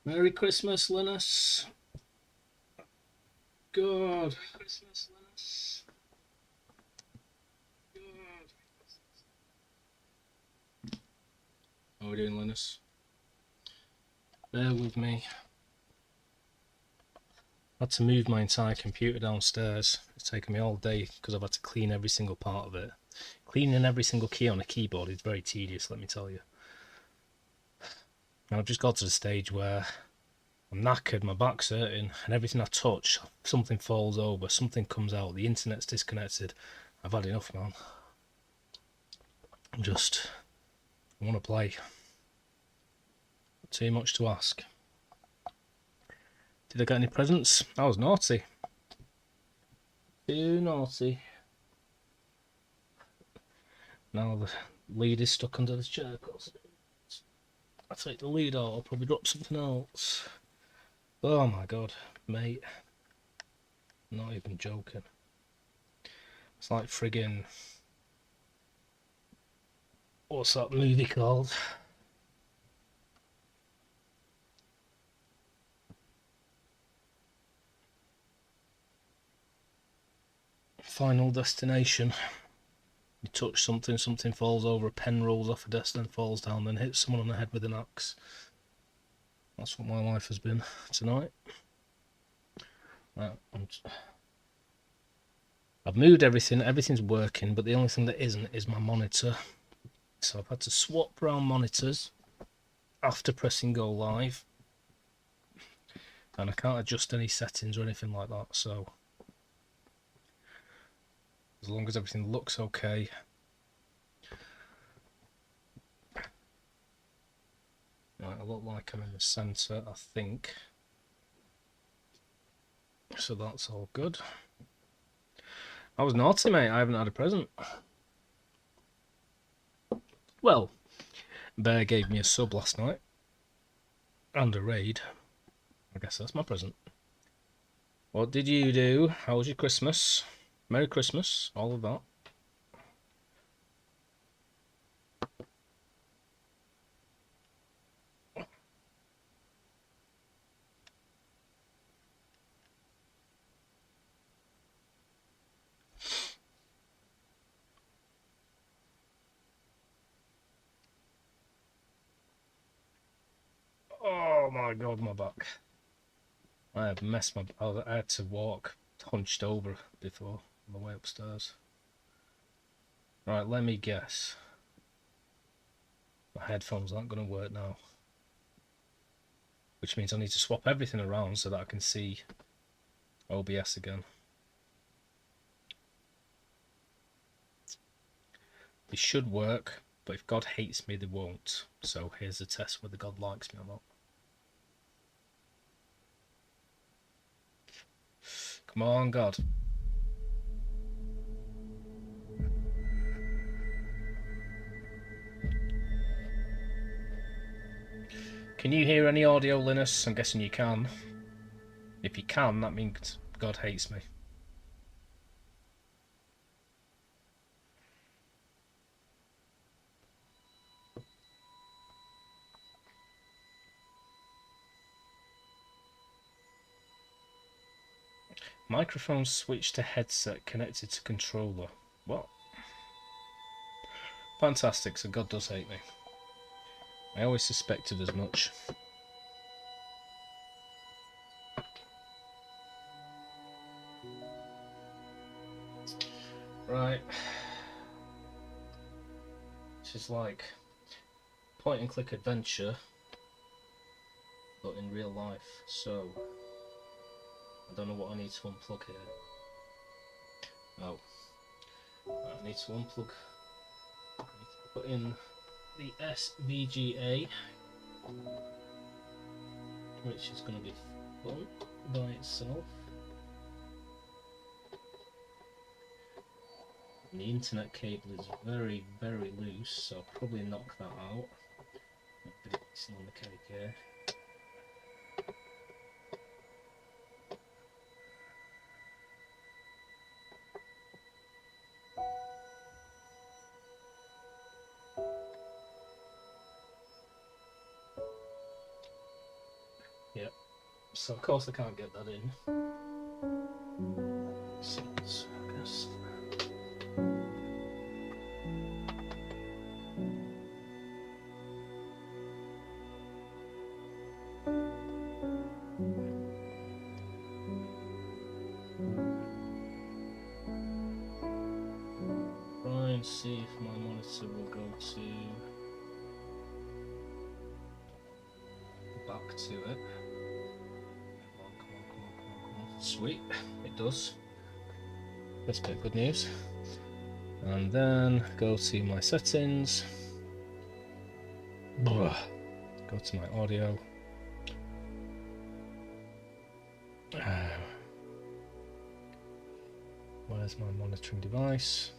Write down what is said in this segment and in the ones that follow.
Merry Christmas, Linus. Good. Merry Christmas, Linus. Good. How are we doing, Linus? Bear with me. I had to move my entire computer downstairs. It's taken me all day because I've had to clean every single part of it. Cleaning every single key on a keyboard is very tedious, let me tell you. And I've just got to the stage where I'm knackered, my back's hurting, and everything I touch, something falls over, something comes out, the internet's disconnected. I've had enough, man. I want to play. Too much to ask. Did I get any presents? I was naughty. Too naughty. Now the lead is stuck under the chair. I take the lead out, I'll probably drop something else. Oh my god, mate. Not even joking. It's like friggin' what's that movie called? Final Destination. You touch something, something falls over, a pen rolls off a desk, then falls down, then hits someone on the head with an axe. That's what my life has been tonight. Right, I've moved everything, everything's working, but the only thing that isn't is my monitor. So I've had to swap around monitors after pressing go live. And I can't adjust any settings or anything like that, so as long as everything looks okay. Right, I look like I'm in the centre, I think. So that's all good. I was naughty, mate. I haven't had a present. Well, Bear gave me a sub last night. And a raid. I guess that's my present. What did you do? How was your Christmas? Merry Christmas. All of that. Oh my god, my back. I have messed my... I had to walk hunched over before on the way upstairs. Right, let me guess. My headphones aren't going to work now. Which means I need to swap everything around so that I can see OBS again. They should work, but if God hates me, they won't. So here's a test whether God likes me or not. Come on, God. Can you hear any audio, Linus? I'm guessing you can. If you can, that means God hates me. Microphone switch to headset connected to controller. What? Fantastic, so God does hate me. I always suspected as much. Right. This is like point and click adventure, but in real life. So I don't know what I need to unplug here. Oh, I need to unplug. I need to put in the SVGA, which is going to be fun by itself. And the internet cable is very, very loose, so I'll probably knock that out. A bit icing on the cake here. Yep. So of course I can't get that in. So I guess. Try and see if my monitor will go to back to it. Come on. Sweet, it does. That's a bit of good news. And then go to my settings. Go to my audio. Where's my monitoring device?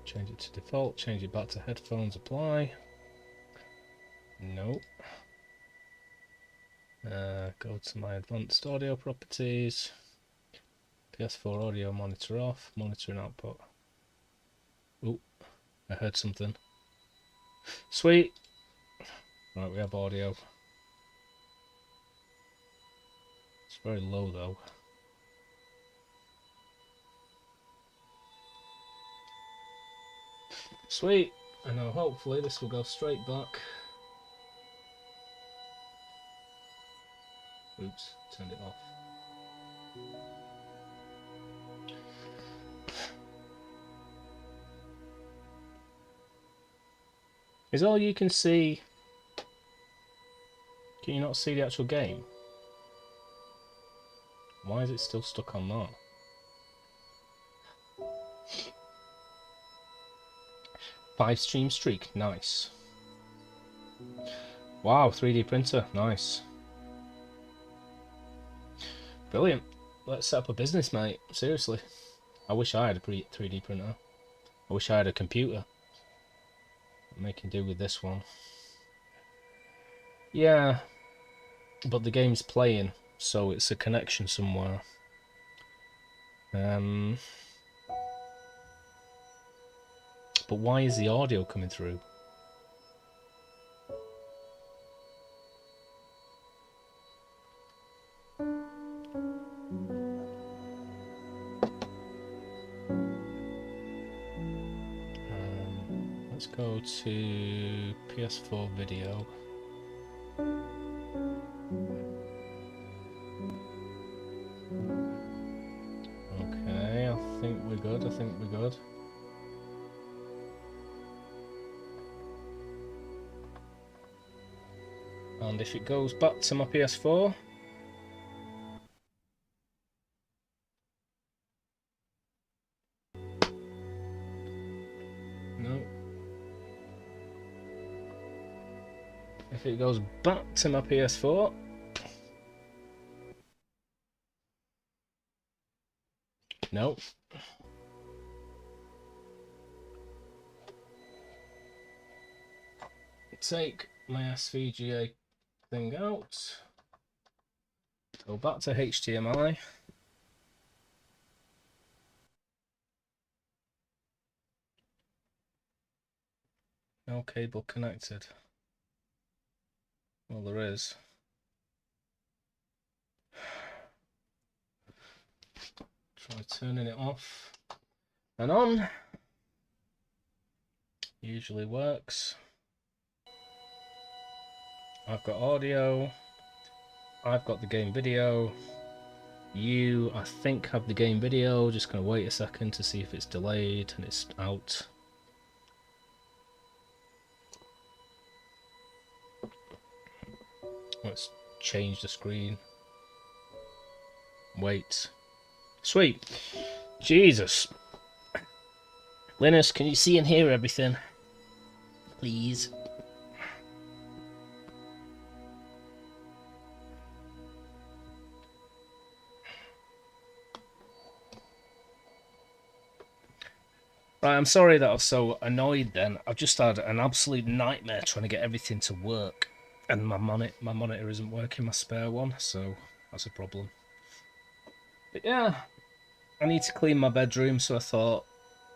Change it to default, change it back to headphones, apply. Nope. Go to my advanced audio properties. PS4 audio monitor off, monitoring output. Oh, I heard something. Sweet. Right, we have audio. It's very low though. Sweet. I know, hopefully this will go straight back. Oops, turned it off. Is all you can see... Can you not see the actual game? Why is it still stuck on that? Five stream streak, nice. Wow, 3D printer, nice. Brilliant. Let's set up a business, mate. Seriously. I wish I had a 3D printer. I wish I had a computer. I'm making do with this one. Yeah, but the game's playing, so it's a connection somewhere. But why is the audio coming through? Let's go to PS4 video. Okay, I think we're good. And if it goes back to my PS4, no. If it goes back to my PS4, no. Take my SVGA thing out, go back to HDMI, no cable connected. Well, there is. Try turning it off and on. Usually works. I've got audio, I've got the game video, you, I think, have the game video. Just gonna wait a second to see if it's delayed and it's out. Let's change the screen. Wait. Sweet. Jesus. Linus, can you see and hear everything? Please. Right, I'm sorry that I was so annoyed then. I've just had an absolute nightmare trying to get everything to work. And my monitor isn't working, my spare one, so that's a problem. But yeah, I need to clean my bedroom, so I thought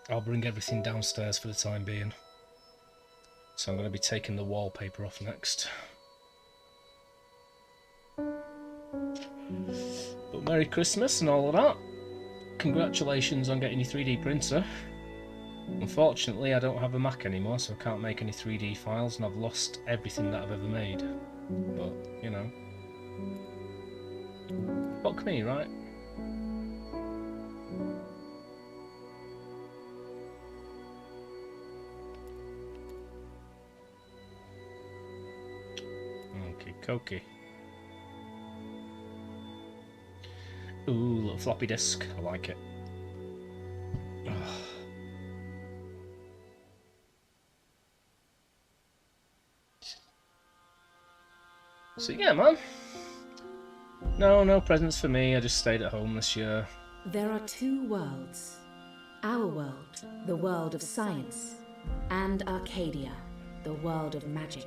I'll bring everything downstairs for the time being. So I'm going to be taking the wallpaper off next. But Merry Christmas and all of that. Congratulations on getting your 3D printer. Unfortunately, I don't have a Mac anymore, so I can't make any 3D files, and I've lost everything that I've ever made. But, you know. Fuck me, right? Okay, Koki. Ooh, little floppy disk. I like it. So yeah, man. No presents for me. I just stayed at home this year. There are two worlds. Our world, the world of science, and Arcadia, the world of magic.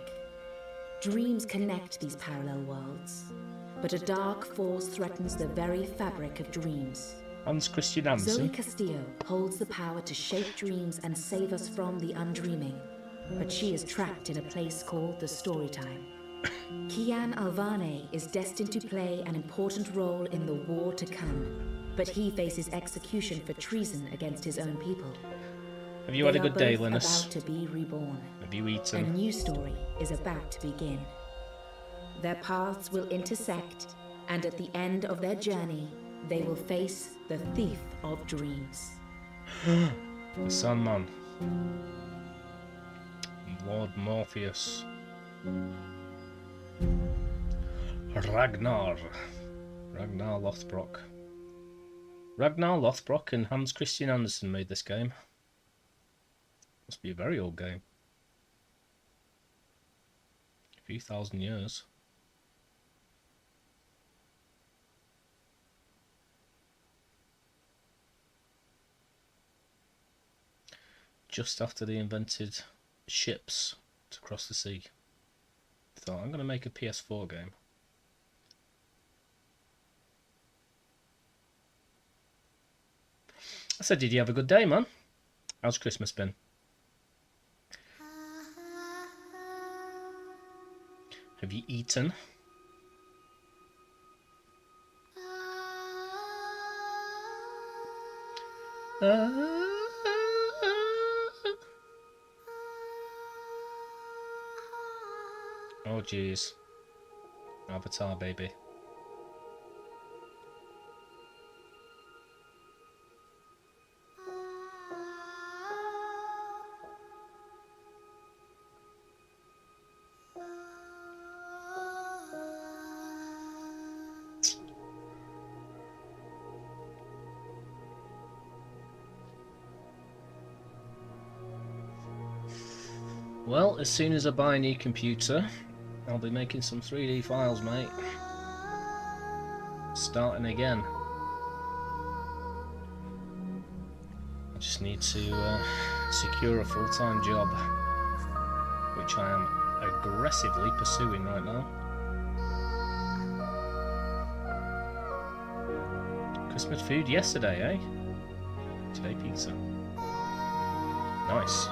Dreams connect these parallel worlds, but a dark force threatens the very fabric of dreams. Hans Christian Andersen. Zoe Castillo holds the power to shape dreams and save us from the undreaming. but she is trapped in a place called the Storytime. Kian Alvane is destined to play an important role in the war to come, but he faces execution for treason against his own people. Have you had a good day, They are both Linus? about to be reborn. Have you A eaten? new story is about to begin. Their paths will intersect, and at the end of their journey, they will face the Thief of Dreams. The Sandman. Lord Morpheus. Ragnar Lothbrok. Ragnar Lothbrok and Hans Christian Andersen made this game. Must be a very old game. A few thousand years. Just after they invented ships to cross the sea. Thought, I'm going to make a PS4 game. I said, did you have a good day, man? How's Christmas been? Have you eaten? Oh jeez. Avatar baby. Well, as soon as I buy a new computer, I'll be making some 3D files, mate. Starting again. I just need to secure a full-time job, which I am aggressively pursuing right now. Christmas food yesterday, eh? Today pizza. Nice.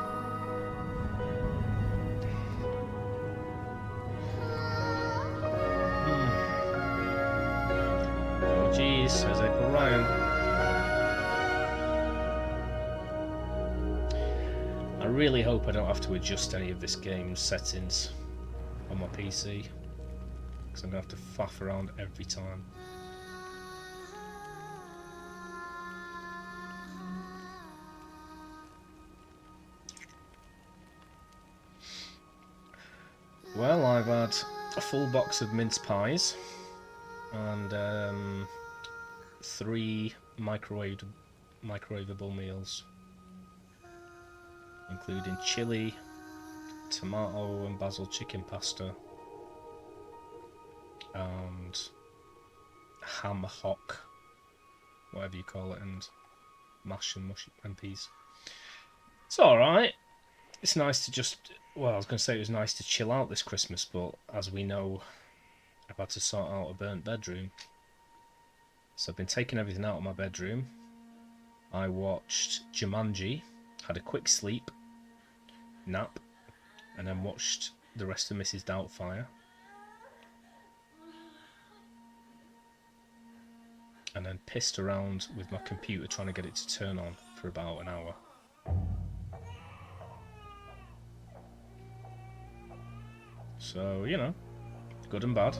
Jeez, says April Ryan. I really hope I don't have to adjust any of this game's settings on my PC, because I'm going to have to faff around every time. Well, I've had a full box of mince pies and 3 microwavable meals, including chili, tomato and basil chicken pasta, and ham hock, whatever you call it, and mash and peas. It's alright. It's nice to just, well, I was going to say it was nice to chill out this Christmas, but as we know, I've had to sort out a burnt bedroom. So I've been taking everything out of my bedroom. I watched Jumanji, had a quick sleep, nap, and then watched the rest of Mrs. Doubtfire. And then pissed around with my computer trying to get it to turn on for about an hour. So, you know, good and bad.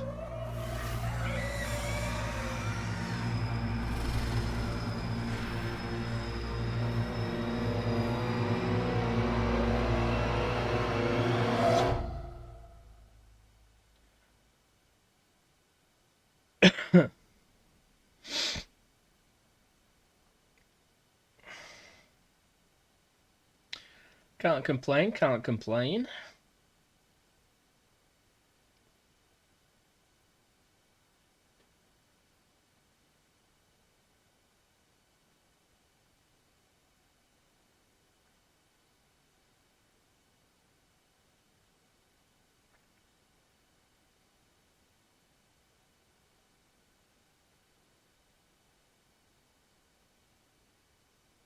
Can't complain, can't complain.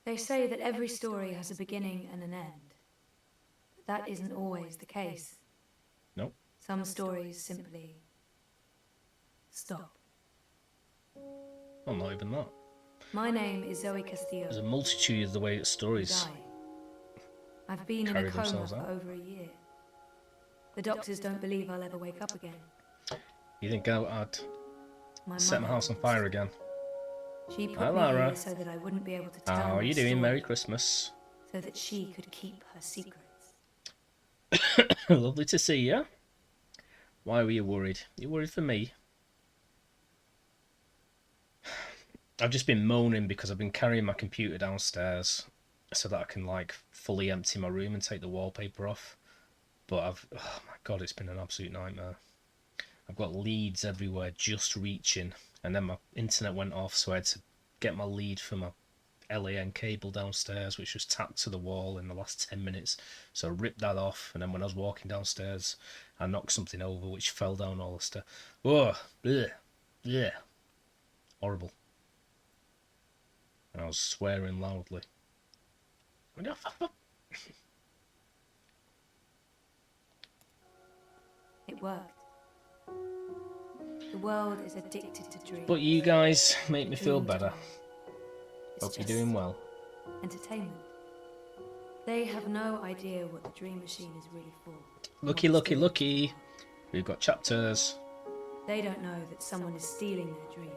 They say that every story has a beginning and an end. that isn't always the case. Nope. Some stories simply stop. Well, not even that. My name is Zoe Castillo. There's a multitude of the way that stories Die. I've been in carry a coma themselves for out. over a year. The doctors don't believe I'll ever wake up again. You think I'd My set my mother house on was. fire again? She put Hi, me Lara. here so that I wouldn't be able to tell How my are you doing? story, Merry Christmas. so that she could keep her secrets. Lovely to see you. Why were you worried? You worried for me? I've just been moaning because I've been carrying my computer downstairs so that I can like fully empty my room and take the wallpaper off. But oh my god, it's been an absolute nightmare. I've got leads everywhere just reaching, and then my internet went off, so I had to get my lead for my LAN cable downstairs, which was tacked to the wall in the last 10 minutes. So I ripped that off, and then when I was walking downstairs, I knocked something over, which fell down all the stairs. Oh, bleh, bleh. Horrible. And I was swearing loudly. It worked. The world is addicted to dreams. But you guys make me feel Dream better. time. It's Hope you're just doing well. entertainment. They have no idea what the dream machine is really for. Lucky, What lucky, it's lucky. We've got chapters. They don't know that someone is stealing their dreams,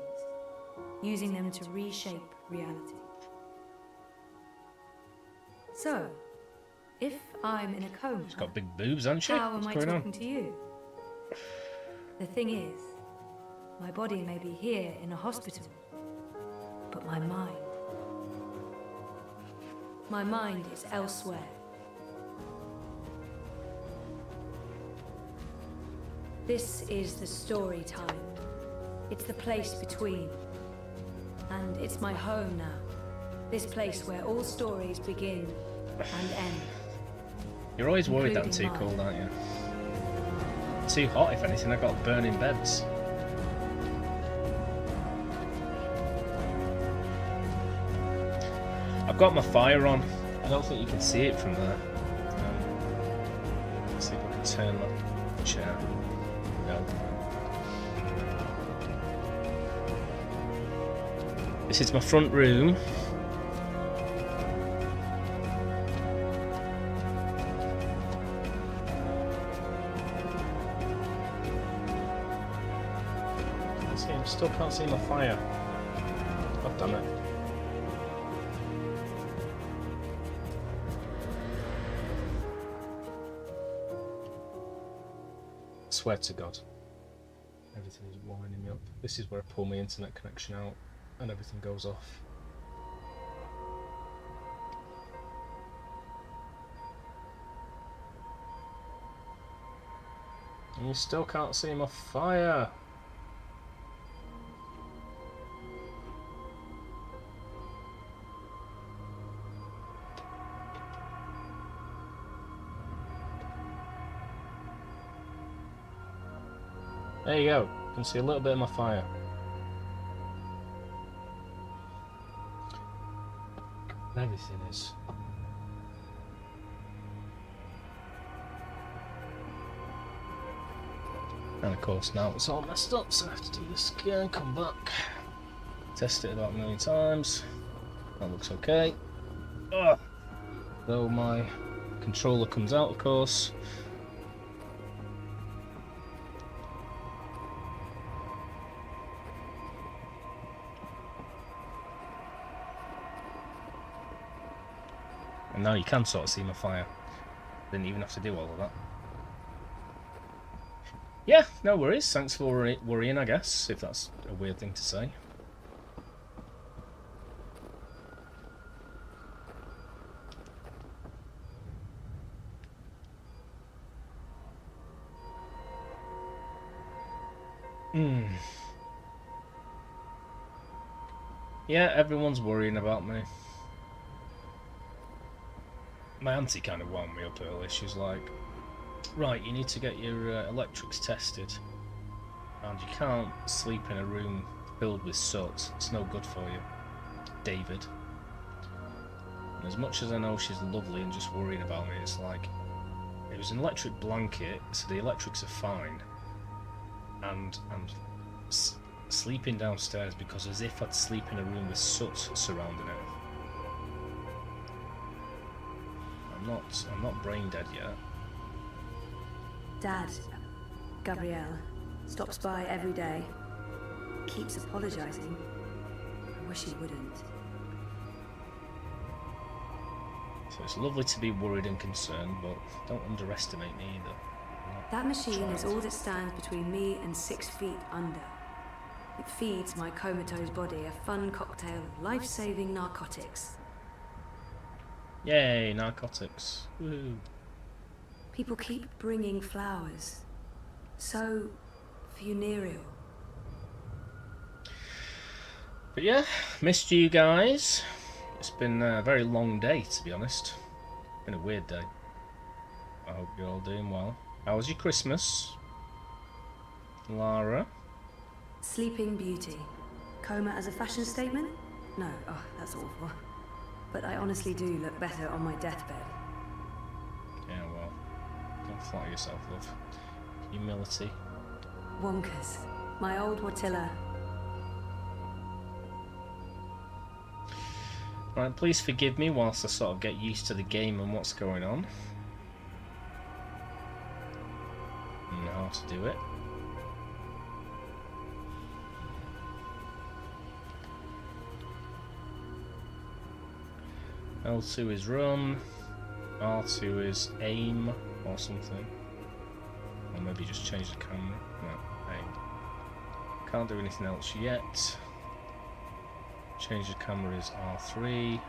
using them to reshape reality. So, if I'm in a coma, She's got big boobs, hasn't she? how am What's I going talking on? to you? The thing is, my body may be here in a hospital, but my mind is elsewhere. This is the story time. It's the place between. And it's my home now. This place where all stories begin and end. You're always worried that I'm Including too mine. cold, aren't you? Too hot, if anything. I've got burning beds. I've got my fire on. I don't think you can see it from there. Let's see if I can turn the chair. No. This is my front room. Still can't see my fire. I've done it. I swear to God, everything is winding me up. This is where I pull my internet connection out and everything goes off. And you still can't see my fire. There you go. You can see a little bit of my fire. Everything is. And of course now it's all messed up, so I have to do this again, come back. Test it about a million times. That looks okay. Ugh. Though my controller comes out, of course. And now you can sort of see my fire. Didn't even have to do all of that. Yeah, no worries. Thanks for worrying, I guess, if that's a weird thing to say. Yeah, everyone's worrying about me. My auntie kind of wound me up early. She's like, right, you need to get your electrics tested. And you can't sleep in a room filled with soot. It's no good for you, David. And as much as I know she's lovely and just worrying about me, it's like, was an electric blanket, so the electrics are fine. And I'm sleeping downstairs because as if I'd sleep in a room with soot surrounding it. I'm not brain dead yet. Dad, Gabrielle, stops by every day. Keeps apologizing. I wish he wouldn't. So it's lovely to be worried and concerned, but don't underestimate me either. That machine is all that stands between me and 6 feet under. It feeds my comatose body a fun cocktail of life-saving narcotics. Yay, narcotics. Woo. People keep bringing flowers. So funereal. But yeah, missed you guys. It's been a very long day, to be honest. Been a weird day. I hope you're all doing well. How was your Christmas, Lara? Sleeping Beauty. Coma as a fashion statement? No, oh, that's awful. But I honestly do look better on my deathbed. Yeah, well, don't flatter yourself, love. Humility. Wonkers. My old Watilla. Right, please forgive me whilst I sort of get used to the game and what's going on. And how to do it. L2 is run, R2 is aim or something. Or maybe just change the camera. No, aim. Can't do anything else yet. Change the camera is R3.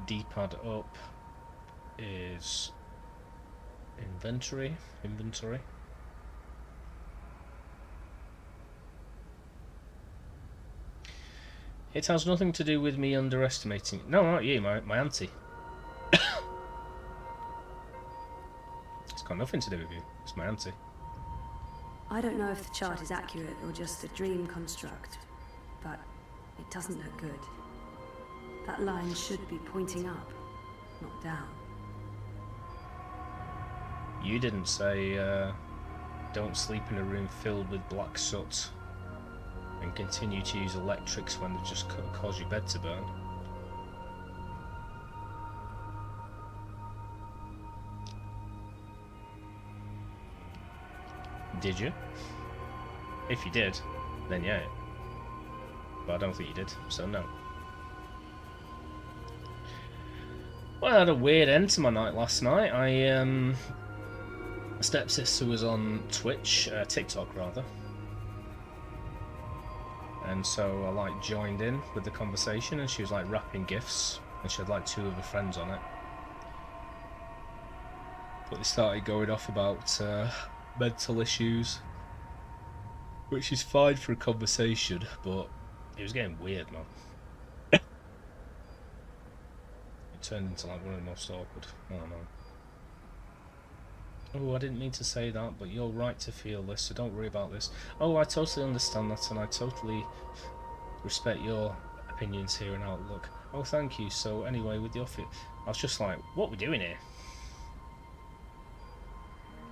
D-pad up is inventory. It has nothing to do with me underestimating. No, not you, my auntie. It's got nothing to do with you. It's my auntie. I don't know if the chart is accurate or just a dream construct, but it doesn't look good. That line should be pointing up, not down. You didn't say, don't sleep in a room filled with black soot and continue to use electrics when they just cause your bed to burn. Did you? If you did, then yeah. But I don't think you did, so no. Well, I had a weird end to my night last night. My stepsister was on Twitch, TikTok rather. And so I like joined in with the conversation and she was like wrapping gifts and she had like 2 of her friends on it. But they started going off about mental issues, which is fine for a conversation, but it was getting weird, man. It turned into like one of the most awkward. I don't know. Oh, I didn't mean to say that, but you're right to feel this, so don't worry about this. Oh, I totally understand that, and I totally respect your opinions here and outlook. Oh, thank you. So anyway, with your fit, I was just like, what are we doing here?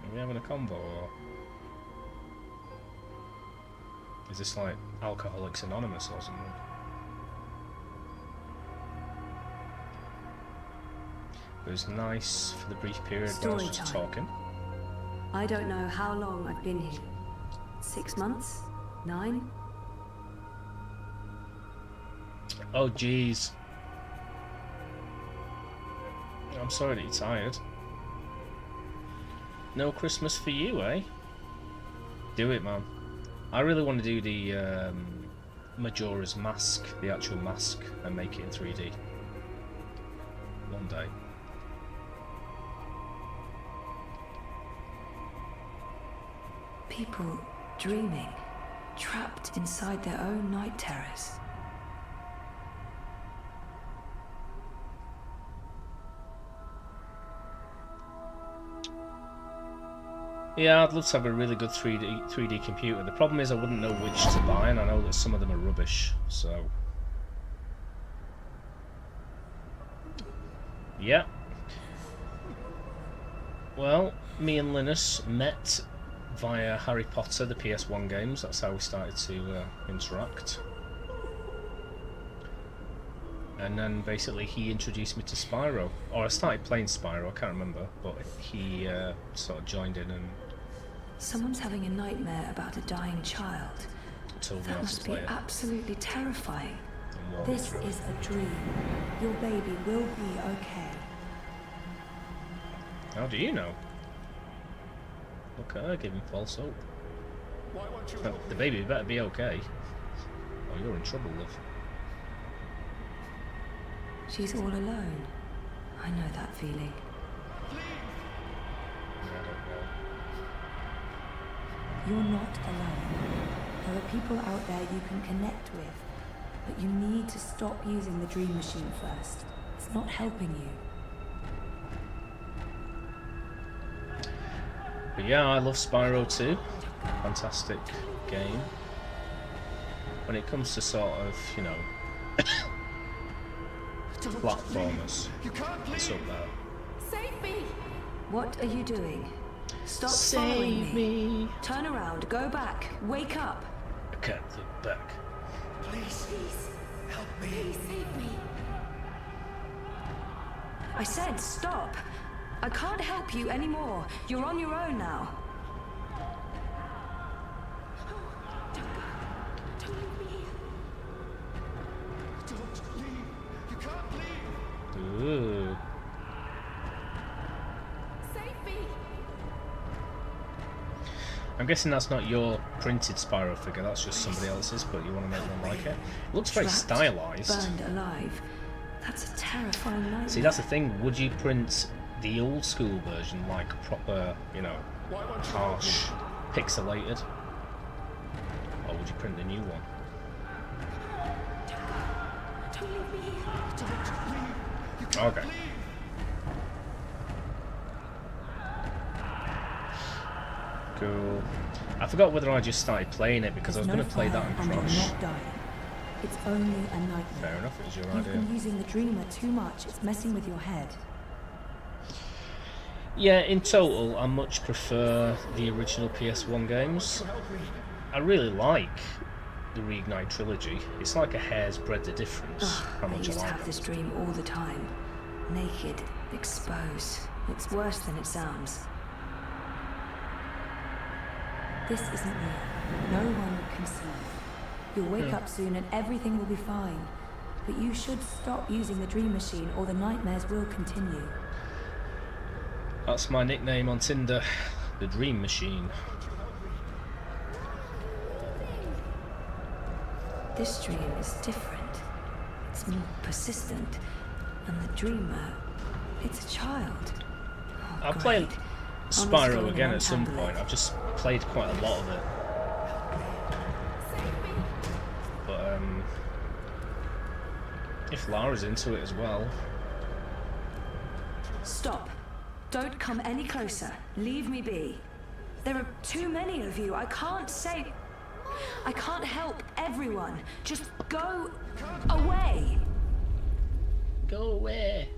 Are we having a convo, or is this like Alcoholics Anonymous or something? It was nice for the brief period when I was just talking. I don't know how long I've been here. 6 months? 9? Oh, jeez. I'm sorry that you're tired. No Christmas for you, eh? Do it, man. I really want to do the Majora's Mask, the actual mask, and make it in 3D. One day. People dreaming, trapped inside their own night terrors. Yeah, I'd love to have a really good 3D computer. The problem is I wouldn't know which to buy, and I know that some of them are rubbish, so... Yeah. Well, me and Linus met via Harry Potter, the PS1 games. That's how we started to interact. And then basically he introduced me to Spyro. Or I started playing Spyro, I can't remember. But he sort of joined in and Someone's having a nightmare about a dying child. told me That how to must be play it. absolutely terrifying. And walked me This through it. is a dream. Your baby will be okay. How do you know? Look at her giving false hope. The baby better be okay. Oh, you're in trouble, love. She's all alone. I know that feeling. I don't know. You're not alone. There are people out there you can connect with. But you need to stop using the dream machine first. It's not helping you. But yeah, I love Spyro 2. Fantastic game. When it comes to sort of, you know, platformers, it's up there. Save me! What are you doing? Stop Save following me! Turn around, go back, wake up. I can't look back. Please, help me. Please save me. I said stop. I can't help you anymore. You're on your own now. Don't leave me here. Don't leave. You can't leave. Ooh. Save me. I'm guessing that's not your printed Spyro figure, that's just somebody else's, but you want to make one like it. It looks very Trapped, stylized. Burned alive. That's a terrifying nightmare. See, that's the thing. Would you print the old school version, like proper, you know, harsh, pixelated? Or would you print the new one? Don't leave me here. Don't leave. You can't Okay. leave. Cool. I forgot whether I just started playing it because I was There's going no to play that fire in and Crush. you're not dying. It's only a nightmare. Fair enough, it was your You've idea. been using the dreamer too much. It's messing with your head. Yeah, in total, I much prefer the original PS1 games. I really like the Reignite trilogy. It's like a hair's breadth of difference how I much I used to like have it. this dream all the time. Naked, exposed. It's worse than it sounds. This isn't real. No one can see you. You'll wake up soon and everything will be fine. But you should stop using the dream machine or the nightmares will continue. That's my nickname on Tinder, the Dream Machine. This dream is different. It's more persistent. And the dreamer, it's a child. Oh, I'll play great. I'll just go Spyro in again and at some untangle point. it. I've just played quite a lot of it. Save me. But if Lara's into it as well. Stop. Don't come any closer. Leave me be. There are too many of you. I can't help everyone. Just go away. Go away.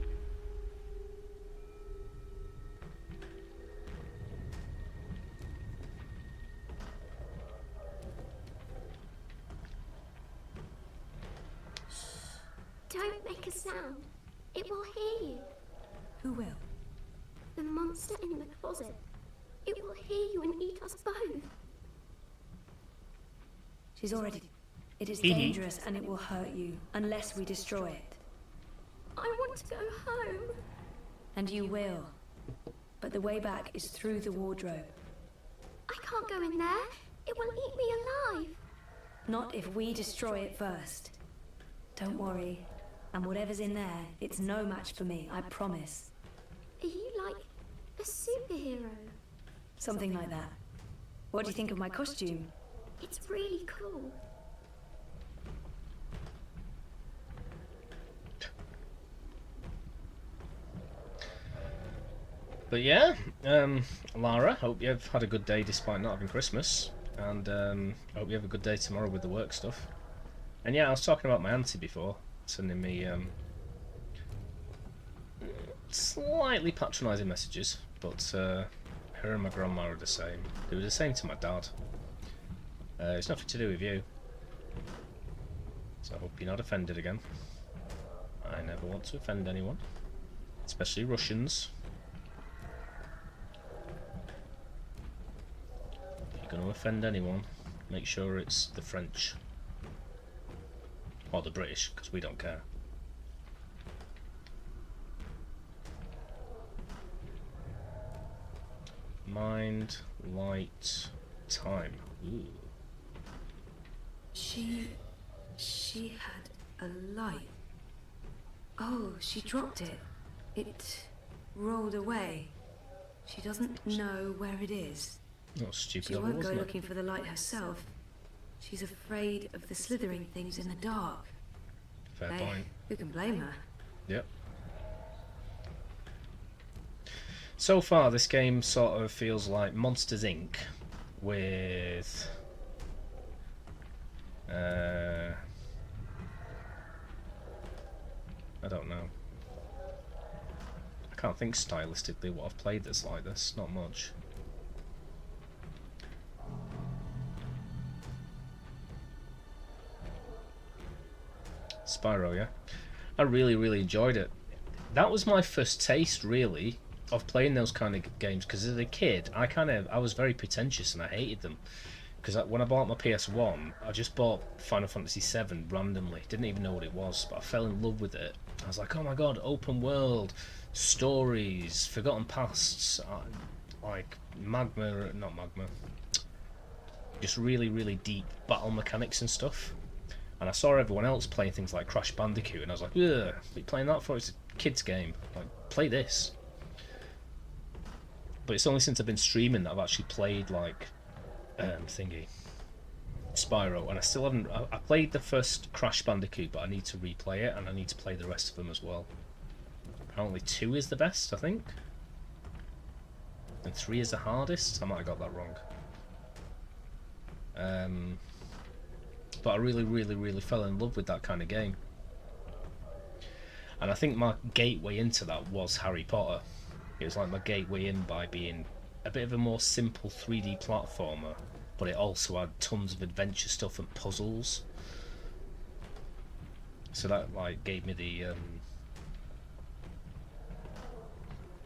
Don't make a sound. It will hear you. Who will? The monster in the closet. It will hear you and eat us both. She's already... It is Edie. dangerous and it will hurt you unless we destroy it. I want to go home. And you will. But the way back is through the wardrobe. I can't go in there. It will eat me alive. Not if we destroy it first. Don't worry. And whatever's in there, it's no match for me, I promise. Are you like a superhero? Something like that. What do you think of my costume? It's really cool. But yeah, Lara, hope you've had a good day despite not having Christmas. And hope you have a good day tomorrow with the work stuff. And yeah, I was talking about my auntie before, sending me slightly patronising messages, but her and my grandma are the same. They were the same to my dad. It's nothing to do with you. So I hope you're not offended again. I never want to offend anyone, especially Russians. If you're going to offend anyone, make sure it's the French. Or the British, because we don't care. Mind, light, time. Ooh. She had a light. Oh, she dropped it. It rolled away. She doesn't know where it is. Not stupid. She won't go looking for the light herself. She's afraid of the slithering things in the dark. Fair point. Who can blame her? Yep. So far, this game sort of feels like Monsters Inc. with I don't know. I can't think stylistically what I've played that's like this. Not much. Spyro, yeah. I really enjoyed it. That was my first taste, really, of playing those kind of games, because as a kid, I was very pretentious and I hated them. Because when I bought my PS1, I just bought Final Fantasy VII randomly. Didn't even know what it was, but I fell in love with it. I was like, oh my god, open world, stories, forgotten pasts, like not magma, just really deep battle mechanics and stuff. And I saw everyone else playing things like Crash Bandicoot, and I was like, ugh, what are you playing that for? It's a kid's game. Like, play this. But it's only since I've been streaming that I've actually played, like, Spyro, and I still haven't. I played the first Crash Bandicoot, but I need to replay it, and I need to play the rest of them as well. Apparently 2 is the best, I think, and 3 is the hardest. I might have got that wrong. But I really fell in love with that kind of game, and I think my gateway into that was Harry Potter. It was like my gateway in by being a bit of a more simple 3D platformer, but it also had tons of adventure stuff and puzzles. So that like gave me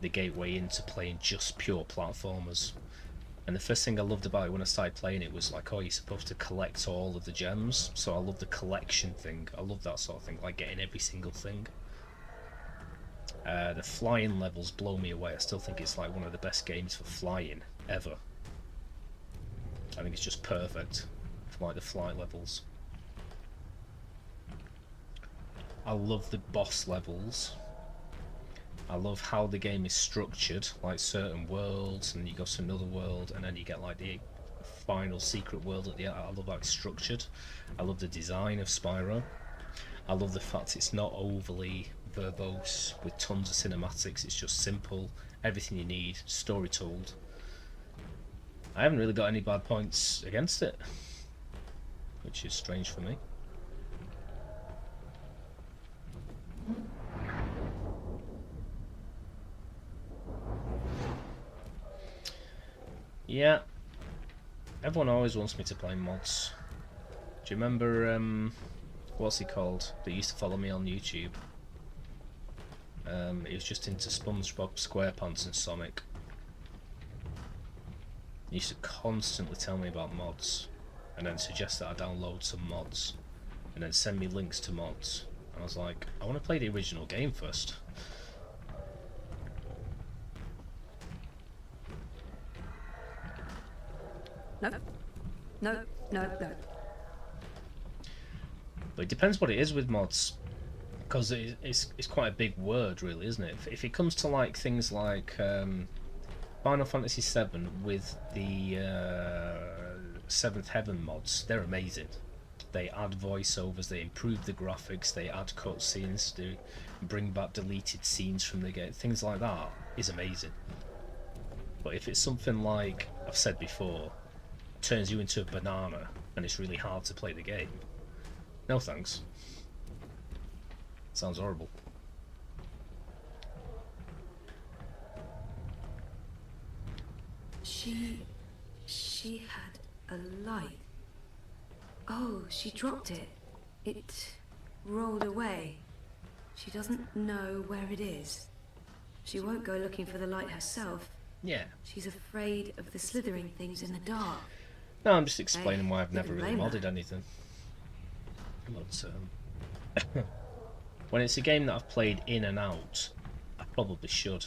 the gateway into playing just pure platformers. And the first thing I loved about it when I started playing it was like, oh, you're supposed to collect all of the gems. So I love the collection thing. I love that sort of thing, like getting every single thing. The flying levels blow me away. I still think it's like one of the best games for flying ever. I think it's just perfect for like the flight levels. I love the boss levels. I love how the game is structured, like certain worlds, and you go to another world, and then you get like the final secret world at the end. I love how it's structured. I love the design of Spyro. I love the fact it's not overly verbose with tons of cinematics. It's just simple, everything you need, story told. I haven't really got any bad points against it, which is strange for me. Yeah, everyone always wants me to play mods. Do you remember, what's he called, that used to follow me on YouTube? He was just into SpongeBob SquarePants and Sonic. He used to constantly tell me about mods, and then suggest that I download some mods, and then send me links to mods. And I was like, I want to play the original game first. No. But it depends what it is with mods, because it's quite a big word, really, isn't it? If it comes to like things like Final Fantasy VII with the Seventh Heaven mods, they're amazing. They add voiceovers, they improve the graphics, they add cutscenes, they bring back deleted scenes from the game. Things like that is amazing. But if it's something like I've said before, turns you into a banana and it's really hard to play the game, no thanks. Sounds horrible. She had a light. Oh, she dropped it. It rolled away. She doesn't know where it is. She won't go looking for the light herself. Yeah. She's afraid of the slithering things in the dark. No, I'm just explaining why I've you never can really blame modded her. anything. But, when it's a game that I've played in and out, I probably should.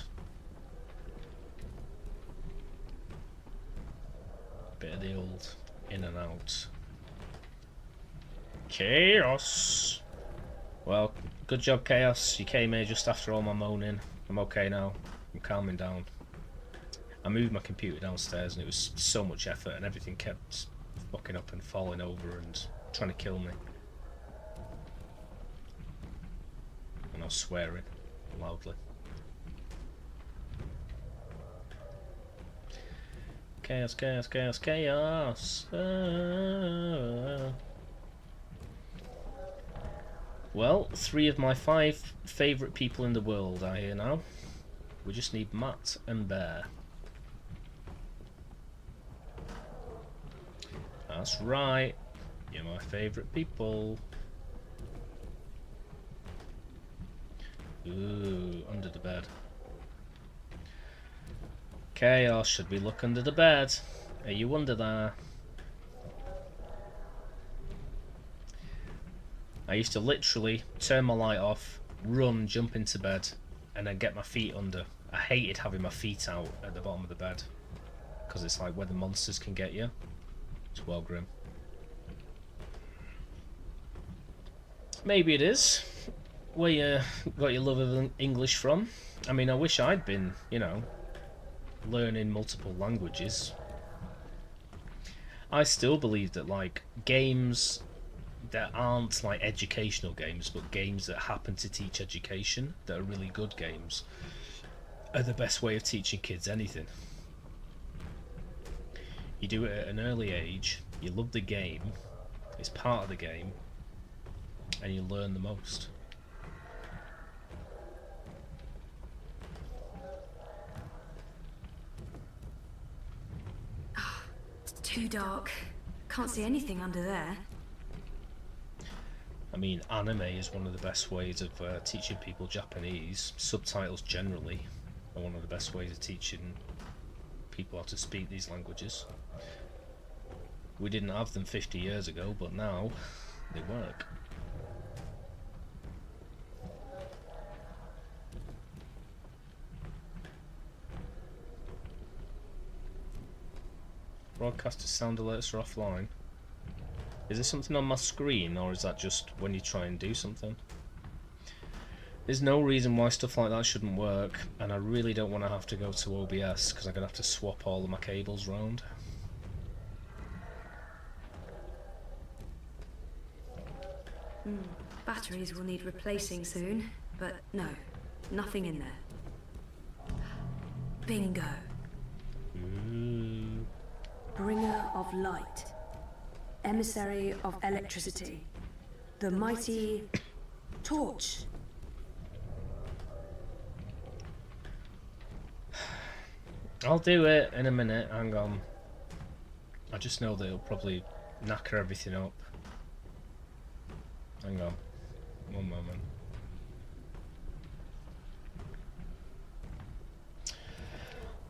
Bit of the old in and out. Chaos! Well, good job, Chaos. You came here just after all my moaning. I'm okay now. I'm calming down. I moved my computer downstairs and it was so much effort and everything kept fucking up and falling over and trying to kill me. And I was swearing loudly. Chaos, chaos, chaos, chaos. Well, 3 of my 5 favourite people in the world are here now. We just need Matt and Bear. That's right. You're my favourite people. Ooh, under the bed. Chaos, should we look under the bed? Are you under there? I used to literally turn my light off, run, jump into bed, and then get my feet under. I hated having my feet out at the bottom of the bed, because it's like where the monsters can get you. It's well grim. Maybe it is. Where you got your love of English from. I mean, I wish I'd been, you know, learning multiple languages. I still believe that, like, games that aren't like educational games, but games that happen to teach education, that are really good games, are the best way of teaching kids anything. You do it at an early age, you love the game, it's part of the game, and you learn the most. It's too dark. Can't see anything under there. I mean, anime is one of the best ways of teaching people Japanese. Subtitles generally are one of the best ways of teaching people how to speak these languages. We didn't have them 50 years ago, but now they work. Broadcaster sound alerts are offline. Is there something on my screen, or is that just when you try and do something? There's no reason why stuff like that shouldn't work, and I really don't want to have to go to OBS because I'm going to have to swap all of my cables round. Batteries will need replacing soon, but no, nothing in there. Bingo. Ooh. Bringer of light. Emissary of electricity. The mighty torch. I'll do it in a minute, hang on. I just know that it'll probably knacker everything up. Hang on. One moment.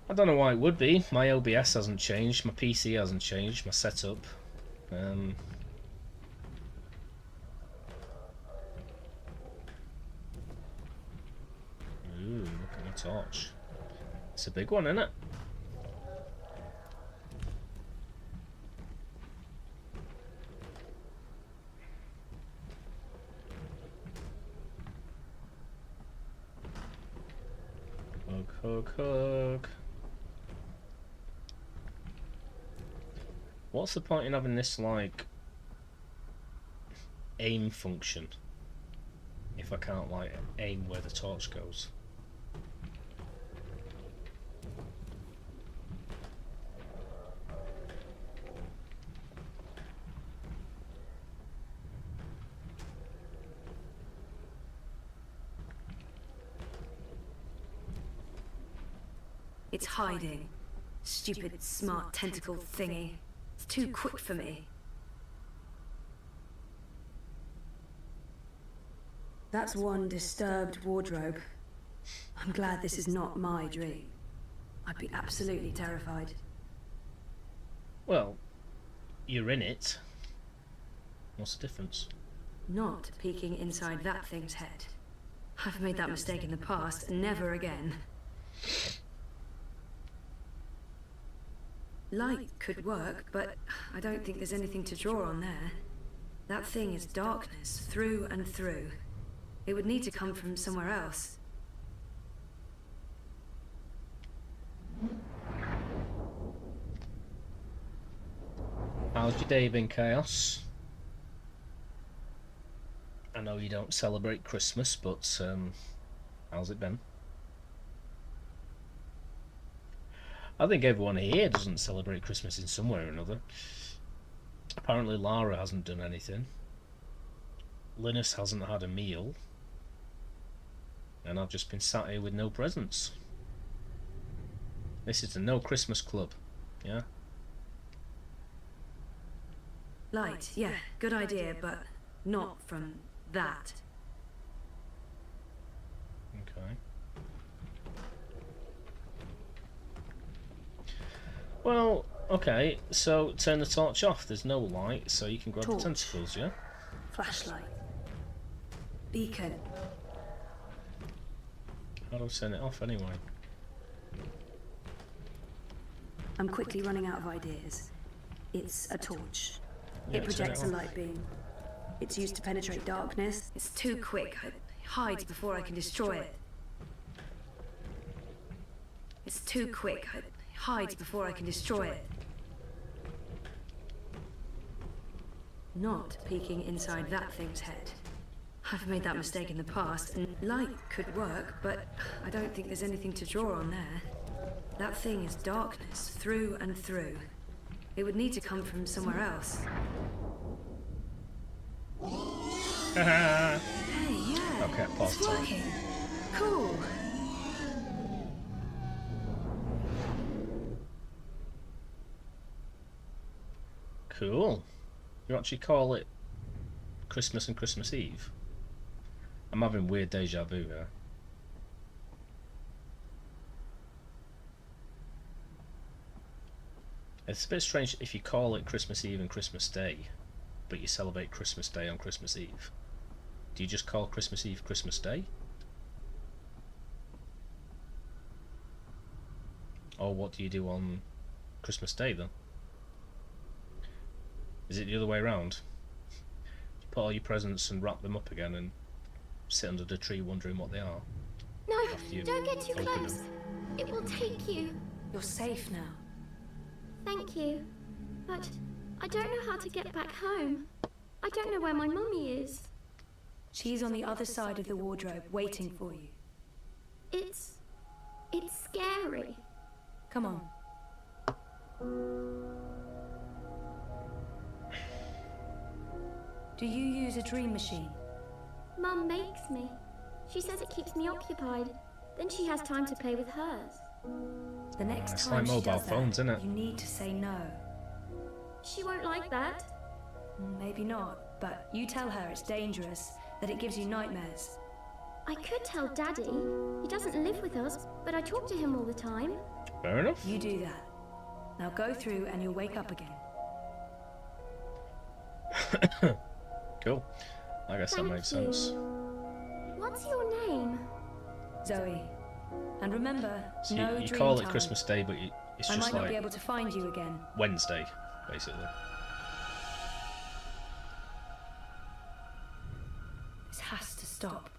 I don't know why it would be. My OBS hasn't changed, my PC hasn't changed, my setup. Ooh, look at my torch. It's a big one, isn't it? Hug, hug, hug. What's the point in having this, like, aim function if I can't, like, aim where the torch goes? It's hiding. Stupid, smart tentacle thingy. It's too quick for me. That's one disturbed wardrobe. I'm glad this is not my dream. I'd be absolutely terrified. Well, you're in it. What's the difference? Not peeking inside that thing's head. I've made that mistake in the past, and never again. Light could work, but I don't think there's anything to draw on there. That thing is darkness, through and through. It would need to come from somewhere else. How's your day been, Chaos? I know you don't celebrate Christmas, but how's it been? I think everyone here doesn't celebrate Christmas in some way or another. Apparently Lara hasn't done anything. Linus hasn't had a meal. And I've just been sat here with no presents. This is the No Christmas Club, yeah? Light, yeah, good idea, but not from that. Okay. Well, okay, so turn the torch off. There's no light, so you can grab Torch. the tentacles, yeah? Flashlight. Beacon. How do I turn it off anyway? I'm quickly running out of ideas. It's a torch. Yeah, It projects a turn it off. light beam. It's used to penetrate darkness. It's too quick. It hides before I can destroy it. It's too quick. It hides before I can destroy it. Not peeking inside that thing's head. I've made that mistake in the past, and light could work, but I don't think there's anything to draw on there. That thing is darkness, through and through. It would need to come from somewhere else. Hey, yeah. Okay, pause It's time. working. Cool. Cool. You actually call it Christmas and Christmas Eve? I'm having weird deja vu here. It's a bit strange if you call it Christmas Eve and Christmas Day, but you celebrate Christmas Day on Christmas Eve. Do you just call Christmas Eve Christmas Day? Or what do you do on Christmas Day then? Is it the other way around? You put all your presents and wrap them up again and sit under the tree wondering what they are? No, After you don't get too open close. them. It will take you. You're safe now. Thank you. But I don't know how to get back home. I don't know where my mummy is. She's on the other side of the wardrobe, waiting for you. It's scary. Come on. Do you use a dream machine? Mum makes me. She says it keeps me occupied. Then she has time to play with hers. The next It's time like she mobile does that, phones, isn't it? you need to say no. She won't like that. Maybe not, but you tell her it's dangerous, that it gives you nightmares. I could tell Daddy. He doesn't live with us, but I talk to him all the time. Fair enough. You do that. Now go through and you'll wake up again. Cool. I guess that Thank makes you. sense. What's your name? Zoe. And remember, So no you dream call it time. Christmas Day, but it's I just might not be like able to find you again. Wednesday, basically. This has to stop.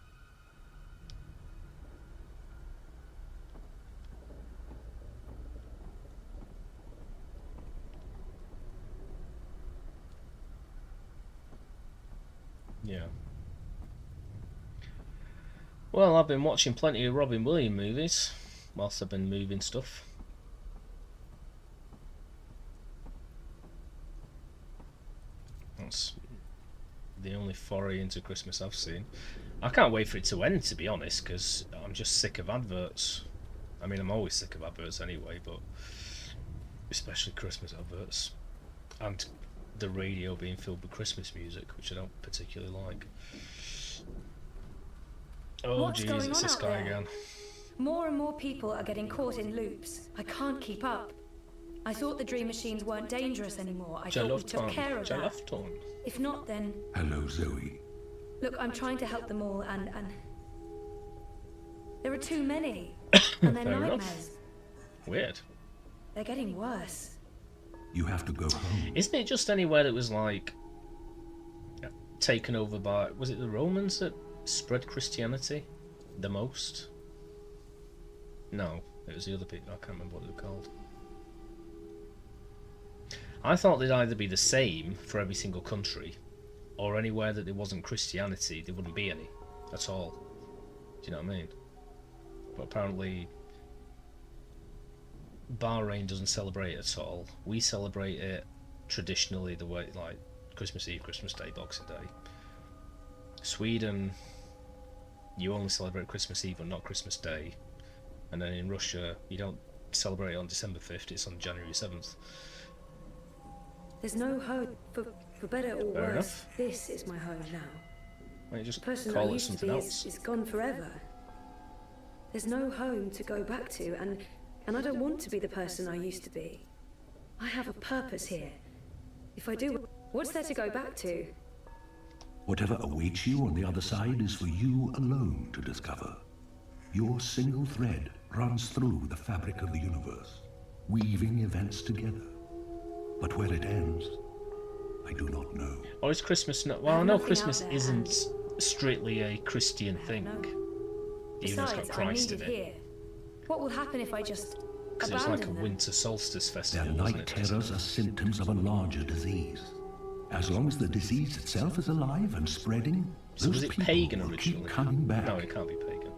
Yeah. Well, I've been watching plenty of Robin Williams movies whilst I've been moving stuff. That's the only foray into Christmas I've seen. I can't wait for it to end, to be honest, because I'm just sick of adverts. I mean, I'm always sick of adverts anyway, but especially Christmas adverts, and the radio being filled with Christmas music, which I don't particularly like. Oh What's jeez, going it's on this out guy there? again. More and more people are getting caught in loops. I can't keep up. I thought the dream machines weren't dangerous anymore. I thought we took care of that. If not, then... Hello, Zoe. Look, I'm trying to help them all, and... There are too many. And they're Fair enough. nightmares. Weird. They're getting worse. You have to go home. Isn't it just anywhere that was like taken over by, was it the Romans that spread Christianity the most? No, it was the other people. I can't remember what they were called. I thought they'd either be the same for every single country, or anywhere that there wasn't Christianity, there wouldn't be any at all. Do you know what I mean? But apparently Bahrain doesn't celebrate it at all. We celebrate it traditionally the way, like Christmas Eve, Christmas Day, Boxing Day. Sweden, you only celebrate Christmas Eve and not Christmas Day. And then in Russia, you don't celebrate it on December 5th, it's on January 7th. There's no hope, for better or Fair worse. enough. This is my home now. Why don't you The just person I call it used to something be else? is gone forever. There's no home to go back to, and I don't want to be the person I used to be. I have a purpose here. If I do, what's there to go back to? Whatever awaits you on the other side is for you alone to discover. Your single thread runs through the fabric of the universe, weaving events together. But where it ends, I do not know. Or is Christmas not... Well, I I have know nothing Christmas out there, isn't strictly a Christian thing. No. Even though it's got Besides, I Christ need in it it. here. What will happen if I just Because it's abandon like a them? winter solstice Their festival, night isn't it? terrors are symptoms of a larger disease. As long as the disease itself is alive and spreading, So those was it people pagan will originally? keep coming back. No, it can't be pagan.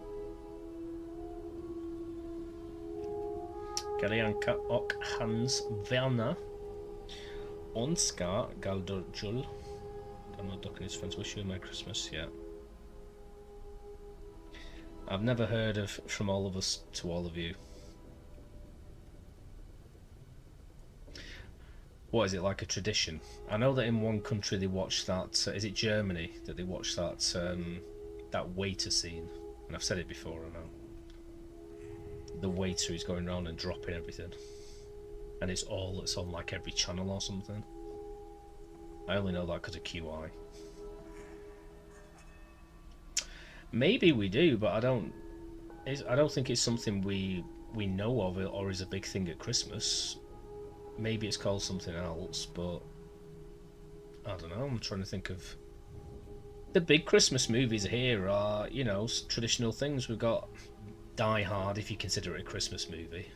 Garianka och hans vänner önskar Galdurjul. Donald Duck and his friends wish you a Merry Christmas, yeah. I've never heard of From All of Us to All of You. What is it, like a tradition? I know that in one country they watch that, is it Germany, that they watch that that waiter scene? And I've said it before, I know. The waiter is going around and dropping everything. And it's all that's on like every channel or something. I only know that because of QI. Maybe we do, but I don't think it's something we know of or is a big thing at Christmas. Maybe it's called something else, but I don't know. I'm trying to think of the big Christmas movies here are, you know, traditional things. We've got Die Hard, if you consider it a Christmas movie,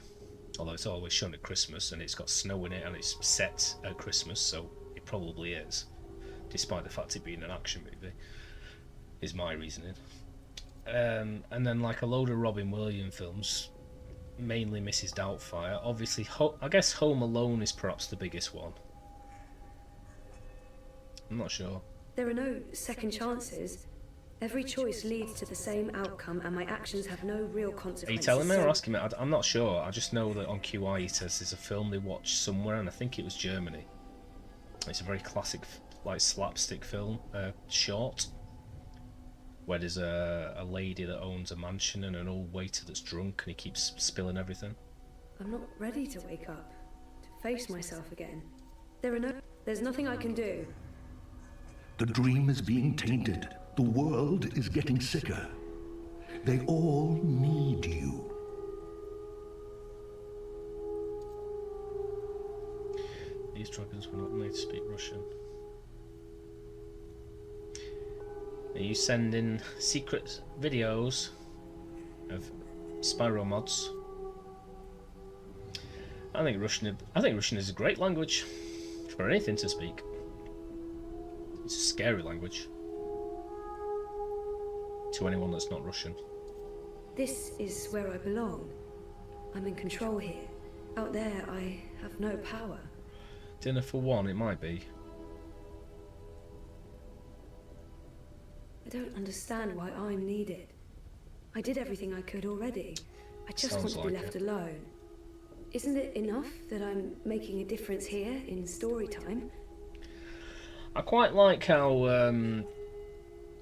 although it's always shown at Christmas and it's got snow in it and it's set at Christmas, so it probably is, despite the fact it being an action movie, is my reasoning. And then like a load of Robin Williams films, mainly Mrs. Doubtfire. Obviously, I guess Home Alone is perhaps the biggest one. I'm not sure. There are no second chances. Every choice leads to the same outcome, and my actions have no real consequences. Are you telling me or so- asking me? I'm not sure. I just know that on QI it says there's a film they watched somewhere, and I think it was Germany. It's a very classic, like slapstick film, short, where there's a lady that owns a mansion and an old waiter that's drunk and he keeps spilling everything. I'm not ready to wake up, to face myself again. There's nothing I can do. The dream is being tainted. The world is getting sicker. They all need you. These dragons were not made to speak Russian. Are you sending secret videos of Spyro mods? I think Russian is a great language for anything to speak. It's a scary language to anyone that's not Russian. This is where I belong. I'm in control here. Out there, I have no power. Dinner for one, it might be. I don't understand why I'm needed. I did everything I could already. I just Sounds want to be like left it. alone. isn't it enough that I'm making a difference here in story time? I quite like how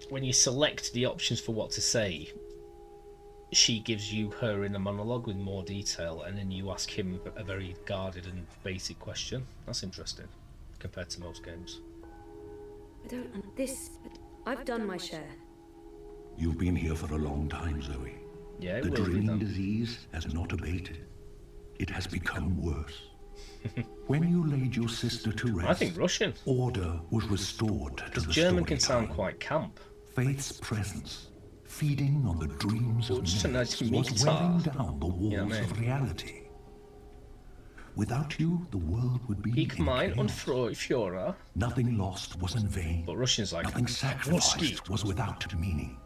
when you select the options for what to say, she gives you her inner monologue with more detail, and then you ask him a very guarded and basic question. That's interesting compared to most games. I've done my share. You've been here for a long time, Zoe. Yeah, it The will be dreaming done. disease has not abated. It has become worse. When you laid your sister to rest, I think Russian. order was restored to Because the German story can sound time. quite camp. Faith's presence, feeding on the dreams of Just a men, nice was guitar. wearing down the walls You know what I of mean? reality. Without you, the world would be Ich in mein und chaos. Führer. Nothing lost was in vain. But Russian's like, Nothing sacrificed Ruski. was without meaning.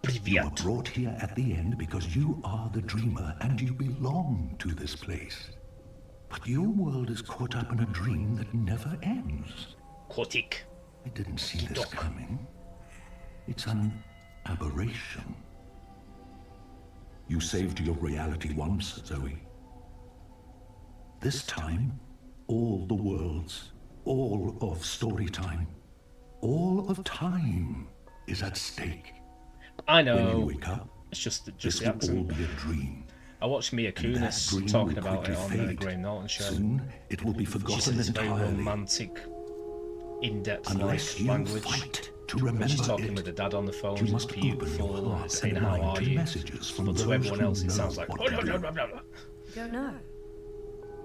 You were Привет. brought here at the end because you are the dreamer and you belong to this place. But your world is caught up in a dream that never ends. Kotik. I didn't see this Dok. coming. It's an aberration. You saved your reality once, Zoe. This time, all the worlds, all of story time, all of time is at stake. I When you know. wake up, It's just this the will all accent. be a dream. I watched Mia And that Kunis dream talking will about it quickly on the fade. Graham Norton show. Soon, it will be She said forgotten it's very entirely. romantic, in-depth Unless like you language. fight to When remember she's talking it, with the dad on the phone, you it's must open your beautiful, heart saying and how mind are to you, messages from but to those everyone who else it know sounds like what to do. I don't know.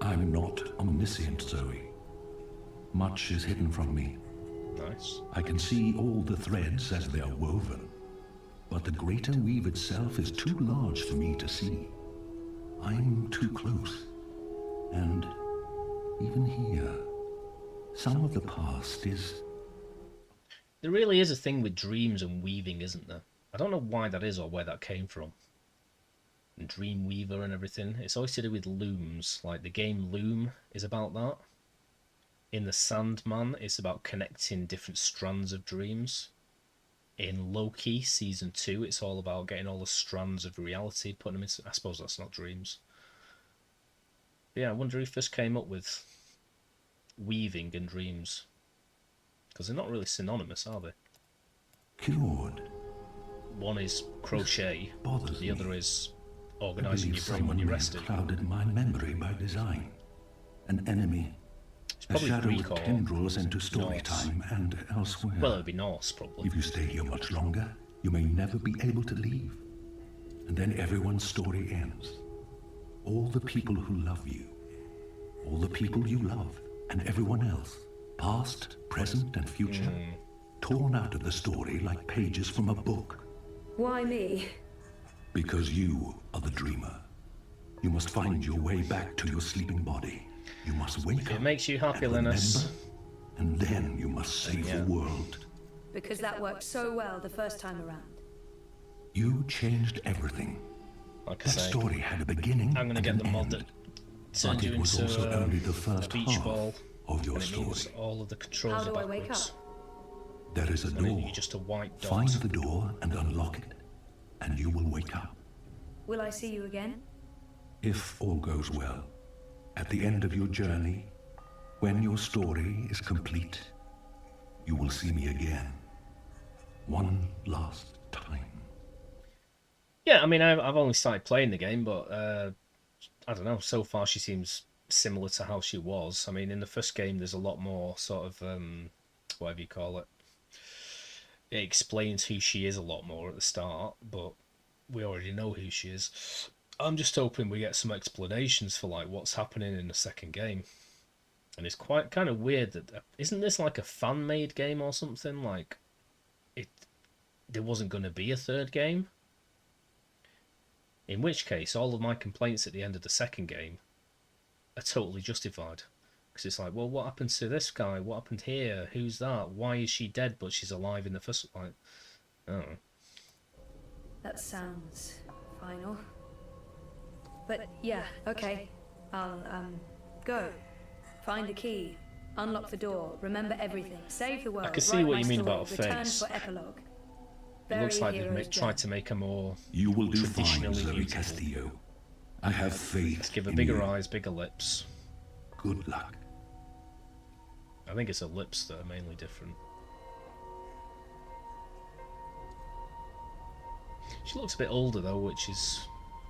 I'm not omniscient, Zoe. Much is hidden from me. Nice. I can see all the threads as they are woven, but the greater weave itself is too large for me to see. I'm too close, and even here, some of the past is... There really is a thing with dreams and weaving, isn't there? I don't know why that is or where that came from. And Dreamweaver and everything. It's always to do with looms. Like the game Loom is about that. In The Sandman, it's about connecting different strands of dreams. In Loki season 2, it's all about getting all the strands of reality, putting them into... I suppose that's not dreams. But yeah, I wonder if this came up with weaving and dreams. Because they're not really synonymous, are they? cured. One is crochet, Bothers the other me. is I organising believe your brain when someone you're may have rested. clouded my memory by design. An enemy It's has probably shadowed Greek or tendrils into story Norse. time and elsewhere. Well, it would be Norse, probably. If you stay here much longer, you may never be able to leave. And then everyone's story ends. All the people who love you, all the people you love, and everyone else, past, present, and future, torn out of the story like pages from a book. Why me? Because you are the dreamer. You must find your way back to your sleeping body. You must wake If up it makes you happy, and Linus. remember, and then you must save Yeah. the world. Because that worked so well the first time around. You changed everything. Like I That say, story had a beginning I'm going to and get the an mod end. that turned But you it was into also only the a first beach half ball, of your and it means story. all of the controls How are do I wake backwards. There is a And then door. you're just a white dot. Find the door and unlock it, and you will wake up. Will I see you again? If all goes well, at the end of your journey, when your story is complete, you will see me again. One last time. Yeah, I mean, I've only started playing the game, but I don't know. So far, she seems similar to how she was. I mean, in the first game, there's a lot more sort of whatever you call it. It explains who she is a lot more at the start, but we already know who she is. I'm just hoping we get some explanations for like what's happening in the second game. And it's quite kind of weird that isn't this like a fan-made game or something? Like there wasn't going to be a third game. In which case, all of my complaints at the end of the second game are totally justified. Because it's like, well, what happened to this guy? What happened here? Who's that? Why is she dead but she's alive in the first... Like, I don't know. That sounds final. But yeah, okay. I'll go. Find a key. Unlock the door. Remember everything. Save the world. I can see write what my you mean story, about her return face. for epilogue. It looks Bury like they've hero's tried journey. to make her more... You will do fine, Traditionally Zoe beautiful. Castillo. I have faith. Let's give her in bigger you. eyes, bigger lips. Good luck. I think it's her lips that are mainly different. She looks a bit older though, which is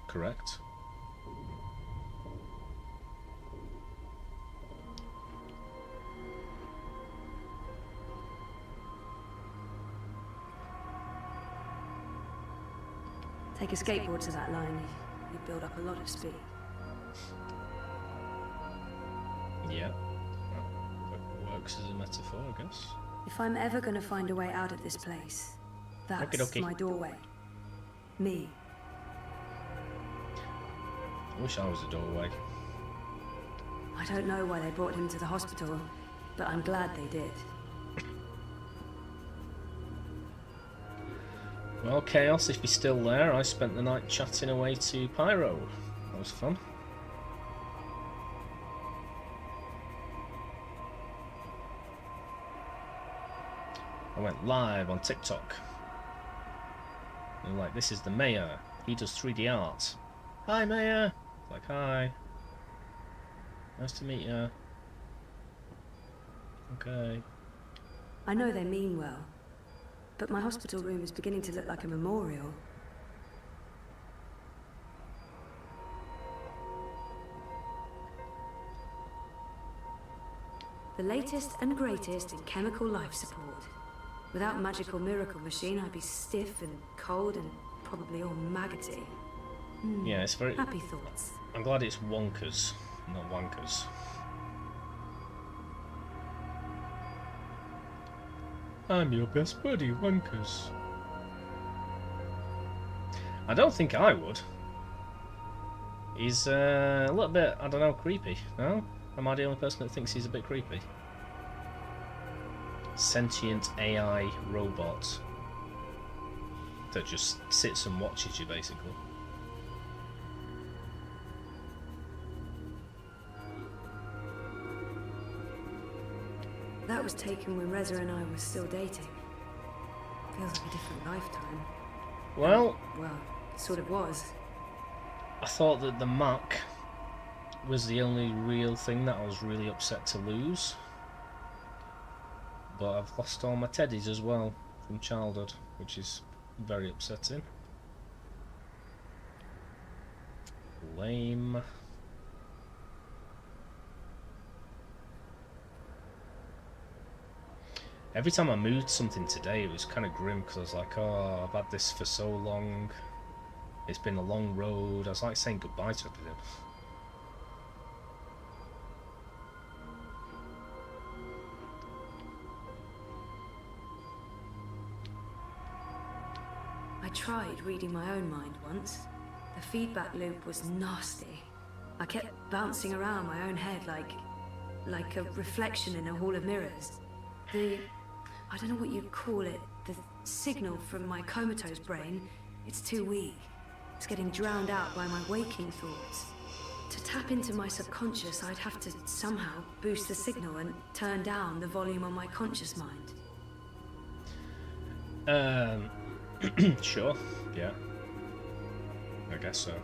correct. Take a skateboard to that line, you build up a lot of speed. Yeah. Well, that works as a metaphor, I guess. If I'm ever going to find a way out of this place, that's Okie dokie. my doorway. Me. I wish I was a doorway. I don't know why they brought him to the hospital, but I'm glad they did. Well, Chaos, if you're still there, I spent the night chatting away to Pyro. That was fun. I went live on TikTok. They're like, this is the mayor. He does 3D art. Hi, mayor. Like, hi. Nice to meet you. Okay. I know they mean well, but my hospital room is beginning to look like a memorial. The latest and greatest in chemical life support. Without magical miracle machine, I'd be stiff and cold and probably all maggoty. Yeah, it's very... Happy thoughts. I'm glad it's wonkers, not wankers. I'm your best buddy, wankers. I don't think I would. He's a little bit, I don't know, creepy, no? Am I the only person that thinks he's a bit creepy? Sentient AI robot that just sits and watches you, basically. That was taken when Reza and I were still dating. Feels like a different lifetime. Well, It sort of was. I thought that the Mac was the only real thing that I was really upset to lose. But I've lost all my teddies as well from childhood, which is very upsetting. Lame. Every time I moved something today, it was kind of grim because I was like, oh, I've had this for so long. It's been a long road. I was like saying goodbye to everything. I tried reading my own mind once. The feedback loop was nasty. I kept bouncing around my own head like a reflection in a hall of mirrors. I don't know what you'd call it, the signal from my comatose brain, it's too weak. It's getting drowned out by my waking thoughts. To tap into my subconscious, I'd have to somehow boost the signal and turn down the volume on my conscious mind. Sure, yeah. I guess so.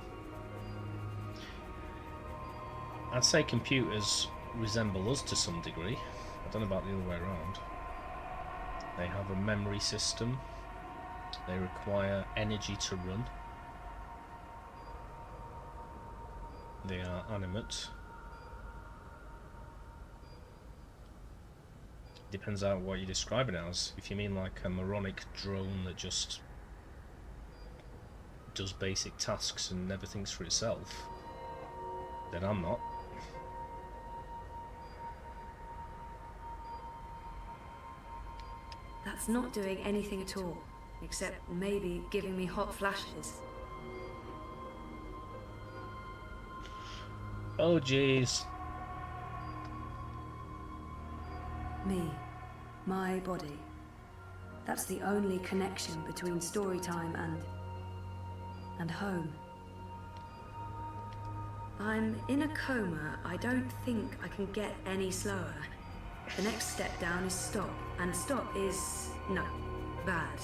I'd say computers resemble us to some degree. I don't know about the other way around. They have a memory system. They require energy to run. They are animate. Depends on what you're describing it as. If you mean like a moronic drone that just does basic tasks and never thinks for itself, then I'm not. That's not doing anything at all, except maybe giving me hot flashes. Oh jeez. Me, my body. That's the only connection between story time and home. I'm in a coma. I don't think I can get any slower. The next step down is stop, and stop is, no, bad.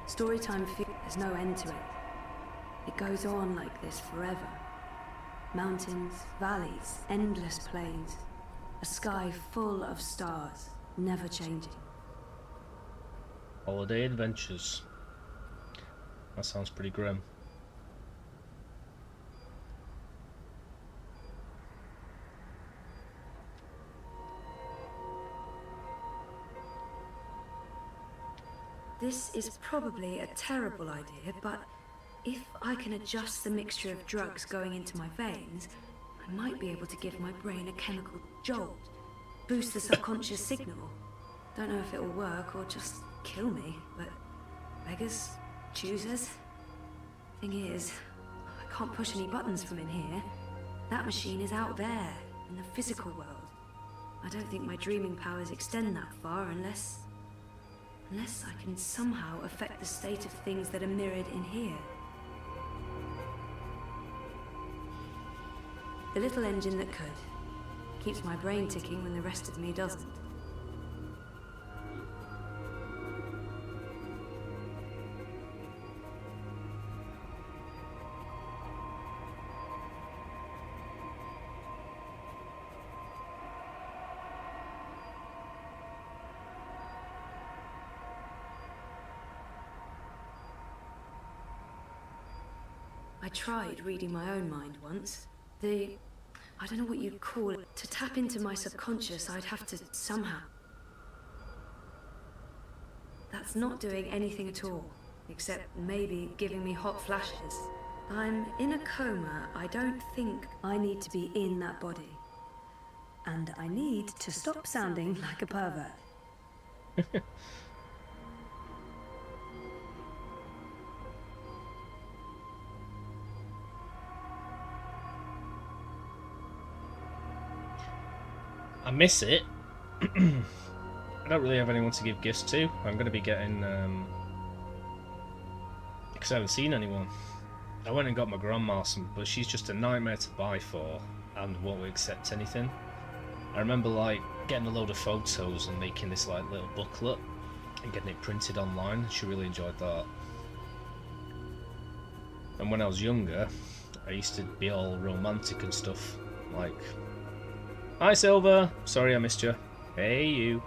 Storytime feels there's no end to it. It goes on like this forever. Mountains, valleys, endless plains. A sky full of stars, never changing. Holiday adventures. That sounds pretty grim. This is probably a terrible idea, but if I can adjust the mixture of drugs going into my veins, I might be able to give my brain a chemical jolt, boost the subconscious signal. Don't know if it'll work or just kill me, but beggars, choosers. Thing is, I can't push any buttons from in here. That machine is out there, in the physical world. I don't think my dreaming powers extend that far unless I can somehow affect the state of things that are mirrored in here. The little engine that could. Keeps my brain ticking when the rest of me doesn't. I tried reading my own mind once. I don't know what you'd call it. To tap into my subconscious, I'd have to somehow. That's not doing anything at all, except maybe giving me hot flashes. I'm in a coma. I don't think I need to be in that body. And I need to stop sounding like a pervert. I miss it. I don't really have anyone to give gifts to. I'm going to be getting... because I haven't seen anyone. I went and got my grandma some, but she's just a nightmare to buy for and won't accept anything. I remember like getting a load of photos and making this like little booklet and getting it printed online. She really enjoyed that. And when I was younger, I used to be all romantic and stuff, like, "Hi Silver, sorry I missed you. Hey you."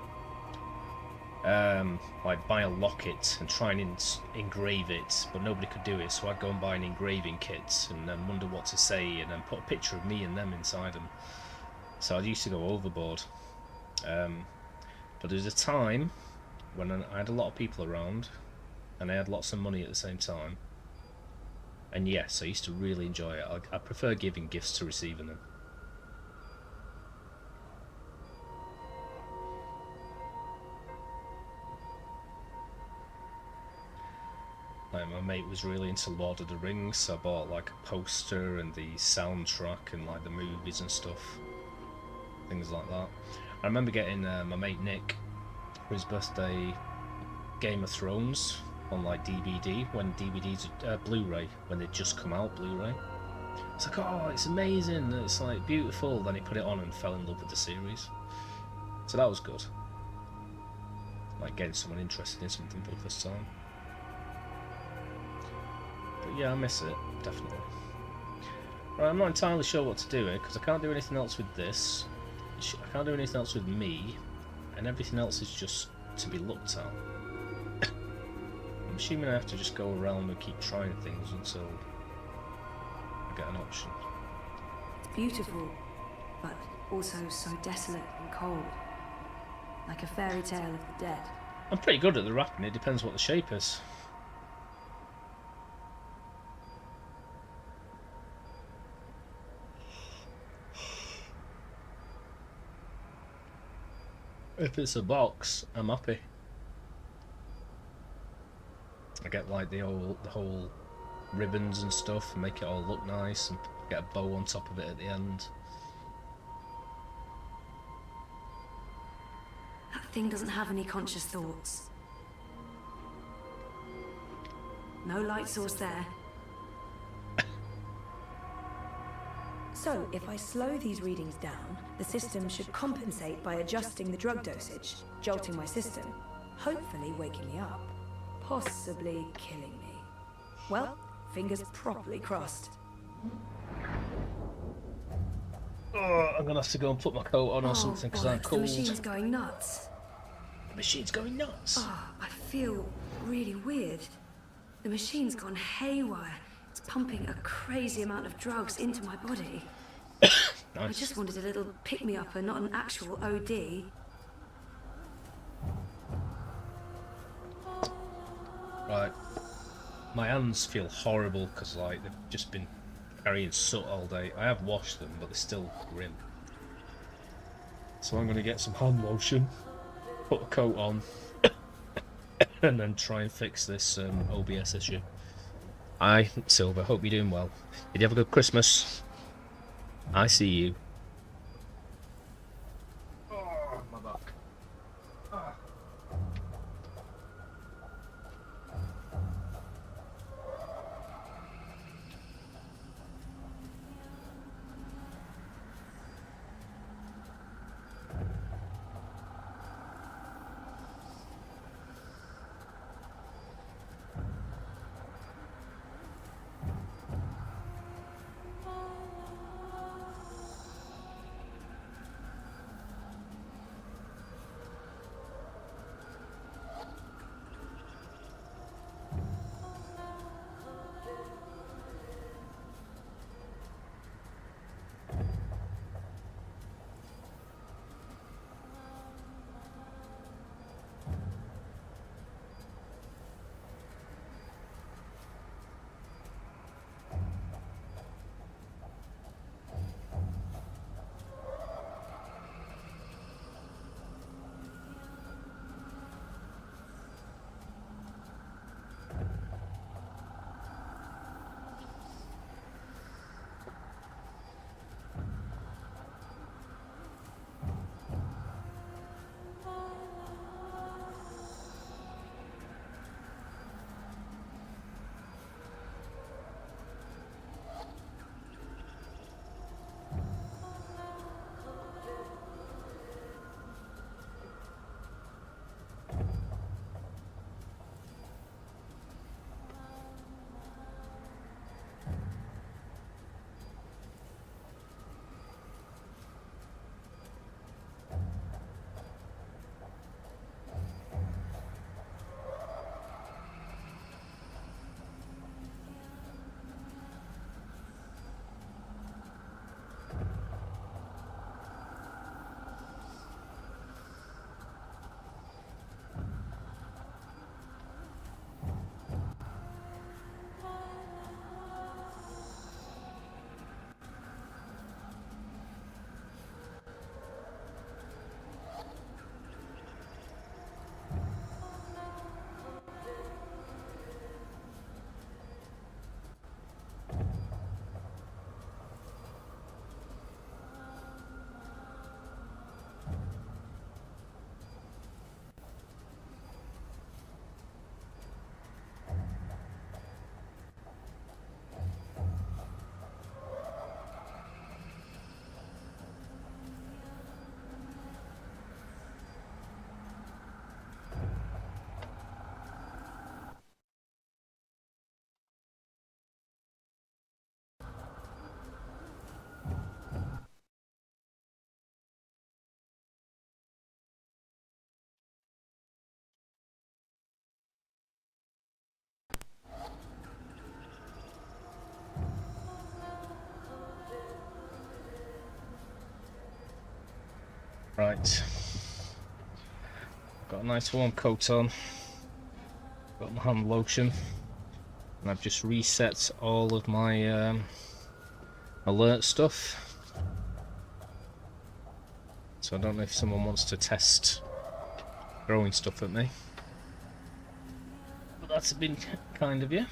Like buy a locket and try and engrave it, but nobody could do it, so I'd go and buy an engraving kit and then wonder what to say and then put a picture of me and them inside them. So I used to go overboard. But there was a time when I had a lot of people around and I had lots of money at the same time. And yes, I used to really enjoy it. I prefer giving gifts to receiving them. Like my mate was really into Lord of the Rings, so I bought like a poster and the soundtrack and like the movies and stuff. Things like that. I remember getting my mate Nick for his birthday Game of Thrones on like DVD, when DVDs, Blu-ray, when they'd just come out, Blu-ray. It's like, oh, it's amazing, it's like beautiful. Then he put it on and fell in love with the series. So that was good. Like getting someone interested in something for the first time. But yeah, I miss it, definitely. Right, I'm not entirely sure what to do here, because I can't do anything else with this. I can't do anything else with me, and everything else is just to be looked at. I'm assuming I have to just go around and keep trying things until I get an option. It's beautiful, but also so desolate and cold. Like a fairy tale of the dead. I'm pretty good at the wrapping, it depends what the shape is. If it's a box, I'm happy. I get like the whole ribbons and stuff and make it all look nice and get a bow on top of it at the end. That thing doesn't have any conscious thoughts. No light source there. So, if I slow these readings down, the system should compensate by adjusting the drug dosage, jolting my system, hopefully waking me up. possibly killing me. Well, fingers properly crossed. Oh, I'm gonna have to go and put my coat on or something because I'm bollocks, cold. the machine's going nuts. The machine's going nuts. Oh, I feel really weird. The machine's gone haywire. It's pumping a crazy amount of drugs into my body. I Nice. just wanted a little pick-me-up and not an actual OD. Right. My hands feel horrible because like they've just been carrying soot all day. I have washed them, but they're still grim. So I'm going to get some hand lotion, put a coat on, and then try and fix this OBS issue. Hi, Silver. Hope you're doing well. Did you have a good Christmas? I see you. Oh, my back. Right. Got a nice warm coat on. Got my hand lotion. And I've just reset all of my alert stuff. So I don't know if someone wants to test throwing stuff at me. But that's been kind of you.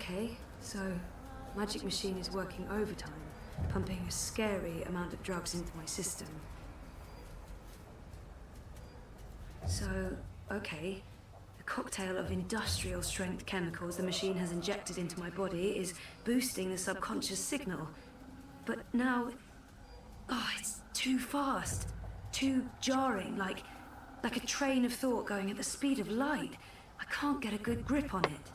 Okay, so magic machine is working overtime, pumping a scary amount of drugs into my system. So, okay, the cocktail of industrial strength chemicals the machine has injected into my body is boosting the subconscious signal. But now, oh, it's too fast, too jarring, like a train of thought going at the speed of light. I can't get a good grip on it.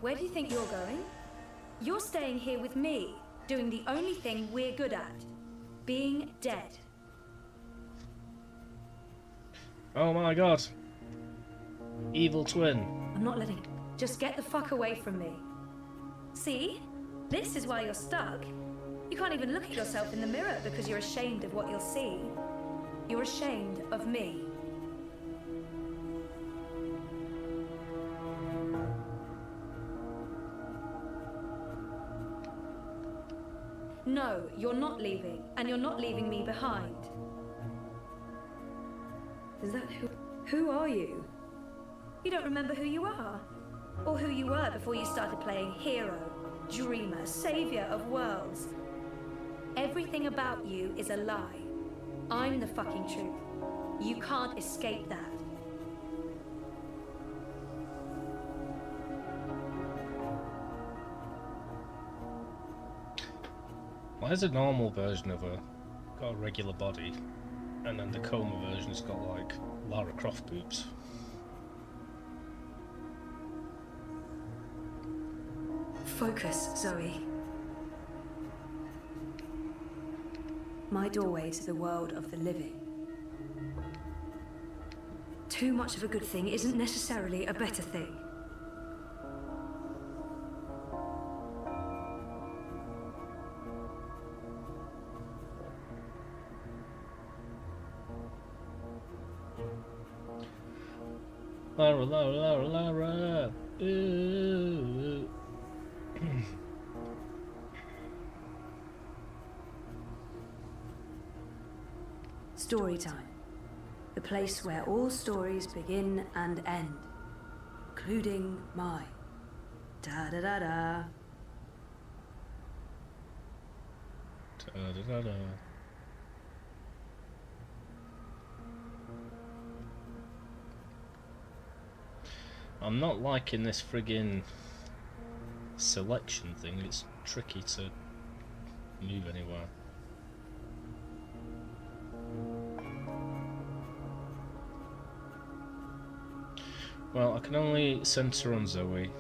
Where do you think you're going? You're staying here with me, doing the only thing we're good at. Being dead. Oh my god. Evil twin. I'm not letting... Just get the fuck away from me. See? This is why you're stuck. You can't even look at yourself in the mirror because you're ashamed of what you'll see. You're ashamed of me. No, you're not leaving, and you're not leaving me behind. Is that who are you? You don't remember who you are? Or who you were before you started playing hero, dreamer, savior of worlds? Everything about you is a lie. I'm the fucking truth. You can't escape that. Why is a normal version of her got a regular body, and then the coma version's got like Lara Croft boobs? Focus, Zoe. My doorway to the world of the living. Too much of a good thing isn't necessarily a better thing. Lara, Lara, Lara, Lara. Ooh. Story time. The place where all stories begin and end, including mine. Da da da da. Da, da, da, da. I'm not liking this friggin' selection thing. It's tricky to move anywhere. Well, I can only centre on Zoe.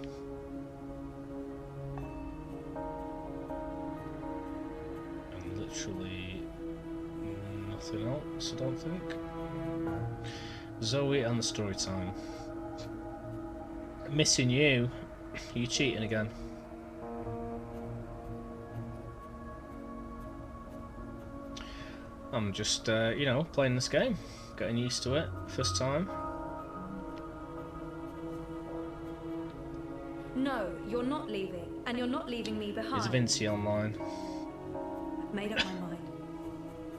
And literally nothing else, I don't think. Zoe and the story time. Missing you. You cheating again. I'm just, you know, playing this game. Getting used to it. First time. No, you're not leaving, and you're not leaving me behind. Is Vinci online? I've made up my mind.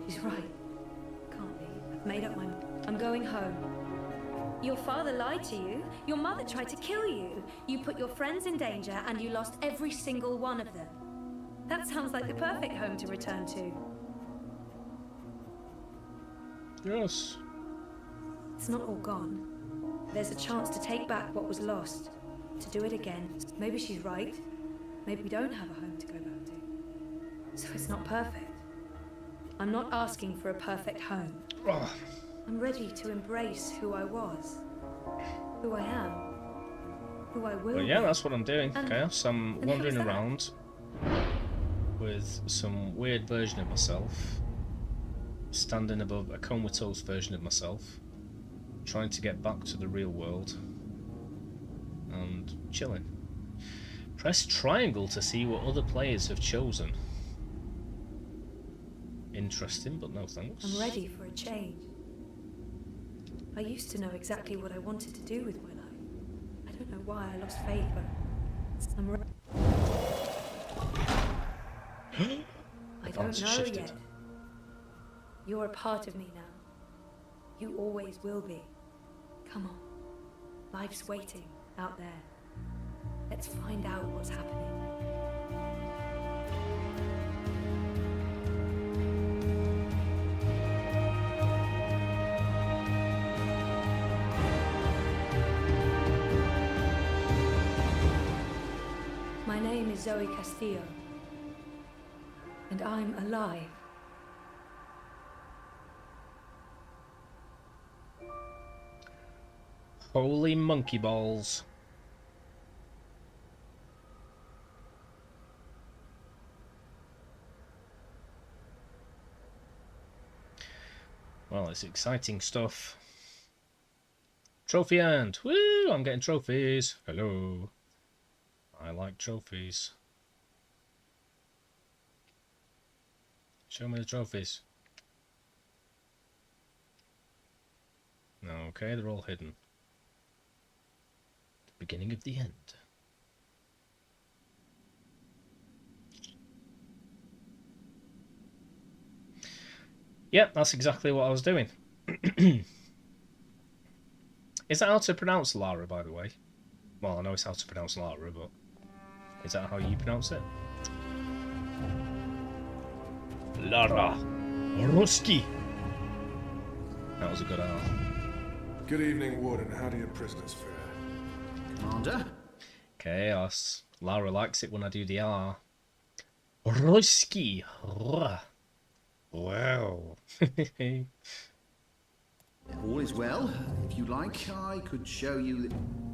She's right. Can't leave. I've made up my mind. I'm going home. Your father lied to you. Your mother tried to kill you. You put your friends in danger, and you lost every single one of them. That sounds like the perfect home to return to. Yes. It's not all gone. There's a chance to take back what was lost. To do it again. Maybe she's right. Maybe we don't have a home to go back to. So it's not perfect. I'm not asking for a perfect home. Oh. I'm ready to embrace who I was. Who I am. Who I will Well, yeah, be. that's what I'm doing, And- Chaos. I'm and wandering how's that? around with some weird version of myself, standing above a comatose version of myself, trying to get back to the real world, and chilling. Press triangle to see what other players have chosen. Interesting, but no thanks. I'm ready for a change. I used to know exactly what I wanted to do with my life. I don't know why I lost faith, but I'm balance has know shifted. yet. You're a part of me now. You always will be. Come on. Life's waiting out there. Let's find out what's happening. My name is Zoe Castillo, and I'm alive. Holy monkey balls. Well, it's exciting stuff. Trophy earned. Woo! I'm getting trophies. Hello. I like trophies. Show me the trophies. Okay, they're all hidden. The beginning of the end. Yep, that's exactly what I was doing. Is that how to pronounce Lara, by the way? Well, I know it's how to pronounce Lara, but is that how you pronounce it? Lara Ruski. That was a good R. Good evening, Warden. How do your prisoners fare? Commander? Chaos. Lara likes it when I do the R. Ruski. Wow. All is well. If you like, I could show you...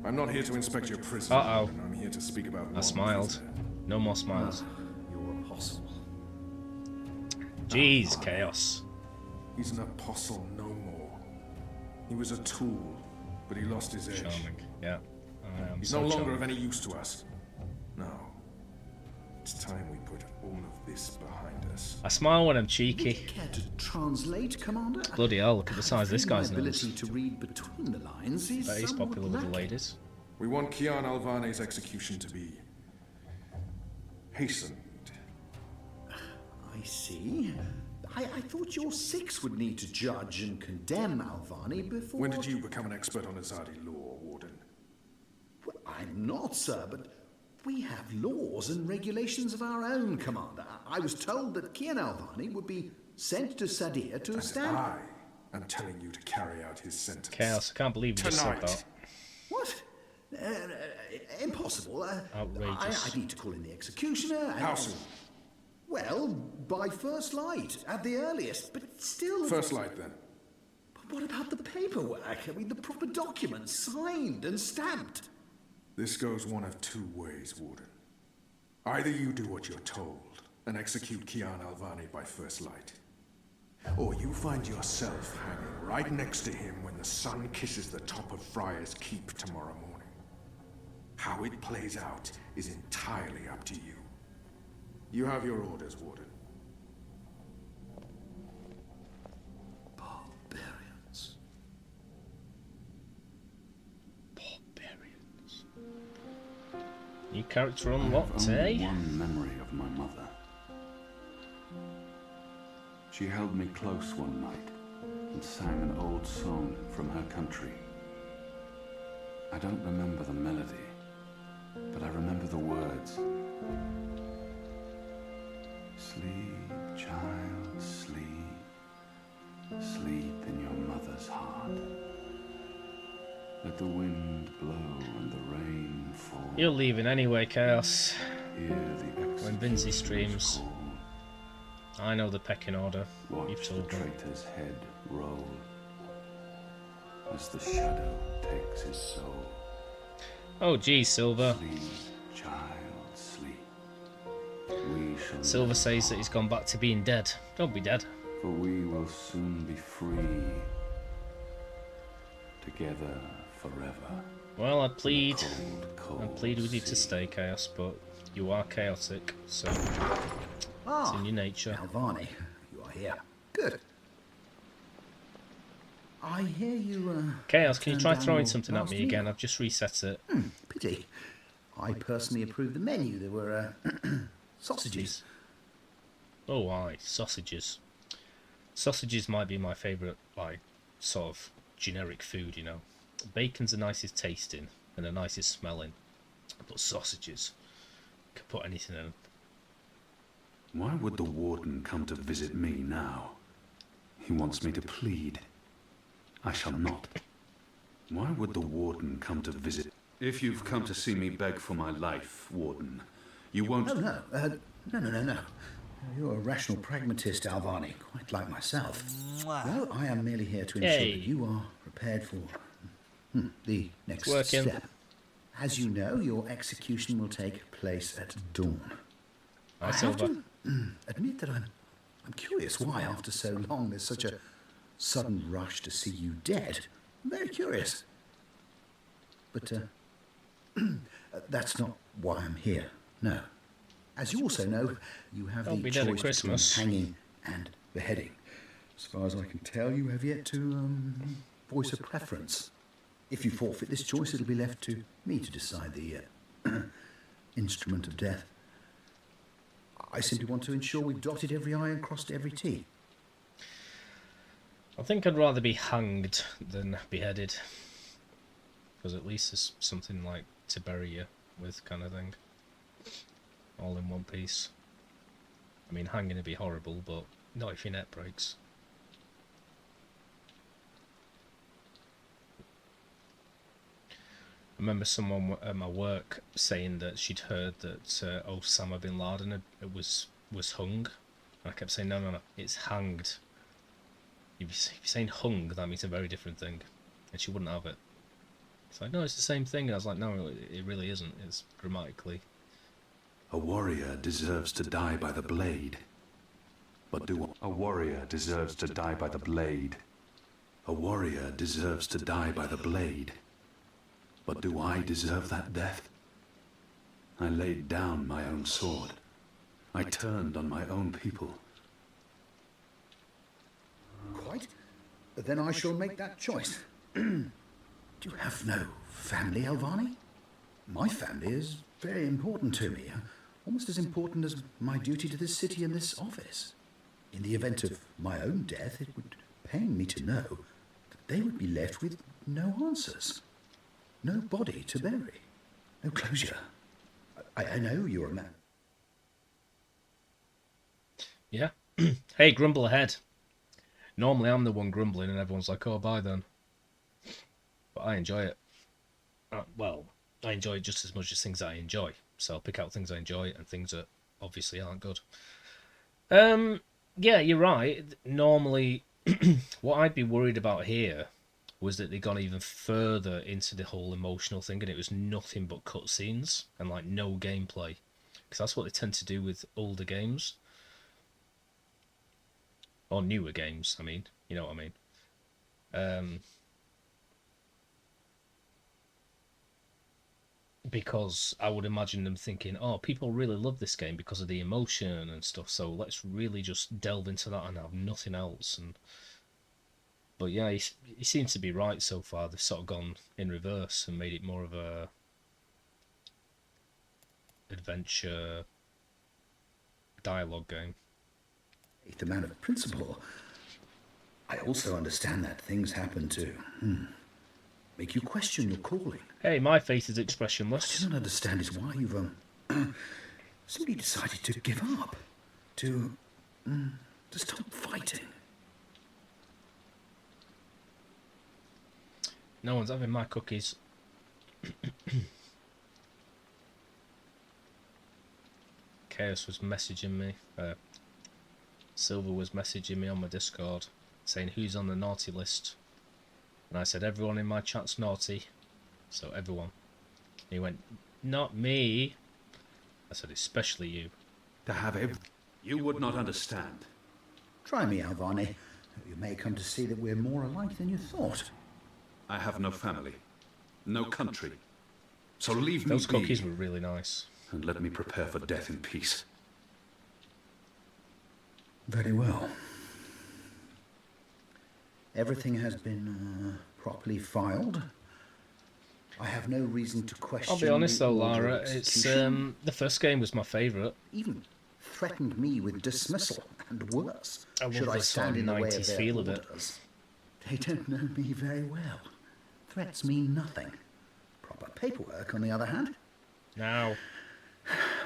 I'm not here to inspect your prison. Uh-oh. Warden. I'm here to speak about I one smiled. prisoner. No more smiles. Your apostle. Jeez, Chaos. He's an apostle no more. He was a tool, but he lost his edge. Charming. Yeah. He's so no longer charming. of any use to us. No. It's time we put all of this behind us. I smile when I'm Would cheeky. you care to translate, Commander? Bloody hell, look at the size of this I feel guy's my ability nose. to read between the lines is Bet he's somewhat popular with the lacking. ladies. We want Kian Alvane's execution to be hastened. I see. I thought your six would need to judge and condemn Alvani before... When did you become an expert on Azadi law, Warden? Well, I'm not, sir, but we have laws and regulations of our own, Commander. I was told that Kian Alvani would be sent to Sadir to And stand... I am telling you to carry out his sentence. Chaos, I can't believe you just said Tonight. that. What? Impossible. Outrageous. I need to call in the executioner. And, How soon? Well, by first light, at the earliest, but still... First light, then. But what about the paperwork? I mean, the proper documents, signed and stamped. This goes one of two ways, Warden. Either you do what you're told and execute Kian Alvani by first light, or you find yourself hanging right next to him when the sun kisses the top of Friar's Keep tomorrow morning. How it plays out is entirely up to you. You have your orders, Warden. Barbarians. Barbarians. New character I have unlocked, only eh? one memory of my mother. She held me close one night and sang an old song from her country. I don't remember the melody, but I remember the words. Sleep, child, sleep. Sleep in your mother's heart. Let the wind blow and the rain fall. You're leaving anyway, Chaos. Hear the When Vinci executioner's streams. call. I know the pecking order. You've Watch the told me. traitor's head roll as the shadow takes his soul. Oh, geez, Silver. Sleep, child, sleep. We shall Silver never says that part, he's gone back to being dead. Don't be dead. for we will soon be free, together forever. Well, I in the plead. cold, I cold plead with you to sea. stay, Chaos, but you are chaotic, so it's Ah, in your nature. Alvani, you are here. Good. I hear you, Chaos, can you turned try down throwing your something at last me meal. again? I've just reset it. Pity. I personally approved the menu. There were, sausages. Oh, aye, sausages. Sausages might be my favourite, like, sort of generic food, you know. Bacon's the nicest tasting and the nicest smelling, but sausages, can put anything in. Why would the warden come to visit me now? He wants me to plead. I shall not. Why would the warden come to visit? If you've come to see me beg for my life, warden, you won't... No. You're a rational pragmatist, Alvani, quite like myself. No, I am merely here to ensure that you are prepared for the next step. As you know, your execution will take place at dawn. I have to admit that I'm curious why, after so long, there's such a sudden rush to see you dead. I'm very curious. But that's not why I'm here. No. As you also know, you have the choice between hanging and beheading. As far as I can tell, you have yet to voice a preference. If you forfeit this choice, it'll be left to me to decide the instrument of death. I simply want to ensure we've dotted every I and crossed every T. I think I'd rather be hanged than beheaded, because at least there's something like to bury you with, kind of thing. All in one piece. I mean, hanging would be horrible, but not if your neck breaks. I remember someone at my work saying that she'd heard that Osama bin Laden was hung. And I kept saying, no, it's hanged. If you're saying hung, that means a very different thing. And she wouldn't have it. It's like, no, it's the same thing. And I was like, no, it really isn't. It's grammatically. A warrior deserves to die by the blade. But a warrior deserves to die by the blade. A warrior deserves to die by the blade. But do I deserve that death? I laid down my own sword. I turned on my own people. Quite. But then I shall make that choice. Do you have no family, Alvani? My family is very important to me. Almost as important as my duty to this city and this office. In the event of my own death, it would pain me to know that they would be left with no answers. No body to bury. No closure. I know you're a man. Yeah. Hey, grumble ahead. Normally I'm the one grumbling and everyone's like, oh, bye then. But I enjoy it. Well, I enjoy it just as much as things that I enjoy. So I'll pick out things I enjoy and things that obviously aren't good. Yeah, you're right. Normally, what I'd be worried about here was that they'd gone even further into the whole emotional thing and it was nothing but cutscenes and like no gameplay. Because that's what they tend to do with older games. Or newer games, I mean. You know what I mean. Because I would imagine them thinking, oh, people really love this game because of the emotion and stuff, so let's really just delve into that and have nothing else. But yeah, he seems to be right so far. They've sort of gone in reverse and made it more of a adventure dialogue game. The man of principle. I also understand that things happen to make you question your calling. Hey, my face is expressionless. What I don't understand is why you've simply decided to give up, to stop fighting. No one's having my cookies. Chaos was messaging me. Silver was messaging me on my Discord saying who's on the naughty list. And I said everyone in my chat's naughty. So everyone. He went, not me. I said, especially you. To have you would not understand. Try me, Alvani. You may come to see that we're more alike than you thought. I have no family, no country. So leave me be. Those cookies were really nice. And let me prepare for death in peace. Very well. Everything has been properly filed. I have no reason to question. I'll be honest though, Lara. It's the first game was my favourite. Even threatened me with dismissal and worse. I love Should I the sort stand of in the way of 90s their feel of it. orders? They don't know me very well. Threats mean nothing. Proper paperwork, on the other hand. Now,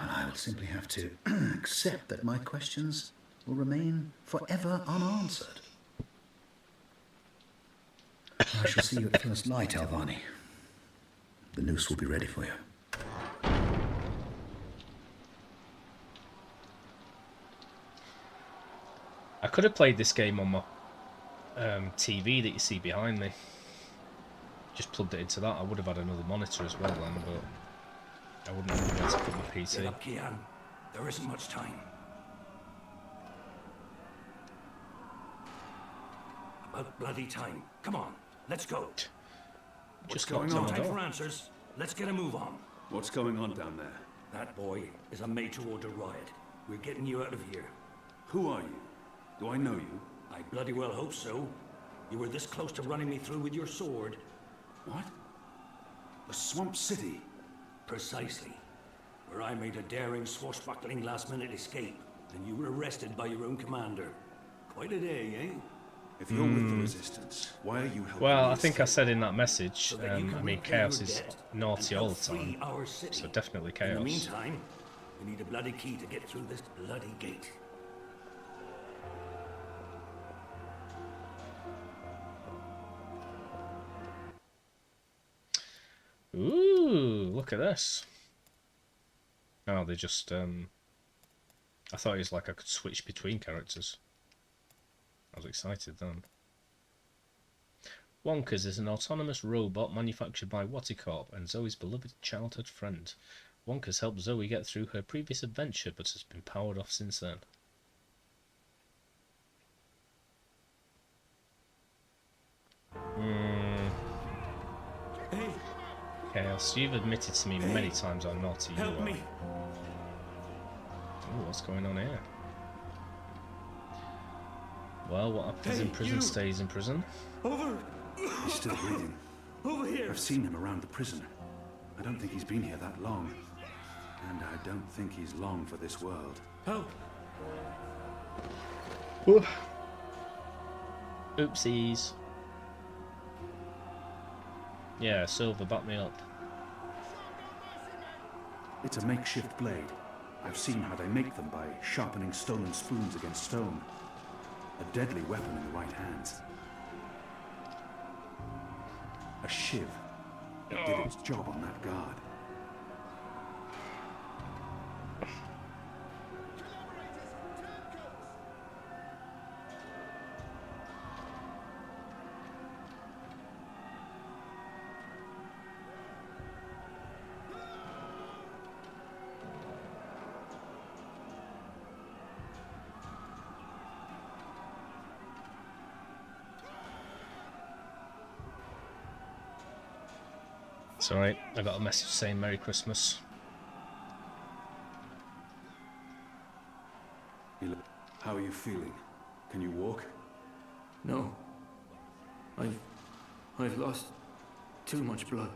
I will simply have to accept that my questions will remain forever unanswered. I shall see you at first light, Alvani. The noose will be ready for you. I could have played this game on my TV that you see behind me. Just plugged it into that. I would have had another monitor as well then, but I wouldn't have been able to put my PC. Get up, Kian. There isn't much time. About bloody time. Come on, let's go. Just going knocked on? on the Time for door. answers. Let's get a move on. What's going on down there? That boy is a made-to-order riot. We're getting you out of here. Who are you? Do I know you? I bloody well hope so. You were this close to running me through with your sword. What? The Swamp City? Precisely. Where I made a daring, swashbuckling last-minute escape, and you were arrested by your own commander. Quite a day, eh? If you're with the Resistance, why are you helping Well, me I think I escape? said in that message, So that you I can mean, repay chaos your is debt naughty and all help the time. free our city. So definitely In the chaos. meantime, we need a bloody key to get through this bloody gate. Ooh, look at this. Oh, they just, I thought it was like I could switch between characters. I was excited then. Wonkers is an autonomous robot manufactured by Watticorp and Zoe's beloved childhood friend. Wonkers helped Zoe get through her previous adventure, but has been powered off since then. Hey, Chaos, you've admitted to me many times how naughty you help are. me! Ooh, what's going on here? Well, what happens in Hey, prison you! stays in prison. Over! He's still breathing. Over here! I've seen him around the prison. I don't think he's been here that long. And I don't think he's long for this world. Help! Oopsies. Yeah, Silver, back me up. It's a makeshift blade. I've seen how they make them by sharpening stolen spoons against stone. A deadly weapon in the right hands. A shiv. It did its job on that guard. It's alright, I got a message saying Merry Christmas. How are you feeling? Can you walk? No. I've lost too much blood.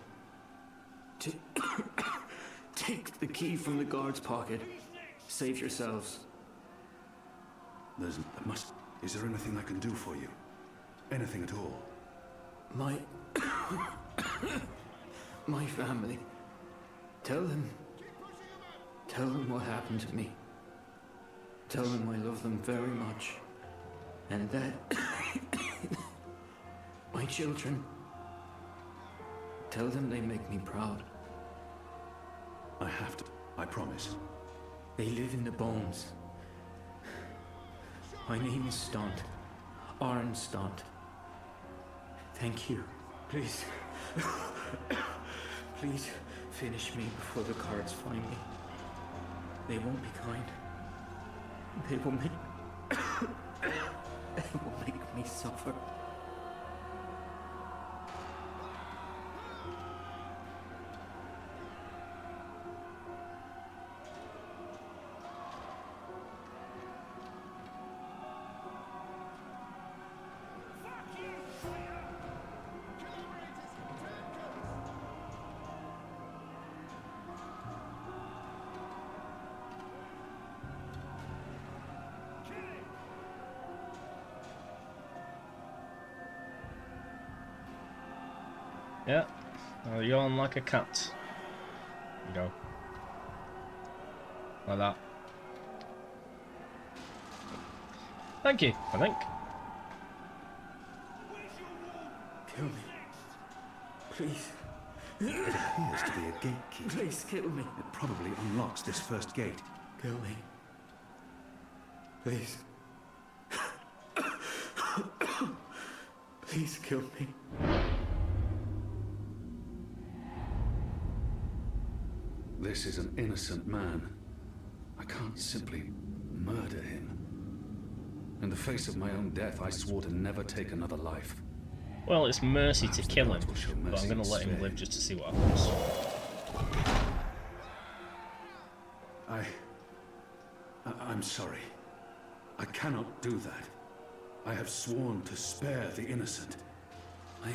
Take the key from the guard's pocket. Save yourselves. Is there anything I can do for you? Anything at all? My... my family. Tell them what happened to me. Tell them I love them very much. And that... my children. Tell them they make me proud. I have to. I promise. They live in the bones. My name is Stunt. Arn Stunt. Thank you. Please. Please finish me before the guards find me. They won't be kind. They will make... they will make me suffer. Yeah. Oh, yawn like a cat. There you go. Like that. Thank you, I think. Kill me. Please. It appears to be a gate key. Please kill me. It probably unlocks this first gate. Kill me. Please. Please kill me. This is an innocent man. I can't simply murder him. In the face of my own death, I swore to never take another life. Well, it's mercy to Perhaps the kill him, gods will show but I'm mercy going to let him instead. live just to see what happens. I'm sorry. I cannot do that. I have sworn to spare the innocent. I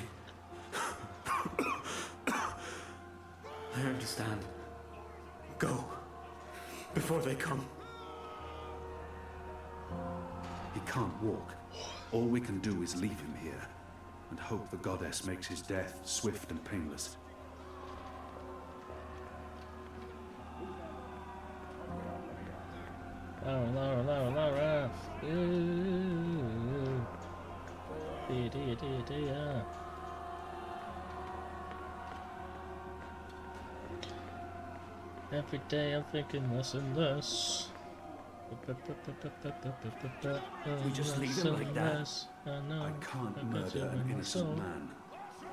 understand. Go. Before they come. He can't walk. All we can do is leave him here, and hope the goddess makes his death swift and painless. Laura, Laura, Laura, Laura. Ooh. Yeah. Every day I'm thinking less and less. We just leave him like that? I can't murder an innocent man.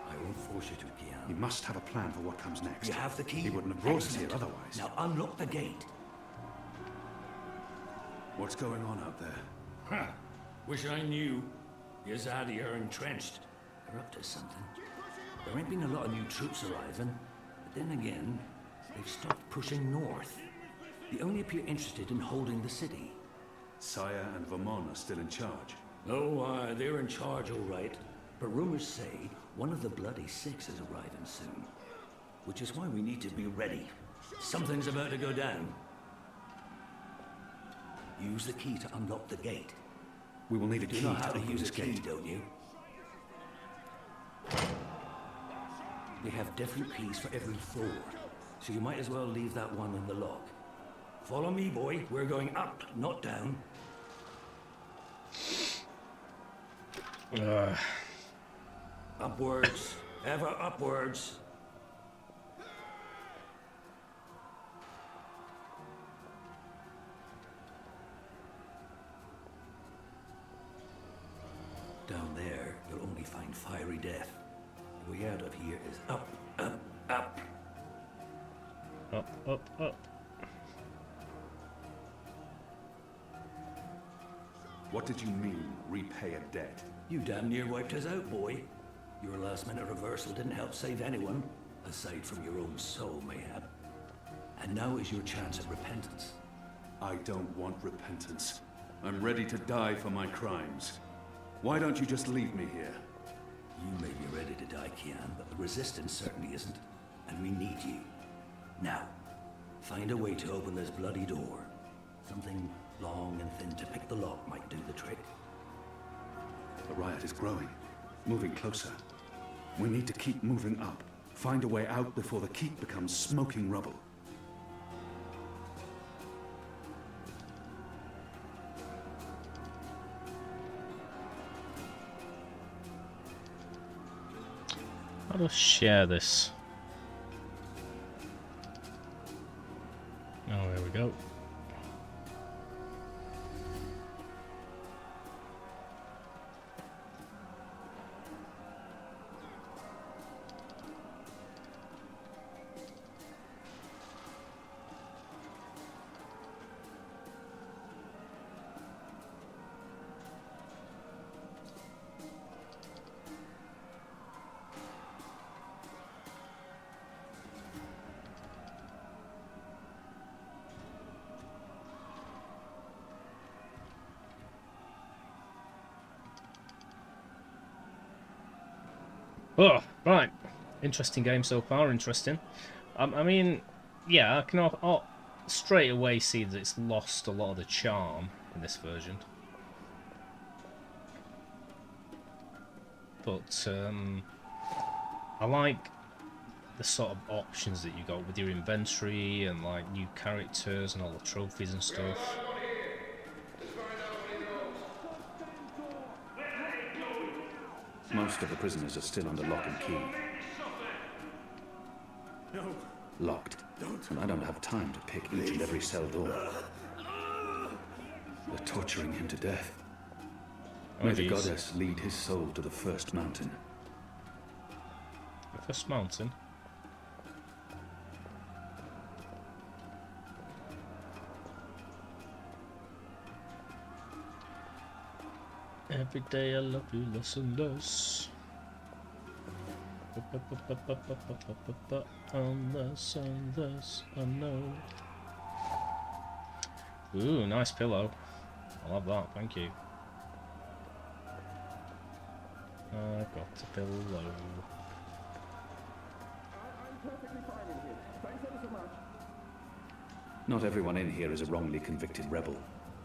I won't force you to, Kian. He must have a plan for what comes next. You have the key? He wouldn't have brought us here Excellent. otherwise. Now unlock the gate. What's going on out there? Huh. Wish I knew. The Azadi are entrenched. They're up to something. There ain't been a lot of new troops arriving, but then again, they've stopped pushing north. They only appear interested in holding the city. Saya and Vermont are still in charge. Oh, they're in charge, all right. But rumors say one of the Bloody Six is arriving soon. Which is why we need to be ready. Something's about to go down. Use the key to unlock the gate. We will need a You key know to how to open use this a key, gate. don't you? We have different keys for every floor, so you might as well leave that one in the lock. Follow me, boy. We're going up, not down. Upwards. Ever upwards. Down there, you'll only find fiery death. The way out of here is up, up, up. Up, up, up. What did you mean, repay a debt? You damn near wiped us out, boy. Your last-minute reversal didn't help save anyone, aside from your own soul, mayhap. And now is your chance at repentance. I don't want repentance. I'm ready to die for my crimes. Why don't you just leave me here? You may be ready to die, Kian, but the Resistance certainly isn't, and we need you. Now, find a way to open this bloody door. Something long and thin to pick the lock might do the trick. The riot is growing, moving closer. We need to keep moving up. Find a way out before the keep becomes smoking rubble. How do I share this? Oh, there we go. Oh, right. Interesting game so far, interesting. I mean, yeah, I can straight away see that it's lost a lot of the charm in this version. But, I like the sort of options that you got with your inventory and like new characters and all the trophies and stuff. Most of the prisoners are still under lock and key. No. Locked. And I don't have time to pick each and every cell door. They're torturing him to death. May the goddess lead his soul to the first mountain. The first mountain? Every day I love you less and less. Unless I know. Ooh, nice pillow. I love that, thank you. I've got a pillow. Not everyone in here is a wrongly convicted rebel.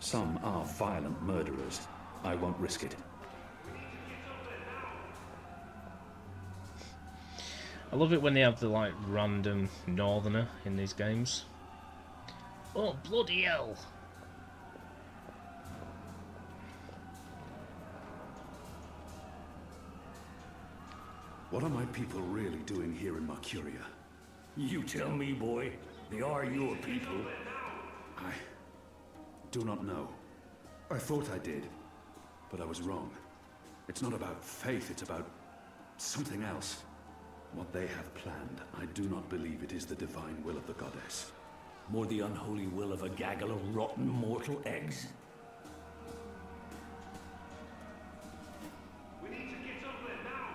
Some are violent murderers. I won't risk it. I love it when they have the like random northerner in these games. Oh bloody hell! What are my people really doing here in Mercuria? You tell me, boy. They are your people. I do not know. I thought I did, but I was wrong. It's not about faith, it's about something else. What they have planned, I do not believe it is the divine will of the goddess. More the unholy will of a gaggle of rotten mortal eggs. We need to get up there now.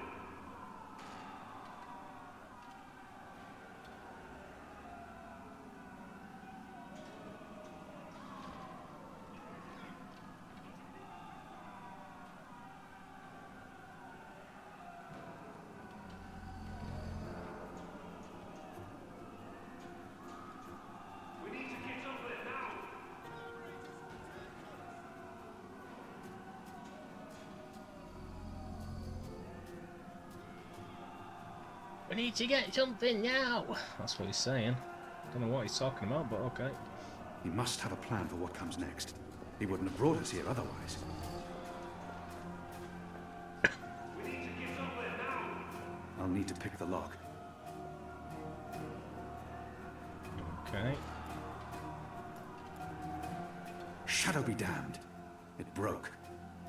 We need to get something now. That's what he's saying. Don't know what he's talking about, but okay. He must have a plan for what comes next. He wouldn't have brought us here otherwise. We need to get up there now. I'll need to pick the lock. Okay. Shadow be damned. It broke.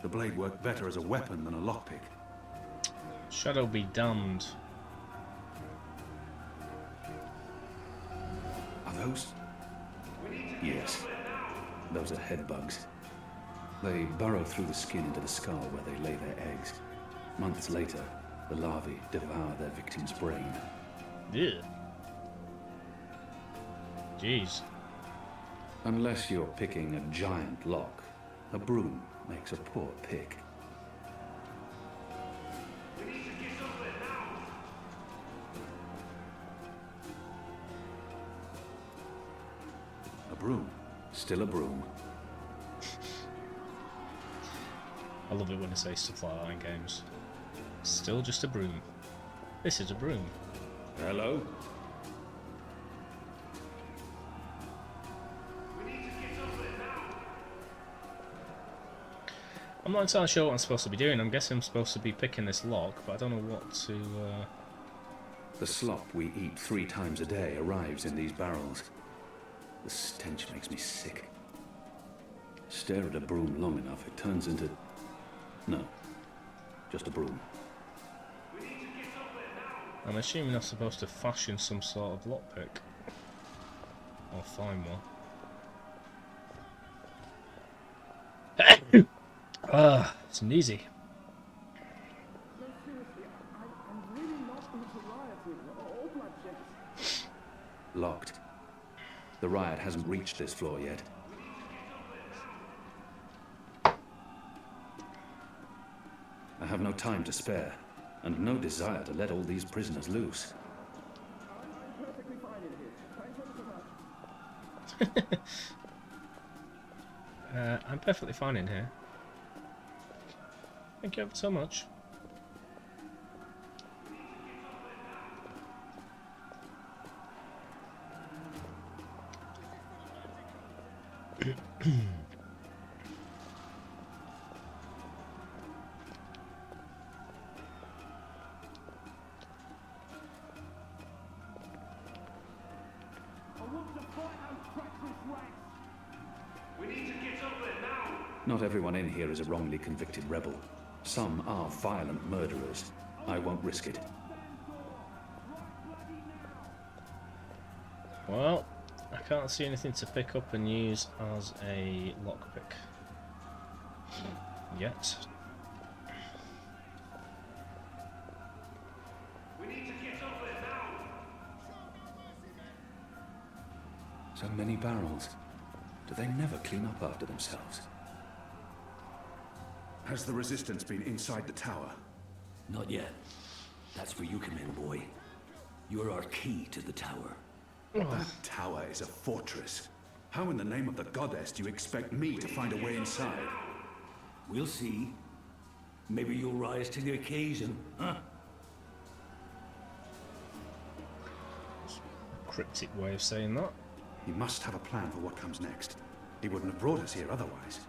The blade worked better as a weapon than a lockpick. Shadow be damned. Are those? Yes. Those are head bugs. They burrow through the skin into the skull where they lay their eggs. Months later, the larvae devour their victim's brain. Yeah. Jeez. Unless you're picking a giant lock, a broom makes a poor pick. A broom. Still a broom. I love it when they say stuff like that in games. Still just a broom. This is a broom. Hello? I'm not entirely sure what I'm supposed to be doing. I'm guessing I'm supposed to be picking this lock, but I don't know what to... The slop we eat 3 times a day arrives in these barrels. The stench makes me sick. Stare at a broom long enough, it turns into... No. Just a broom. I'm assuming I'm supposed to fashion some sort of lockpick. Or find one. Ah, it's easy. Locked. The riot hasn't reached this floor yet. I have no time to spare, and no desire to let all these prisoners loose. I'm perfectly fine in here. Thank you ever so much. Not everyone in here is a wrongly convicted rebel. Some are violent murderers. I won't risk it. Well, I can't see anything to pick up and use as a lockpick yet. We need to get up there now. So many barrels. Do they never clean up after themselves? Has the resistance been inside the tower? Not yet. That's where you come in, boy. You're our key to the tower. That tower is a fortress. How in the name of the goddess do you expect me to find a way inside? We'll see. Maybe you'll rise to the occasion, huh? Cryptic way of saying that. He must have a plan for what comes next. He wouldn't have brought us here otherwise.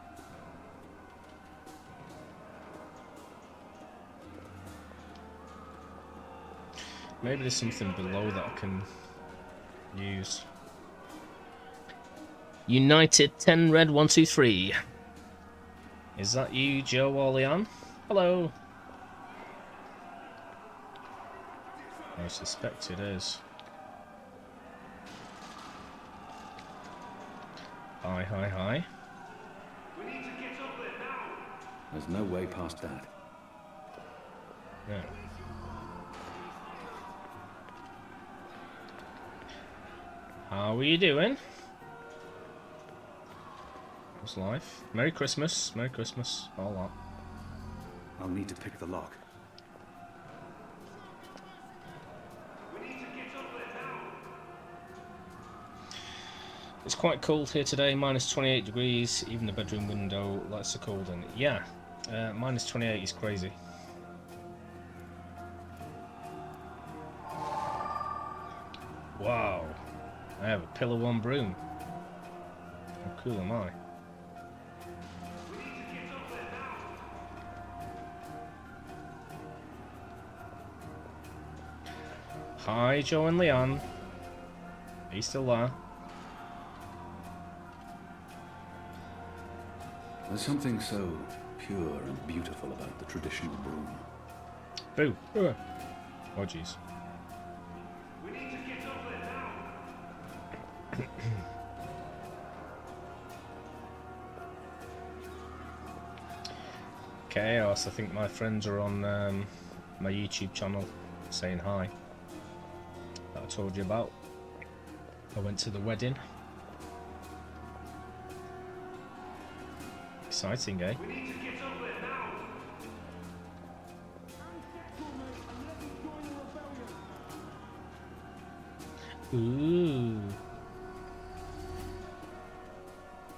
Maybe there's something below that I can use. United 10 red 1 2 3. Is that you, Joe or Leon? Hello. I suspect it is. Hi, hi, hi. We need to get up there now. There's no way past that. Yeah. How are you doing? How's life? Merry Christmas, all that. I'll need to pick the lock. We need to get up there now. It's quite cold here today, minus 28 degrees, even the bedroom window lets the cold in. Yeah, minus 28 is crazy. Wow, I have a pillar one broom. How cool am I? We need to get up there now. Hi, Joe and Leon. Are you still there? There's something so pure and beautiful about the traditional broom. Boo. Oh, jeez. We need to get up there now. Chaos, I think my friends are on my YouTube channel saying hi. That I told you about. I went to the wedding. Exciting, eh? We need to get up there now. Ooh.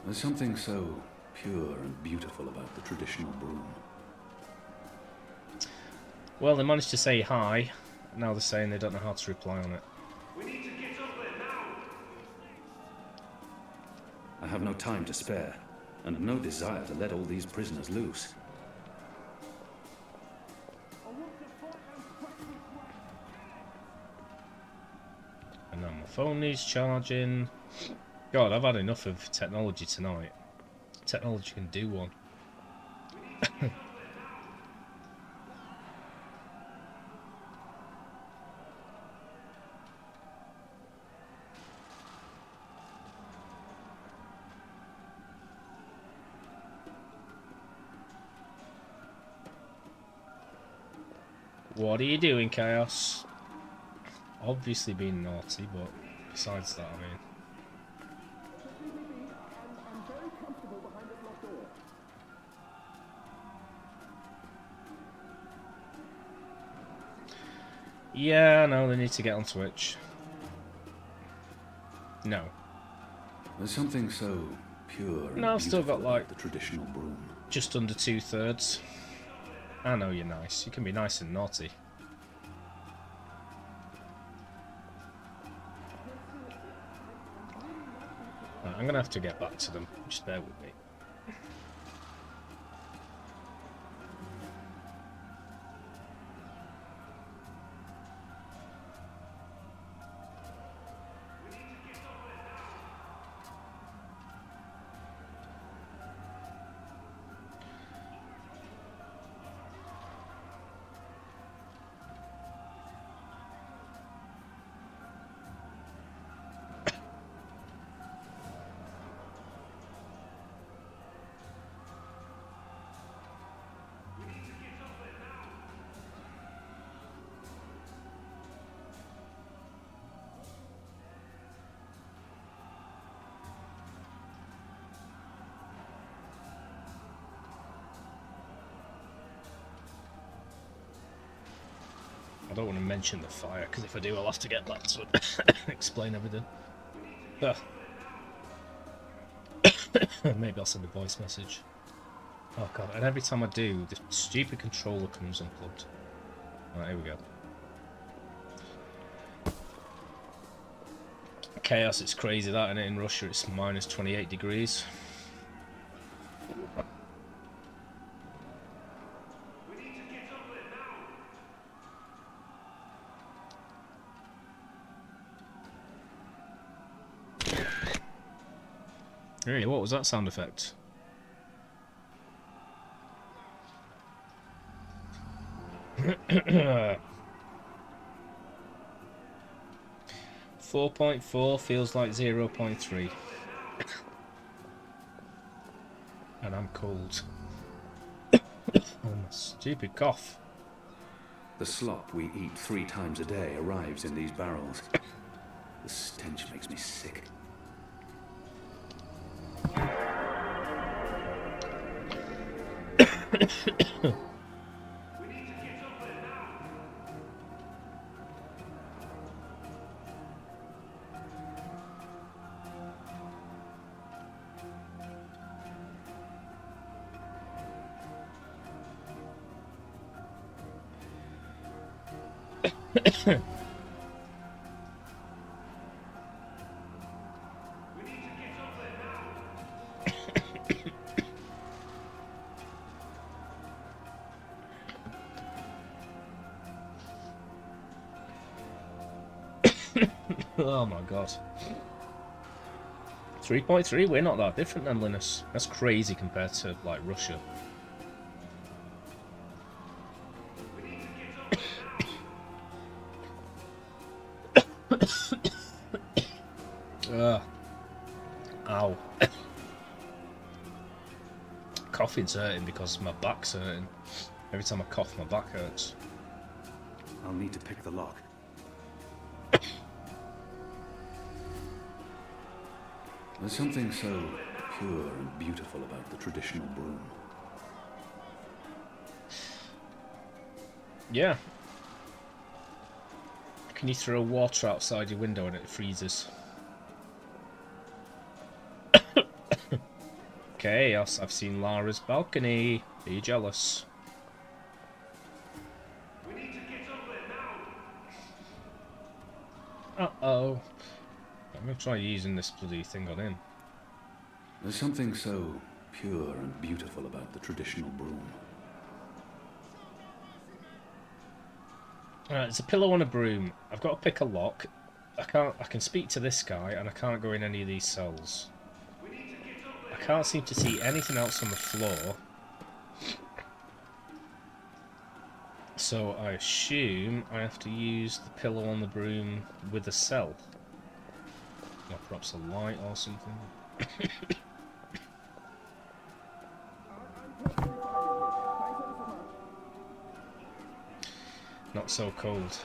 There's something so pure and beautiful about the traditional broom. Well, they managed to say hi. Now they're saying they don't know how to reply on it. We need to get up there now. I have no time to spare, and no desire to let all these prisoners loose. And now my phone needs charging. God, I've had enough of technology tonight. Technology can do one. What are you doing, Chaos? Obviously being naughty, but besides that, I mean... Yeah, no, they need to get on Twitch. No. There's something so pure and No, I've still got beautiful like about the traditional broom. just under 2/3. I know you're nice. You can be nice and naughty. I'm gonna have to get back to them. Just bear with me. I don't want to mention the fire, because if I do, I'll have to get back to it. Explain everything. Maybe I'll send a voice message. Oh god, and every time I do, the stupid controller comes unplugged. Right, here we go. Chaos, it's crazy that, and in Russia it's minus 28 degrees. Really, what was that sound effect? .4 feels like 0.3. And I'm cold. Oh, my stupid cough. The slop we eat 3 times a day arrives in these barrels. The stench makes me sick. Oh my god. 3.3, we're not that different then, Linus. That's crazy compared to, like, Russia. Ow. Coughing's hurting because my back's hurting. Every time I cough, my back hurts. I'll need to pick the lock. There's something so pure and beautiful about the traditional broom. Yeah. Can you throw water outside your window and it freezes? Okay, I've seen Lara's balcony. Are you jealous? Uh-oh. I'm gonna try using this bloody thing on him. There's something so pure and beautiful about the traditional broom. Alright, it's a pillow on a broom. I've got to pick a lock. I can speak to this guy and I can't go in any of these cells. I can't seem to see anything else on the floor. So I assume I have to use the pillow on the broom with a cell. Or perhaps a light or something. Not so cold.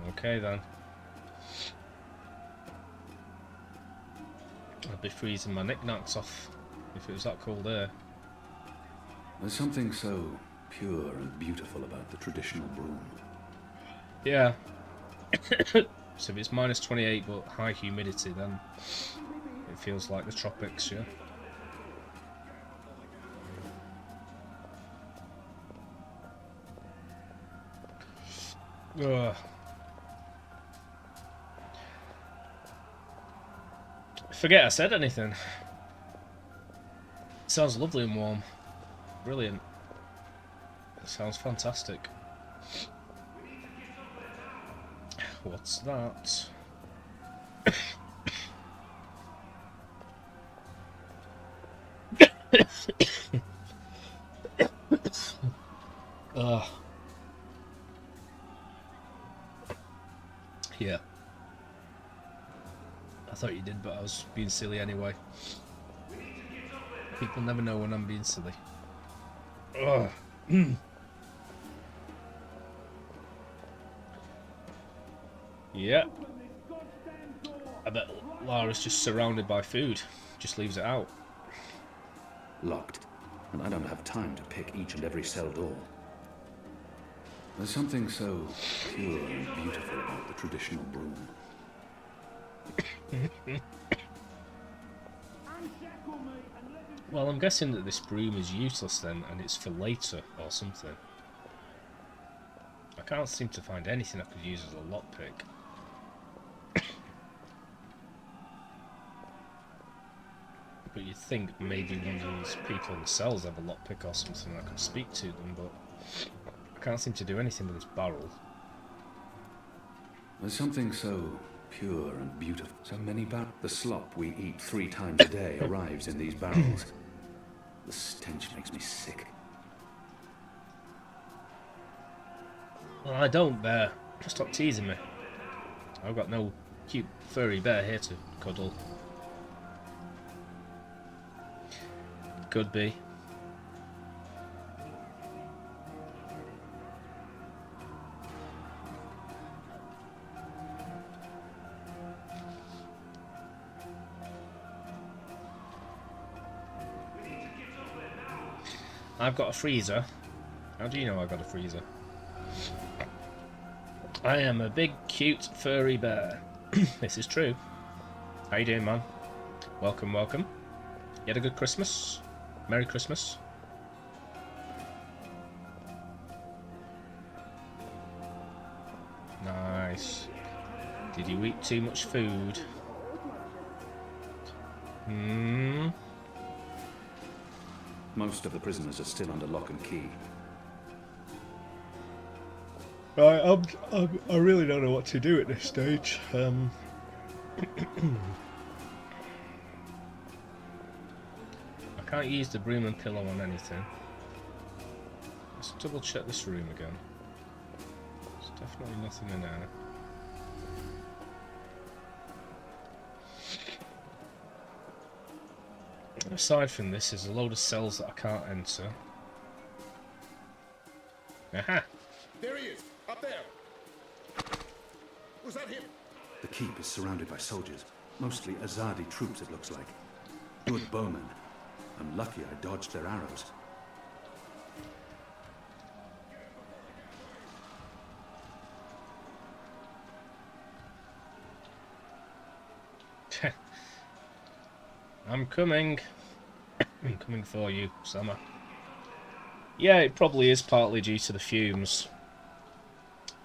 Okay then. I'd be freezing my knickknacks off if it was that cold there. There's something so pure and beautiful about the traditional broom. Yeah. So if it's minus 28 but high humidity, then it feels like the tropics, yeah? Ugh. forget I said anything. It sounds lovely and warm. Brilliant. It sounds fantastic. What's that? Yeah. I thought you did, but I was being silly anyway. People never know when I'm being silly. Ugh. Yeah. I bet Lara's just surrounded by food. Just leaves it out. Locked. And I don't have time to pick each and every cell door. There's something so pure and beautiful about the traditional broom. Well, I'm guessing that this broom is useless then, and it's for later or something. I can't seem to find anything I could use as a lockpick. But you'd think maybe one of these people in the cells have a lockpick or something I could speak to them, but I can't seem to do anything with this barrel. There's something so pure and beautiful. So many The slop we eat 3 times a day arrives in these barrels. The stench makes me sick. Well, I don't, Bear. Stop teasing me. I've got no cute furry bear here to cuddle. Could be. I've got a freezer. How do you know I've got a freezer? I am a big, cute, furry bear. This is true. How you doing, man? Welcome, welcome. You had a good Christmas? Merry Christmas. Nice. Did you eat too much food? Hmm. Most of the prisoners are still under lock and key. Right, I really don't know what to do at this stage. I can't use the broom and pillow on anything. Let's double check this room again. There's definitely nothing in there. Aside from this, there's a load of cells that I can't enter. Aha! There he is, up there. Was that him? The keep is surrounded by soldiers, mostly Azadi troops it looks like. Good bowmen. I'm lucky I dodged their arrows. I'm coming. I'm coming for you, Summer. Yeah, it probably is partly due to the fumes.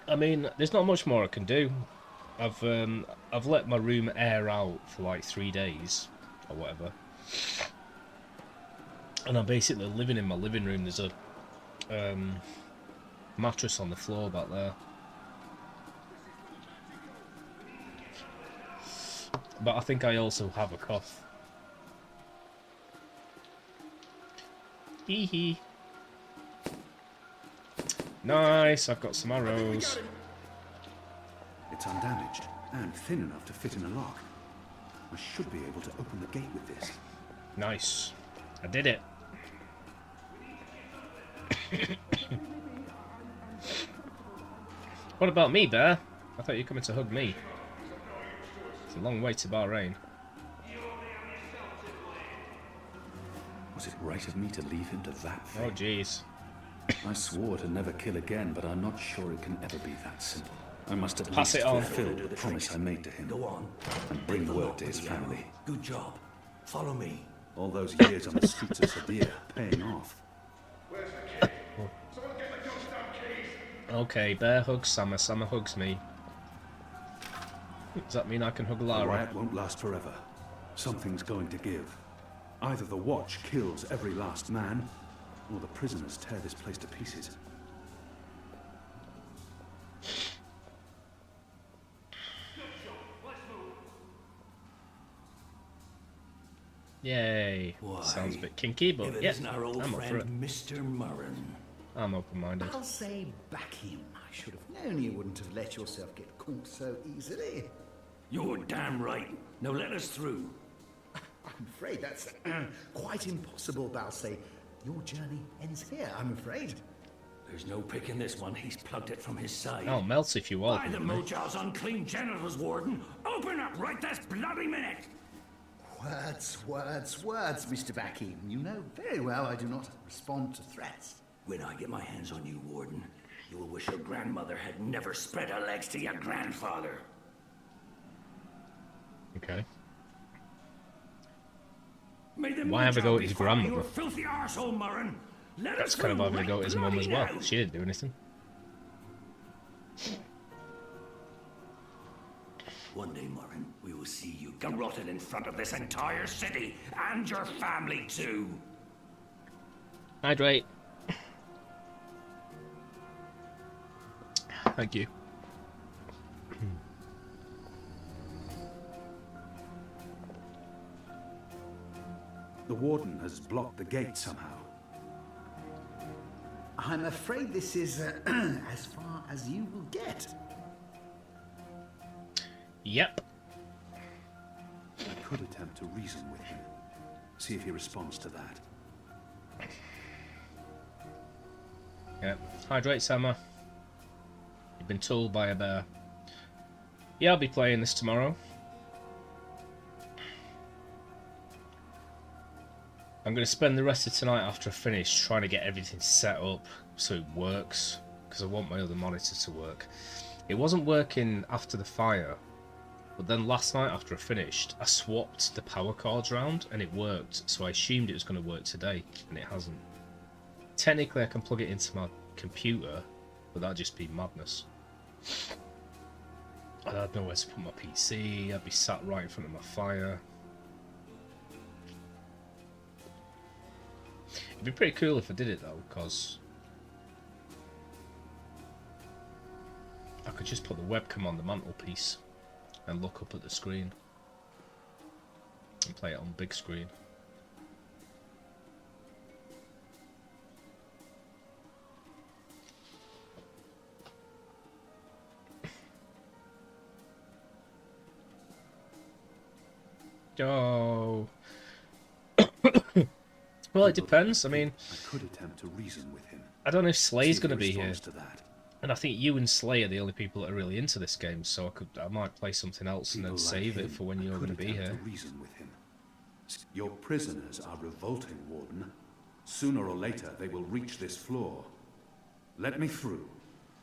I mean, there's not much more I can do. I've let my room air out for like 3 days or whatever, and I'm basically living in my living room. There's a mattress on the floor back there, but I think I also have a cough. Hee hee. Nice, I've got some arrows. It's undamaged and thin enough to fit in a lock. I should be able to open the gate with this. Nice. I did it. What about me, Bear? I thought you were coming to hug me. It's a long way to Bahrain. Was it right of me to leave him to that fate? Oh, jeez. I swore to never kill again, but I'm not sure it can ever be that simple. I must at Pass least it on. fulfill the promise I made to him. Go on. And bring word to his family. Good job. Follow me. All those years on the streets of Sadir paying off. Okay, Bear hugs Summer, Summer hugs me. Does that mean I can hug The Lara? riot won't last forever. Something's going to give. Either the Watch kills every last man, or the prisoners tear this place to pieces. Yay. Why, Sounds a bit kinky, but if it yeah, isn't our old I'm up for it. friend, Mr. Murren. I'm open-minded. I'll say back him. I should have known you wouldn't have let yourself get caught so easily. You're damn right. Now let us through. I'm afraid that's quite impossible, Balsay. Your journey ends here, I'm afraid. There's no picking this one. He's plugged it from his side. Oh, melt if you will. By the Mojal's unclean genitals, Warden. Open up right this bloody minute. Words, Mr. Bakim. You know very well I do not respond to threats. When I get my hands on you, Warden, you will wish your grandmother had never spread her legs to your grandfather. Okay. May the Why have a go at Mojal his be following grandmother? Your filthy arsehole, Murren. Let That's us kind of through having a go at his mum as bloody well. now. She didn't do anything. One day, Murren, we will see you garroted in front of this entire city, and your family too. Hydrate. Thank you. The Warden has blocked the gate somehow. I'm afraid this is as far as you will get. Yep. I could attempt to reason with him. See if he responds to that. Yep. Hydrate, Sama. You've been told by a bear. Yeah, I'll be playing this tomorrow. I'm going to spend the rest of tonight after I finish trying to get everything set up so it works, because I want my other monitor to work. It wasn't working after the fire, but then last night after I finished, I swapped the power cords around and it worked, so I assumed it was going to work today, and it hasn't. Technically I can plug it into my computer, but that'd just be madness. I don't know where to put my PC, I'd be sat right in front of my fire. It'd be pretty cool if I did it though, because I could just put the webcam on the mantelpiece and look up at the screen and play it on big screen. Oh. Well, it depends. I mean, I could attempt to reason with him. I don't know if Slay's going to be here, To that. and I think you and Slay are the only people that are really into this game. So I might play something else and then save it for when you're going to be here. To reason with him. Your prisoners are revolting, Warden. Sooner or later, they will reach this floor. Let me through,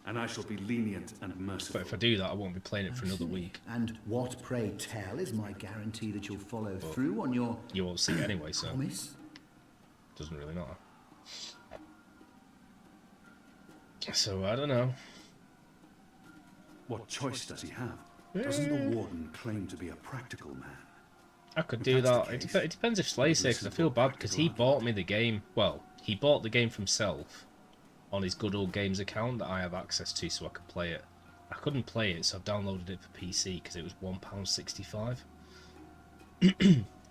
and I shall be lenient and merciful. But if I do that, I won't be playing it for another week. And what, pray tell, is my guarantee that you'll follow through on your You won't see it anyway, so promise? doesn't really matter. So I don't know. What choice does he have? Doesn't the Warden claim to be a practical man? I could do that. It depends if Slay's here, because I feel bad because he bought me the game. Well, he bought the game for himself on his Good Old Games account that I have access to, so I could play it. I couldn't play it, so I downloaded it for PC because it was £1.65.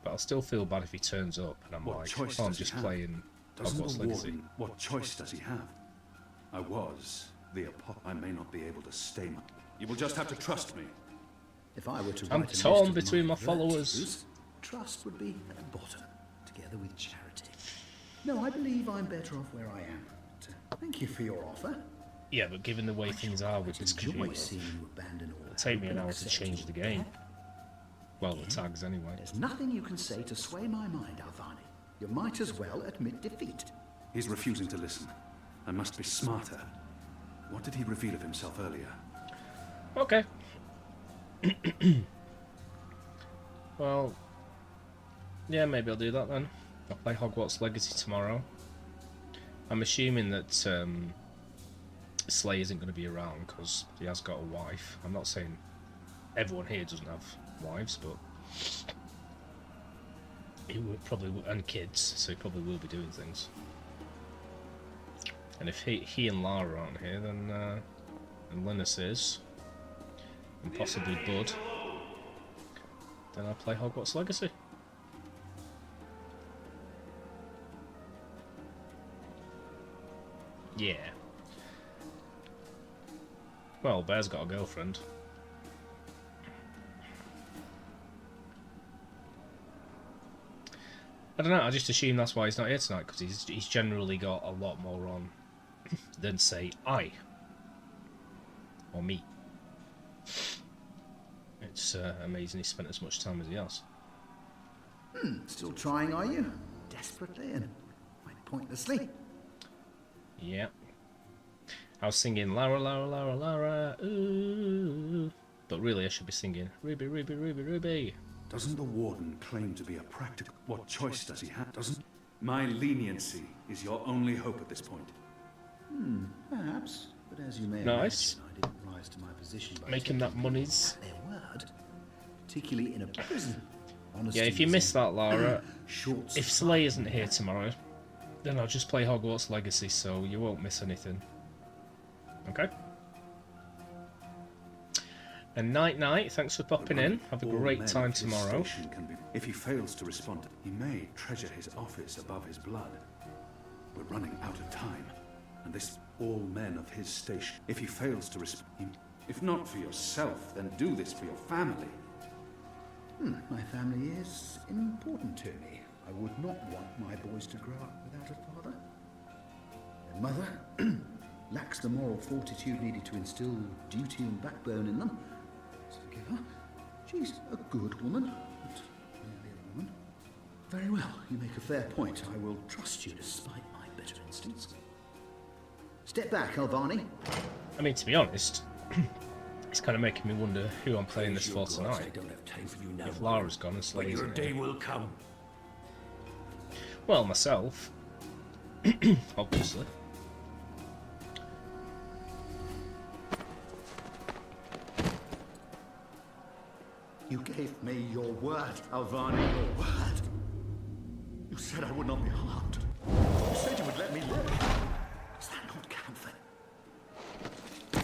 But I'll still feel bad if he turns up and I'm like, oh, I'm just playing Hogwarts Legacy. What choice does he have? I was the I may not be able to stay. You will just have to trust me. If I were to I'm write a torn list of between my virtues, followers. Trust would be at the bottom, together with charity. No, I believe I'm better off where I am. But, thank you for your offer. Yeah, but given the way things are with this computer, Seeing you abandon all it'll take me an hope and hour to accept change your the game. death. Well, the tags anyway. There's nothing you can say to sway my mind, Alvani. You might as well admit defeat. He's refusing to listen. I must be smarter. What did he reveal of himself earlier? Okay. Well, yeah, maybe I'll do that then. I'll play Hogwarts Legacy tomorrow. I'm assuming that Slay isn't going to be around because he has got a wife. I'm not saying everyone here doesn't have wives, but he would probably, and kids, so he probably will be doing things. And if he and Lara aren't here, then and Linus is, and possibly Bud, then I'll play Hogwarts Legacy. Yeah. Well, Bear's got a girlfriend. I don't know, I just assume that's why he's not here tonight, because he's generally got a lot more on than, say, I. Or me. It's amazing he spent as much time as he has. Still trying, are you? Desperately and quite pointlessly. Yeah. I was singing Lara, Lara, Lara, Lara, ooh. But really I should be singing Ruby, Ruby, Ruby, Ruby. Doesn't the Warden claim to be a practical... What choice does he have? Doesn't... My leniency is your only hope at this point. Perhaps. But as you may nice. imagine, I didn't rise to my position by making that monies. Their word, particularly in a prison. Yeah, if you miss that, Lara, if Slay isn't here tomorrow, then I'll just play Hogwarts Legacy, so you won't miss anything. Okay? And night, thanks for popping in. Have a great time tomorrow. If he fails to respond, he may treasure his office above his blood. We're running out of time, and this all men of his station. If he fails to respond, if not for yourself, then do this for your family. My family is important to me. I would not want my boys to grow up without a father. Their mother lacks the moral fortitude needed to instill duty and backbone in them. So forgive her. She's a good woman, but merely a woman. Very well, you make a fair point. I will trust you despite my better instincts. Step back, Alvani. I mean, to be honest, it's kind of making me wonder who I'm playing this for tonight. I don't have time for you now. If Lara's gone and Slay your isn't day here. will come. Well, myself, obviously. You gave me your word, Alvani, your word. You said I would not be harmed. You said you would let me live. Does that not count then?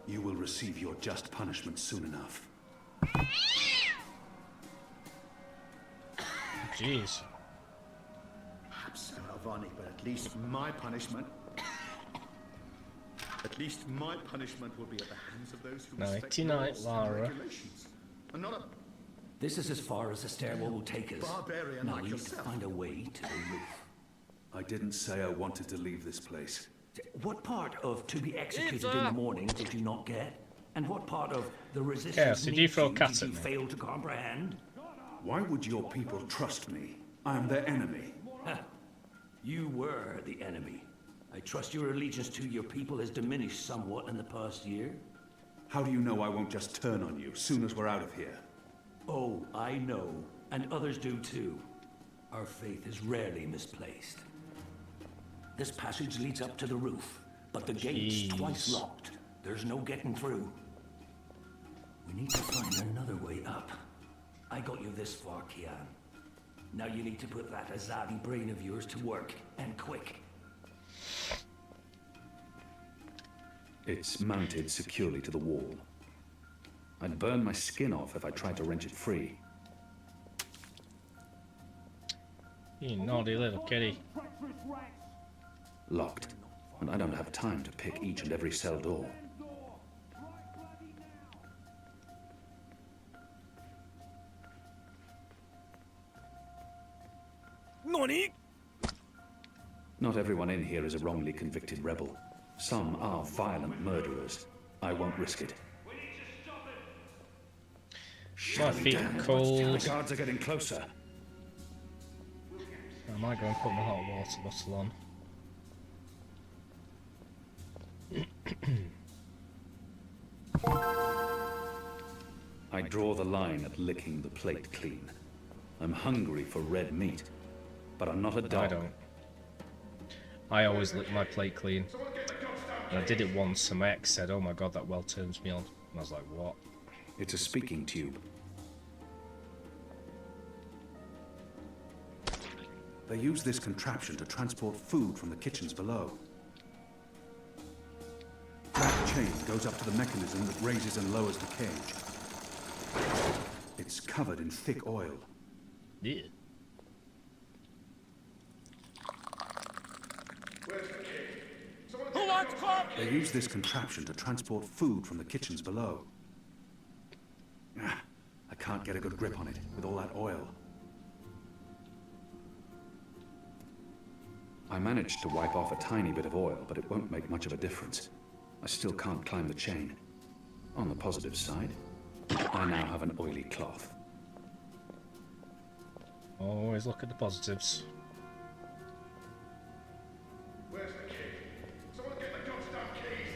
You will receive your just punishment soon enough. Jeez. Perhaps so, Alvani, but at least my punishment... At least my punishment will be at the hands of those who respect the Night-night, laws Lara. and regulations. And not a This is as far as the stairwell will take us. barbarian Now like we need to yourself. find a way to the roof. I didn't say I wanted to leave this place. What part of to be executed in the morning did you not get? And what part of the resistance Yes, did you needs throw you cats did at you me? fail to comprehend? Why would your people trust me? I am their enemy. You were the enemy. I trust your allegiance to your people has diminished somewhat in the past year. How do you know I won't just turn on you soon as we're out of here? Oh, I know. And others do too. Our faith is rarely misplaced. This passage leads up to the roof, but the gate's twice locked. There's no getting through. We need to find another way up. I got you this far, Kian. Now you need to put that Azadi brain of yours to work, and quick. It's mounted securely to the wall. I'd burn my skin off if I tried to wrench it free. You naughty little kitty. Locked, and I don't have time to pick each and every cell door. Nani? Not everyone in here is a wrongly convicted rebel. Some are violent murderers. I won't risk it. My feet are cold. The guards are getting closer. I might go and put my hot water bottle on. I draw the line at licking the plate clean. I'm hungry for red meat, but I'm not a dog. I don't. I always lick my plate clean. And I did it once and my ex said, "Oh my god, that well turns me on." And I was like, what? It's a speaking tube. They use this contraption to transport food from the kitchens below. That chain goes up to the mechanism that raises and lowers the cage. It's covered in thick oil. Yeah. Who wants coffee? They use this contraption to transport food from the kitchens below. I can't get a good grip on it with all that oil. I managed to wipe off a tiny bit of oil, but it won't make much of a difference. I still can't climb the chain. On the positive side, I now have an oily cloth. Always look at the positives. Where's the key? Someone get the goddamn keys!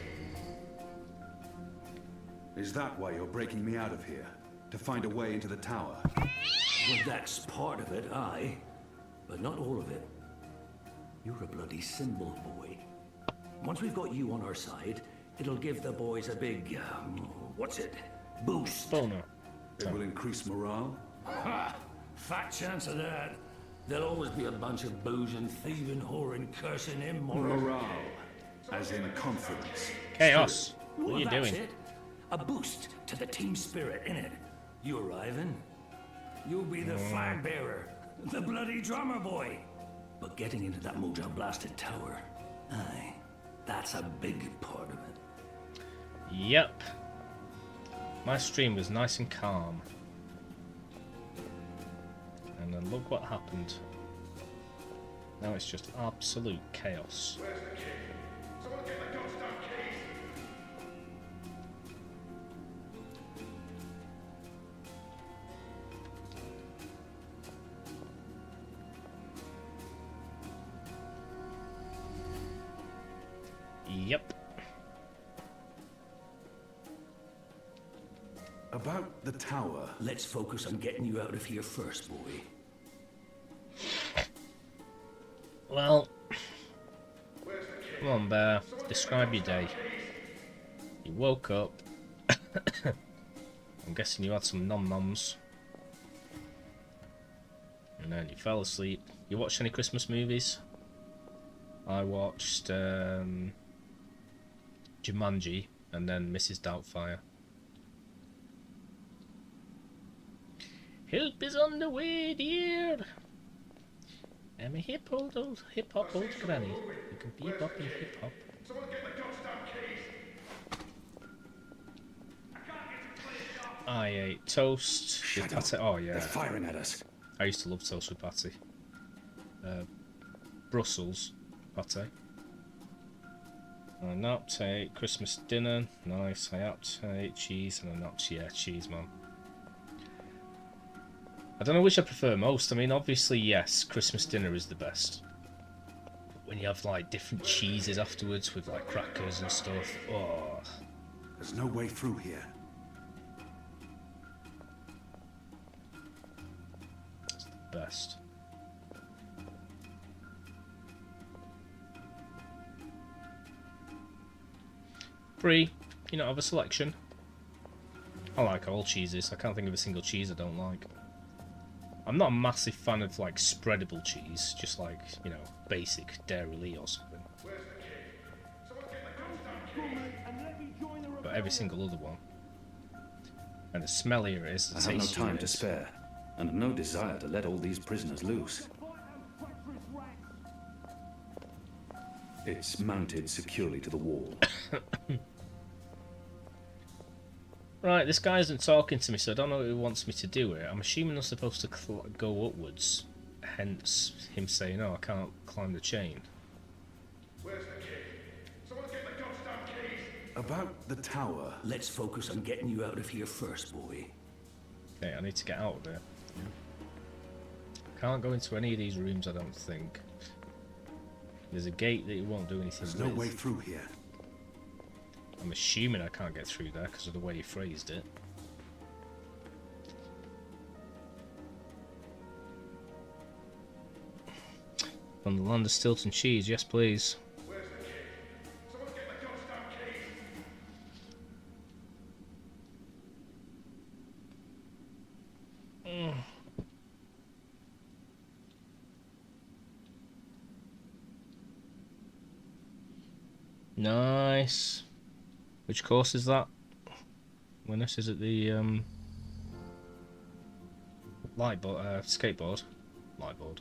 Is that why you're breaking me out of here? To find a way into the tower? Well, that's part of it, aye. But not all of it. You're a bloody symbol, boy. Once we've got you on our side, it'll give the boys a big, what's it? Boost. Boner. It will increase morale? Ha! Fat chance of that. There'll always be a bunch of boozing, thieving, whoring, cursing, immoral... Morale. As in confidence. Chaos. Well, What are you that's doing? it. A boost to the team spirit, innit? You arriving? You'll be the flag bearer, the bloody drummer boy. But getting into that mojo blasted tower, aye, that's a big part of it. Yep. My stream was nice and calm. And then look what happened. Now it's just absolute chaos. Where's the key? Someone get the goddamn keys! Yep. About the tower. Let's focus on getting you out of here first, boy. Well, come on, Bear. Describe your day. You woke up. I'm guessing you had some nom-noms. And then you fell asleep. You watched any Christmas movies? I watched Jumanji and then Mrs. Doubtfire. Help is on the way, dear. I'm a hip hop old granny. You can bebop and hip hop. Someone get the goddamn keys! I ate toast with patty. Oh yeah, They're firing at us. I used to love toast with patty. Brussels patty. An uptake Christmas dinner. Nice. I uptake cheese and an cheese, man. I don't know which I prefer most. I mean, obviously, yes, Christmas dinner is the best. But when you have like different cheeses afterwards with like crackers and stuff, oh, There's no way through here. it's the best. Free, you know, have a selection. I like all cheeses. I can't think of a single cheese I don't like. I'm not a massive fan of like spreadable cheese, just like, you know, basic dairy or something. But every single other one. And the smellier it is, the I have no tastier time it to is. spare, and no desire to let all these prisoners loose. It's mounted securely to the wall. Right, this guy isn't talking to me, so I don't know what he wants me to do here. I'm assuming I'm supposed to go upwards, hence him saying, oh, I can't climb the chain. Where's the key? Someone get the goddamn keys! About the tower. Let's focus on getting you out of here first, boy. Okay, I need to get out of here. Can't go into any of these rooms, I don't think. There's a gate that you won't do anything There's with. no way through here. I'm assuming I can't get through there because of the way you phrased it. From the land of Stilton cheese, yes please. Where's the key? Someone get the goddamn keys! Nice. Which course is that? Linus, is it the skateboard? Lightboard.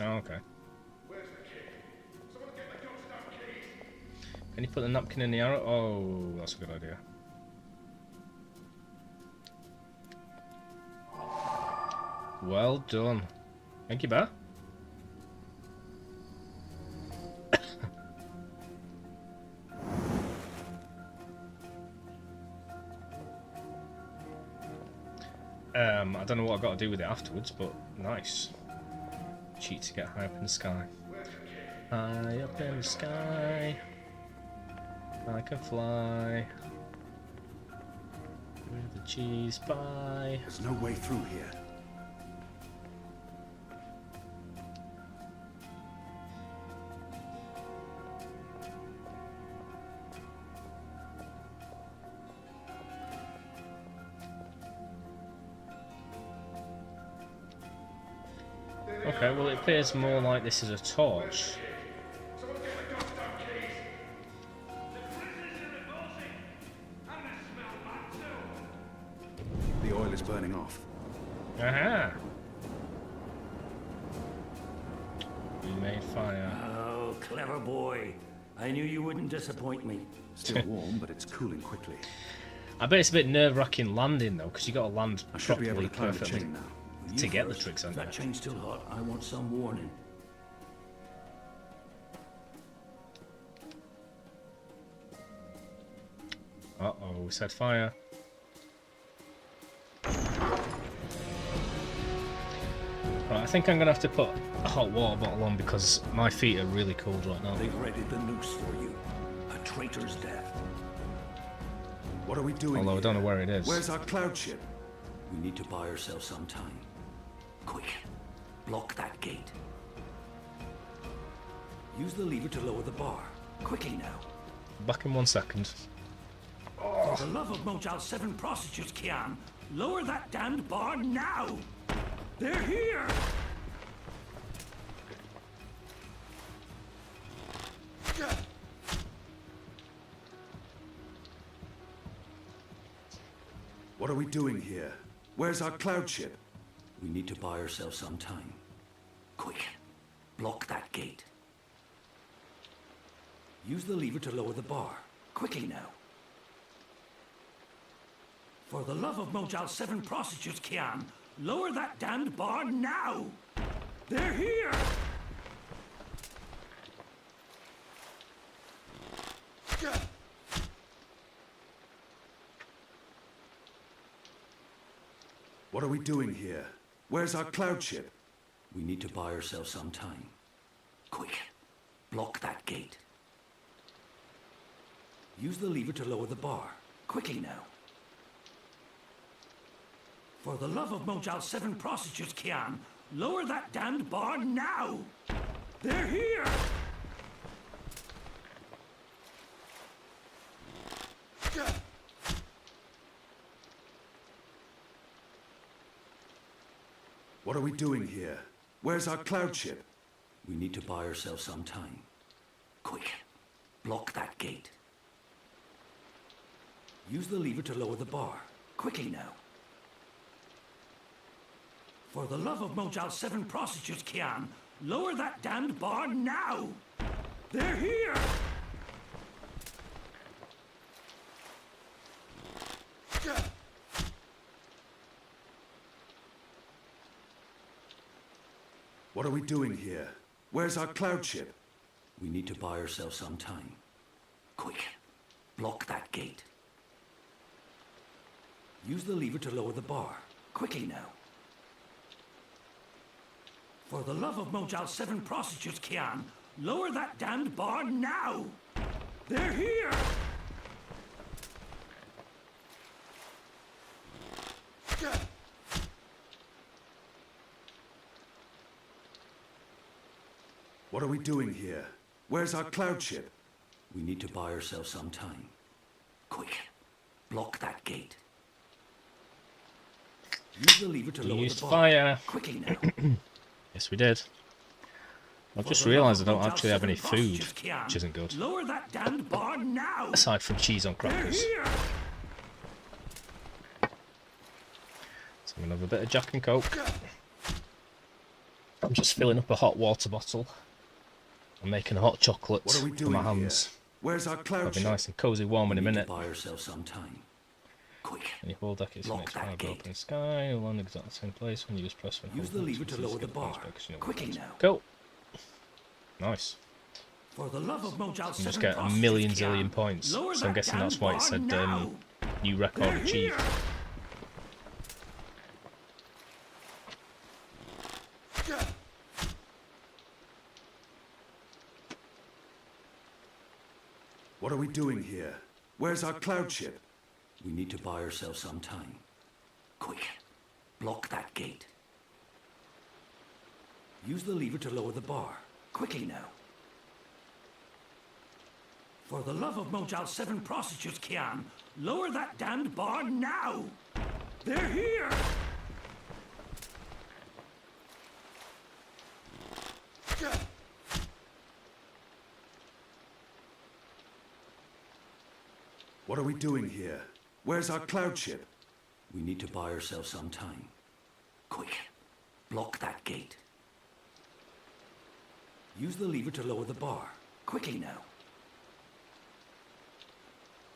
Oh, okay. Can you put the napkin in the arrow? Oh, that's a good idea. Well done. Thank you, Bear. I don't know what I've got to do with it afterwards, but nice. Cheat to get high up in the sky. High up in the sky. I can fly. With the cheese pie. There's no way through here. Okay, well it appears more like this is a torch. The oil is burning off. Aha! We made fire. Oh, clever boy. I knew you wouldn't disappoint me. Still warm, but it's cooling quickly. I bet it's a bit nerve-wracking landing though, because you got to land I should be properly, able to climb the perfectly chain now. to You get the first. tricks If on that chain's still hot, I want some warning. Uh-oh, we said fire. Right, I think I'm going to have to put a hot water bottle on because my feet are really cold right now. They've readied the noose for you. A traitor's death. What are we doing Although I here? don't know where it is. Where's our cloud ship? We need to buy ourselves some time. Quick, block that gate. Use the lever to lower the bar. Quickly now. Back in 1 second. For the love of Mojal 7 prostitutes, Kian, lower that damned bar now! They're here! What are we doing here? Where's our cloud ship? We need to buy ourselves some time. Quick, block that gate. Use the lever to lower the bar. Quickly now. For the love of Mojal 7 prostitutes, Kian, lower that damned bar now! They're here! What are we doing here? Where's our cloud ship? We need to buy ourselves some time. Quick, block that gate. Use the lever to lower the bar. Quickly now. For the love of Mojal 7 prostitutes, Kian, lower that damned bar now! They're here! What are we doing here? Where's our cloud ship? We need to buy ourselves some time. Quick, block that gate. Use the lever to lower the bar. Quickly now. For the love of Mojal 7 prostitutes, Kian, lower that damned bar now! They're here! What are we doing here? Where's our cloud ship? We need to buy ourselves some time. Quick, block that gate. Use the lever to lower the bar. Quickly now. For the love of Mojal 7 prostitutes, Kian, lower that damned bar now! They're here! What are we doing here? Where's our cloud ship? We need to buy ourselves some time. Quick, block that gate. Use the lever to lower Used the bar. fire. Quickly now. Yes, we did. I've just realised I don't actually have any food, which isn't good. Lower that damned bar now. Aside from cheese on crackers. So I'm going to have a bit of Jack and Coke. I'm just filling up a hot water bottle. I'm making a hot chocolate for my hands. Where's our cloud It'll be ship? nice and cosy warm in a minute. Buy yourself some time. Quick. And your whole deck is next to open in the sky. You'll land exactly the same place when you just press. Use the lever to lower the bar. Quickly now. Cool. Nice. For the love of Mojal, You just get a million zillion points. So I'm guessing that's why it said new record achieved. What are we doing here? Where's our cloud ship? We need to buy ourselves some time. Quick. Block that gate. Use the lever to lower the bar. Quickly now. For the love of Mojal 7 prostitutes, Kian, lower that damned bar now! They're here! What are we doing here? Where's our cloud ship? We need to buy ourselves some time. Quick. Block that gate. Use the lever to lower the bar. Quickly now.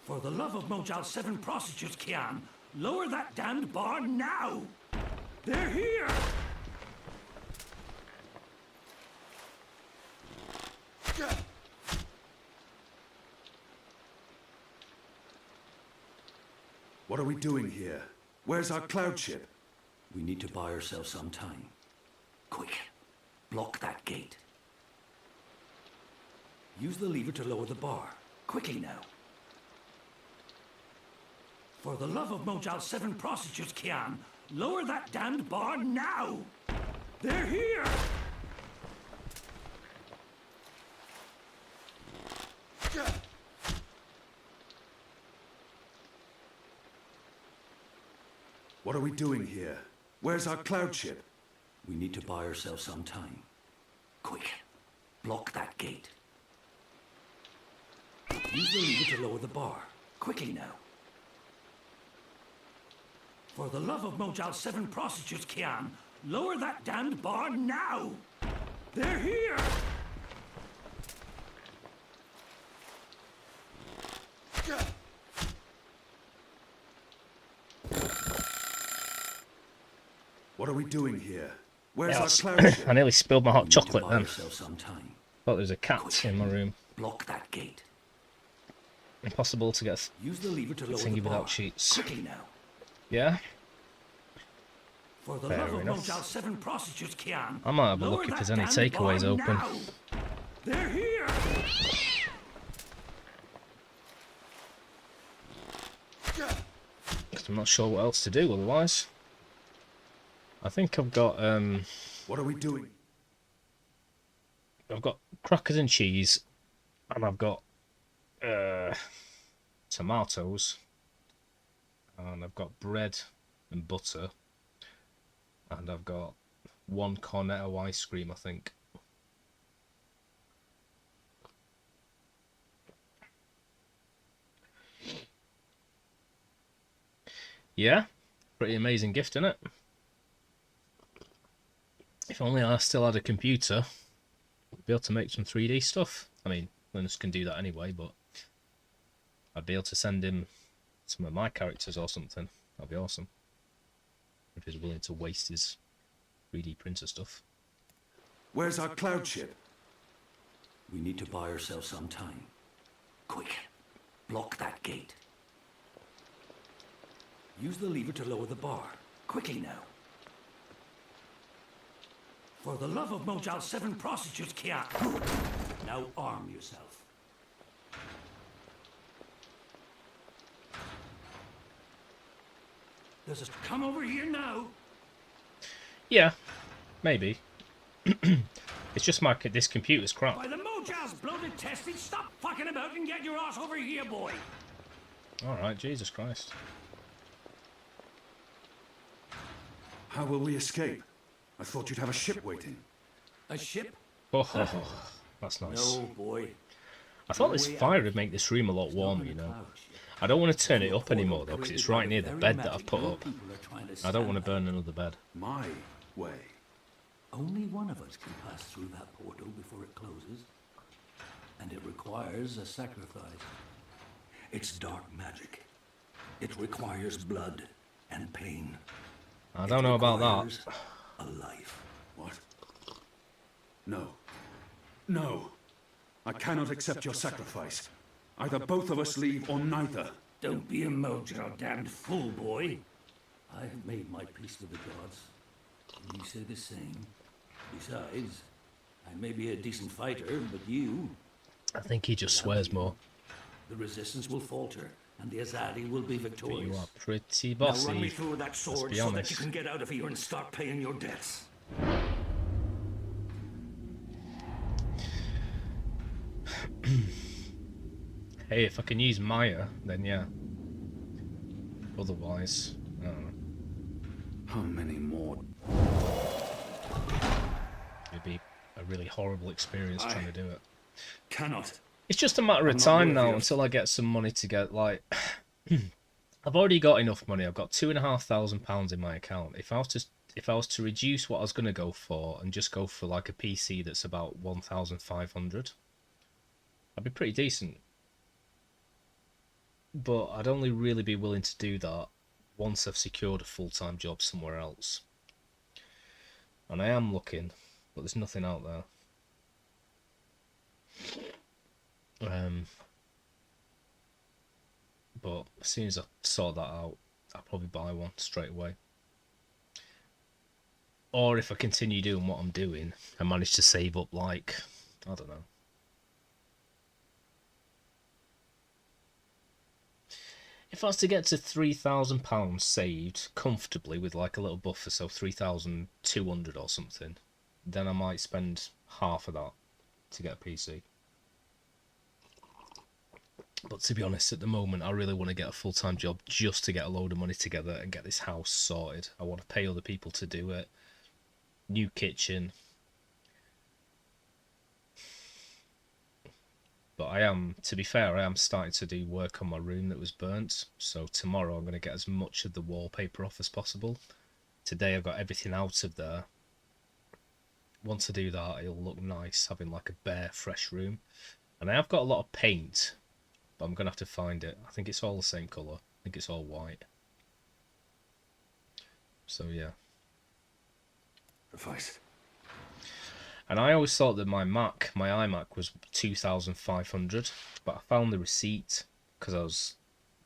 For the love of Mojal 7 prostitutes, Kian, lower that damned bar now! They're here! What are we doing here? Where's our cloud ship? We need to buy ourselves some time. Quick. Block that gate. Use the lever to lower the bar. Quickly now. For the love of Mojal 7 prostitutes, Kian, lower that damned bar now! They're here! What are we doing here? Where's our cloud ship? We need to buy ourselves some time. Quick. Block that gate. Use the lever to lower the bar. Quickly now. For the love of Mojal 7 prostitutes, Kian, lower that damned bar now! They're here! What are we doing here? Where's Yes. our cloud ship? I nearly spilled my hot chocolate then. Some time. Thought there was a cat in my room. Block that gate. Impossible to get Use the lever to lower the thingy bar. without cheats. Quickly now. Yeah? For the Fair love of enough. Mojal 7 prostitutes, Kian, I might have a lower look if that there's any damned takeaways bar open. now. They're here! Because I'm not sure what else to do otherwise. I think I've got What are we doing? I've got crackers and cheese, and I've got tomatoes, and I've got bread and butter, and I've got one cornetto ice cream, I think. Yeah, pretty amazing gift, isn't it? If only I still had a computer, I'd be able to make some 3D stuff. I mean, Linus can do that anyway, but I'd be able to send him some of my characters or something. That'd be awesome. If he's willing to waste his 3D printer stuff. Where's our cloud ship? We need to buy ourselves some time. Quick. Block that gate. Use the lever to lower the bar. Quickly now. For the love of Mojal 7 prostitutes, Kian. Now arm yourself. Does it come over here now? Yeah, maybe. It's just this computer's crap. By the Mojal's bloated testing, stop fucking about and get your ass over here, boy. Alright, Jesus Christ. How will we escape? I thought you'd have a ship waiting. A ship? Oh, that's nice. No, boy. I thought this fire would make this room a lot warmer, you know. I don't want to turn it up anymore though, because it's right near the bed that I've put up. I don't want to burn another bed. My way. Only one of us can pass through that portal before it closes. And it requires a sacrifice. It's dark magic. It requires blood and pain. I don't know about that. A life. What? No. No. I cannot accept your sacrifice. Either both of us leave or neither. Don't be a mojo, damned fool, boy. I have made my peace with the gods. And you say the same. Besides, I may be a decent fighter, but you... I think he just swears more. The resistance will falter, and the Azadi will be victorious. But you are pretty bossy. Now run me through that sword so that you can get out of here and start paying your debts. Hey, if I can use Maya, then yeah. Otherwise, I don't know. How many more? It'd be a really horrible experience trying to do it. Cannot. It's just a matter of time now until I get some money to get, like... I've already got enough money. I've got £2,500 in my account. If I was to reduce what I was going to go for and just go for like a PC that's about 1,500, I'd be pretty decent. But I'd only really be willing to do that once I've secured a full-time job somewhere else. And I am looking, but there's nothing out there. But as soon as I sort that out, I'll probably buy one straight away. Or if I continue doing what I'm doing, I manage to save up, like, I don't know. If I was to get to £3,000 saved comfortably with like a little buffer, so 3,200 or something, then I might spend half of that to get a PC. But to be honest, at the moment, I really want to get a full-time job just to get a load of money together and get this house sorted. I want to pay other people to do it. New kitchen. But I am, to be fair, I am starting to do work on my room that was burnt. So tomorrow I'm going to get as much of the wallpaper off as possible. Today I've got everything out of there. Once I do that, it'll look nice, having like a bare, fresh room. And I have got a lot of paint, but I'm going to have to find it. I think it's all the same colour. I think it's all white. So yeah. Advice. And I always thought that my iMac was 2,500, but I found the receipt because I was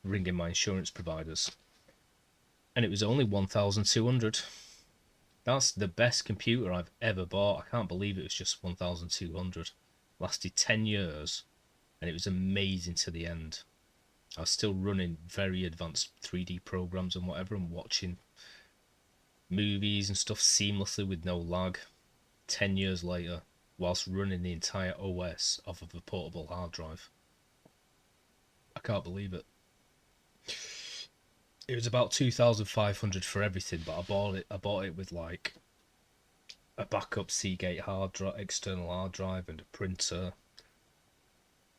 ringing my insurance providers, and it was only 1,200. That's the best computer I've ever bought. I can't believe it was just 1,200. Lasted 10 years, and it was amazing to the end. I was still running very advanced 3D programs and whatever, and watching movies and stuff seamlessly with no lag. 10 years later, whilst running the entire OS off of a portable hard drive. I can't believe it. It was about 2,500 for everything, but I bought it with like a backup Seagate hard drive, external hard drive, and a printer.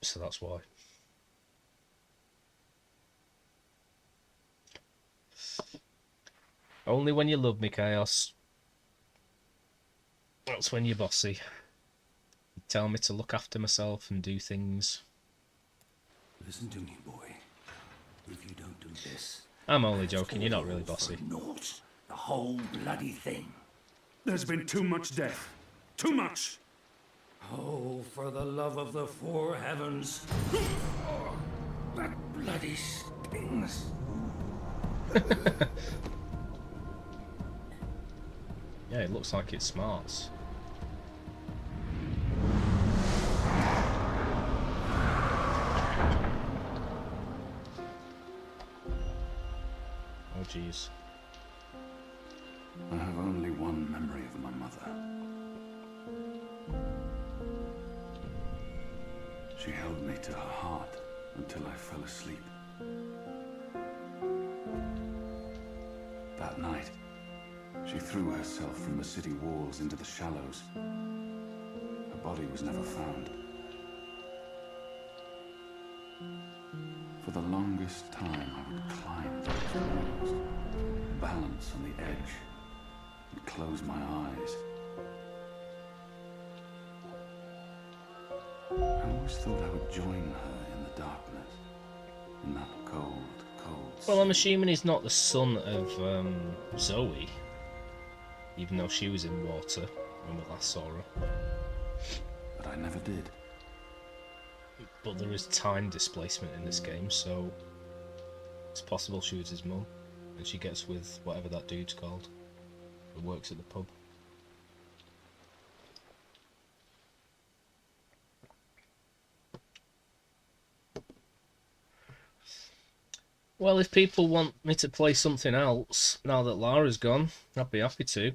So that's why. Only when you love me, Chaos. That's when you're bossy. You tell me to look after myself and do things. Listen to me, boy. If you don't do this... I'm only joking, you're not really bossy. Naught. The whole bloody thing. There's been too much death. Too much! Oh, for the love of the four heavens. Oh, that bloody stings. Yeah, it looks like it smarts. Oh jeez. I have only one memory of my mother. She held me to her heart until I fell asleep. That night, she threw herself from the city walls into the shallows. Her body was never found. For the longest time, I would climb those walls, balance on the edge, and close my eyes. I always thought I would join her in the darkness, in that cold, cold Well, I'm sea. assuming he's not the son of Zoe, even though she was in water when we last saw her. But I never did. But there is time displacement in this game, so it's possible she was his mum, and she gets with whatever that dude's called who works at the pub. Well, if people want me to play something else now that Lara's gone, I'd be happy to.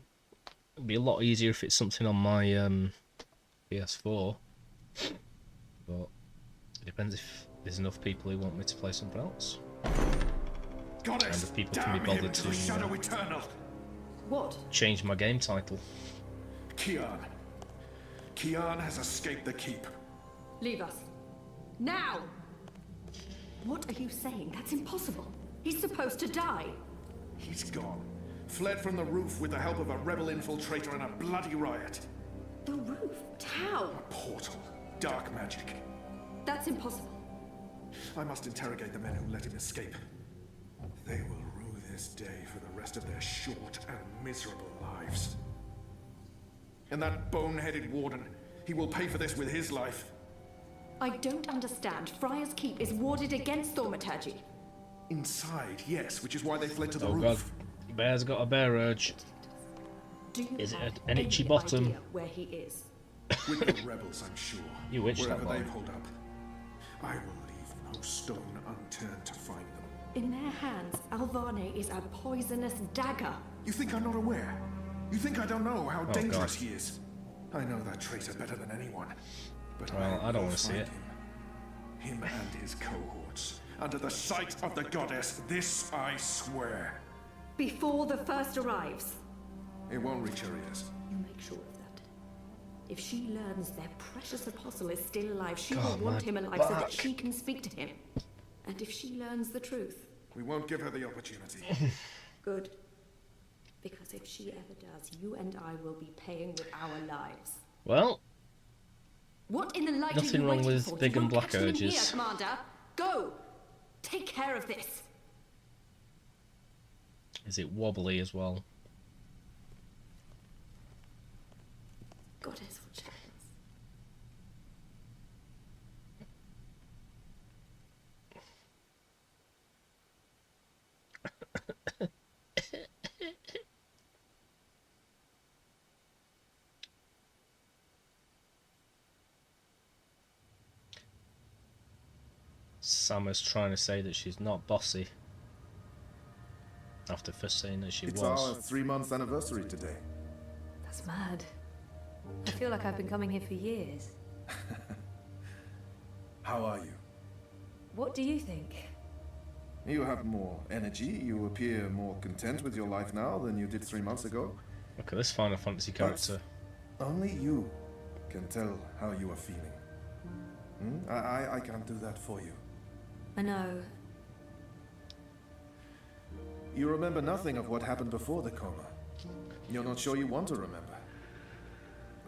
It'd be a lot easier if it's something on my PS4, but it depends if there's enough people who want me to play something else. Goddess, And if people can damn be him bothered into the to shadow eternal. What? change my game title. Kian. Kian has escaped the keep. Leave us. Now! What are you saying? That's impossible. He's supposed to die. He's gone. Fled from the roof with the help of a rebel infiltrator in a bloody riot. The roof? How? A portal. Dark magic. That's impossible. I must interrogate the men who let him escape. They will rue this day for the rest of their short and miserable lives. And that bone-headed warden, he will pay for this with his life. I don't understand. Friar's Keep is warded against thaumaturgy. Inside, yes, which is why they fled to the Oh roof. god, Bear's got a bear urge. Do you Is it have an itchy any bottom? idea where he is? With the rebels, I'm sure. You witched that Wherever boy. they've holed up. I will leave no stone unturned to find them. In their hands, Alvane is a poisonous dagger. You think I'm not aware? You think I don't know how Oh, dangerous God. he is? I know that traitor better than anyone. But Well, I don't will wanna see find it. Him and his cohorts. Under the sight of the goddess, this I swear. Before the first arrives. It won't reach her ears. You make sure of that. If she learns their precious apostle is still alive, she God, will want my him alive so that back. she can speak to him. And if she learns the truth, We won't give her the opportunity. good. Because if she ever does, you and I will be paying with our lives. Well, What in the light Nothing are you wrong waiting with for? big You and won't black catch them in urges. Here, Commander. Go! Take care of this. is it wobbly as well? Goddess will check us. Summer's trying to say that she's not bossy. After first saying that she It's was. our 3-month anniversary today. That's mad. I feel like I've been coming here for years. How are you? What do you think? You have more energy. You appear more content with your life now than you did 3 months ago. Look at this Final Fantasy character. Only you can tell how you are feeling. I can't do that for you. I know. You remember nothing of what happened before the coma. You're not sure you want to remember.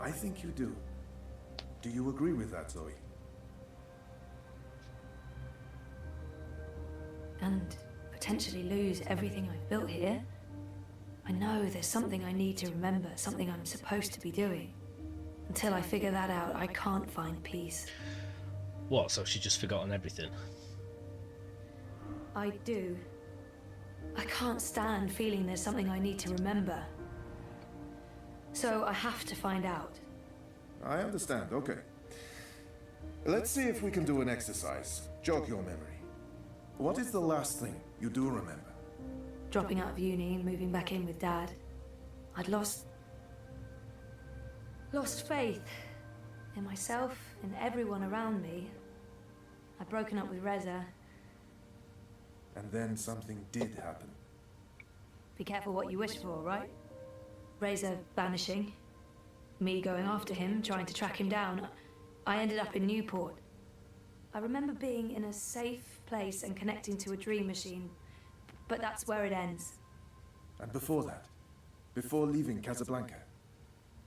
I think you do. Do you agree with that, Zoe? And potentially lose everything I've built here. I know there's something I need to remember, something I'm supposed to be doing. Until I figure that out, I can't find peace. What, so she just forgotten everything? I do. I can't stand feeling there's something I need to remember. So I have to find out. I understand, okay. Let's see if we can do an exercise. Jog your memory. What is the last thing you do remember? Dropping out of uni, moving back in with Dad. I'd lost faith in myself, in everyone around me. I'd broken up with Reza. And then something did happen. Be careful what you wish for, right? Reza vanishing. Me going after him, trying to track him down. I ended up in Newport. I remember being in a safe place and connecting to a dream machine, but that's where it ends. And before that? Before leaving Casablanca?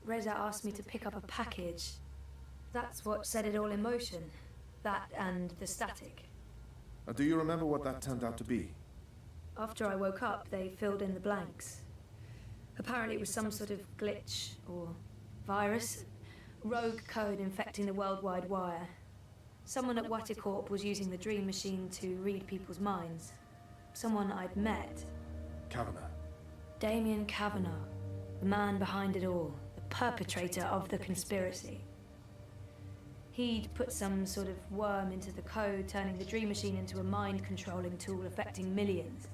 Reza asked me to pick up a package. That's what set it all in motion. That and the static. Do you remember what that turned out to be? After I woke up, they filled in the blanks. Apparently it was some sort of glitch or virus. Rogue code infecting the worldwide wire. Someone at Waticorp was using the dream machine to read people's minds. Someone I'd met. Kavanagh. Damien Kavanagh. The man behind it all. The perpetrator of the conspiracy. He'd put some sort of worm into the code, turning the dream machine into a mind-controlling tool affecting millions.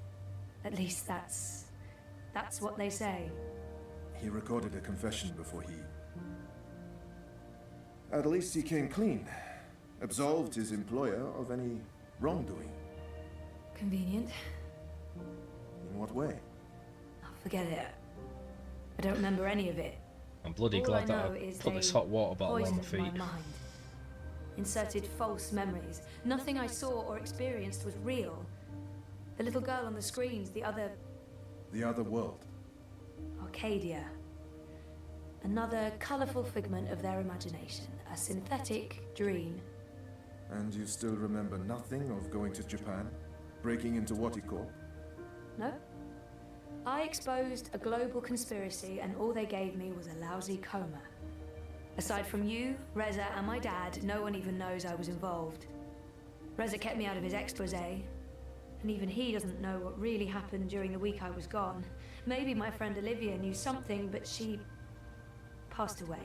At least that's what they say. He recorded a confession before he... At least he came clean. Absolved his employer of any wrongdoing. Convenient. In what way? Oh, forget it. I don't remember any of it. I'm bloody All glad I that know I is put they this hot water bottle on my poisoned feet. my mind. Inserted false memories. Nothing I saw or experienced was real. The little girl on the screens, the other world. Arcadia. Another colourful figment of their imagination. A synthetic dream. And you still remember nothing of going to Japan? Breaking into Waticorp? No? I exposed a global conspiracy and all they gave me was a lousy coma. Aside from you, Reza and my dad, no one even knows I was involved. Reza kept me out of his exposé, and even he doesn't know what really happened during the week I was gone. Maybe my friend Olivia knew something, but she passed away.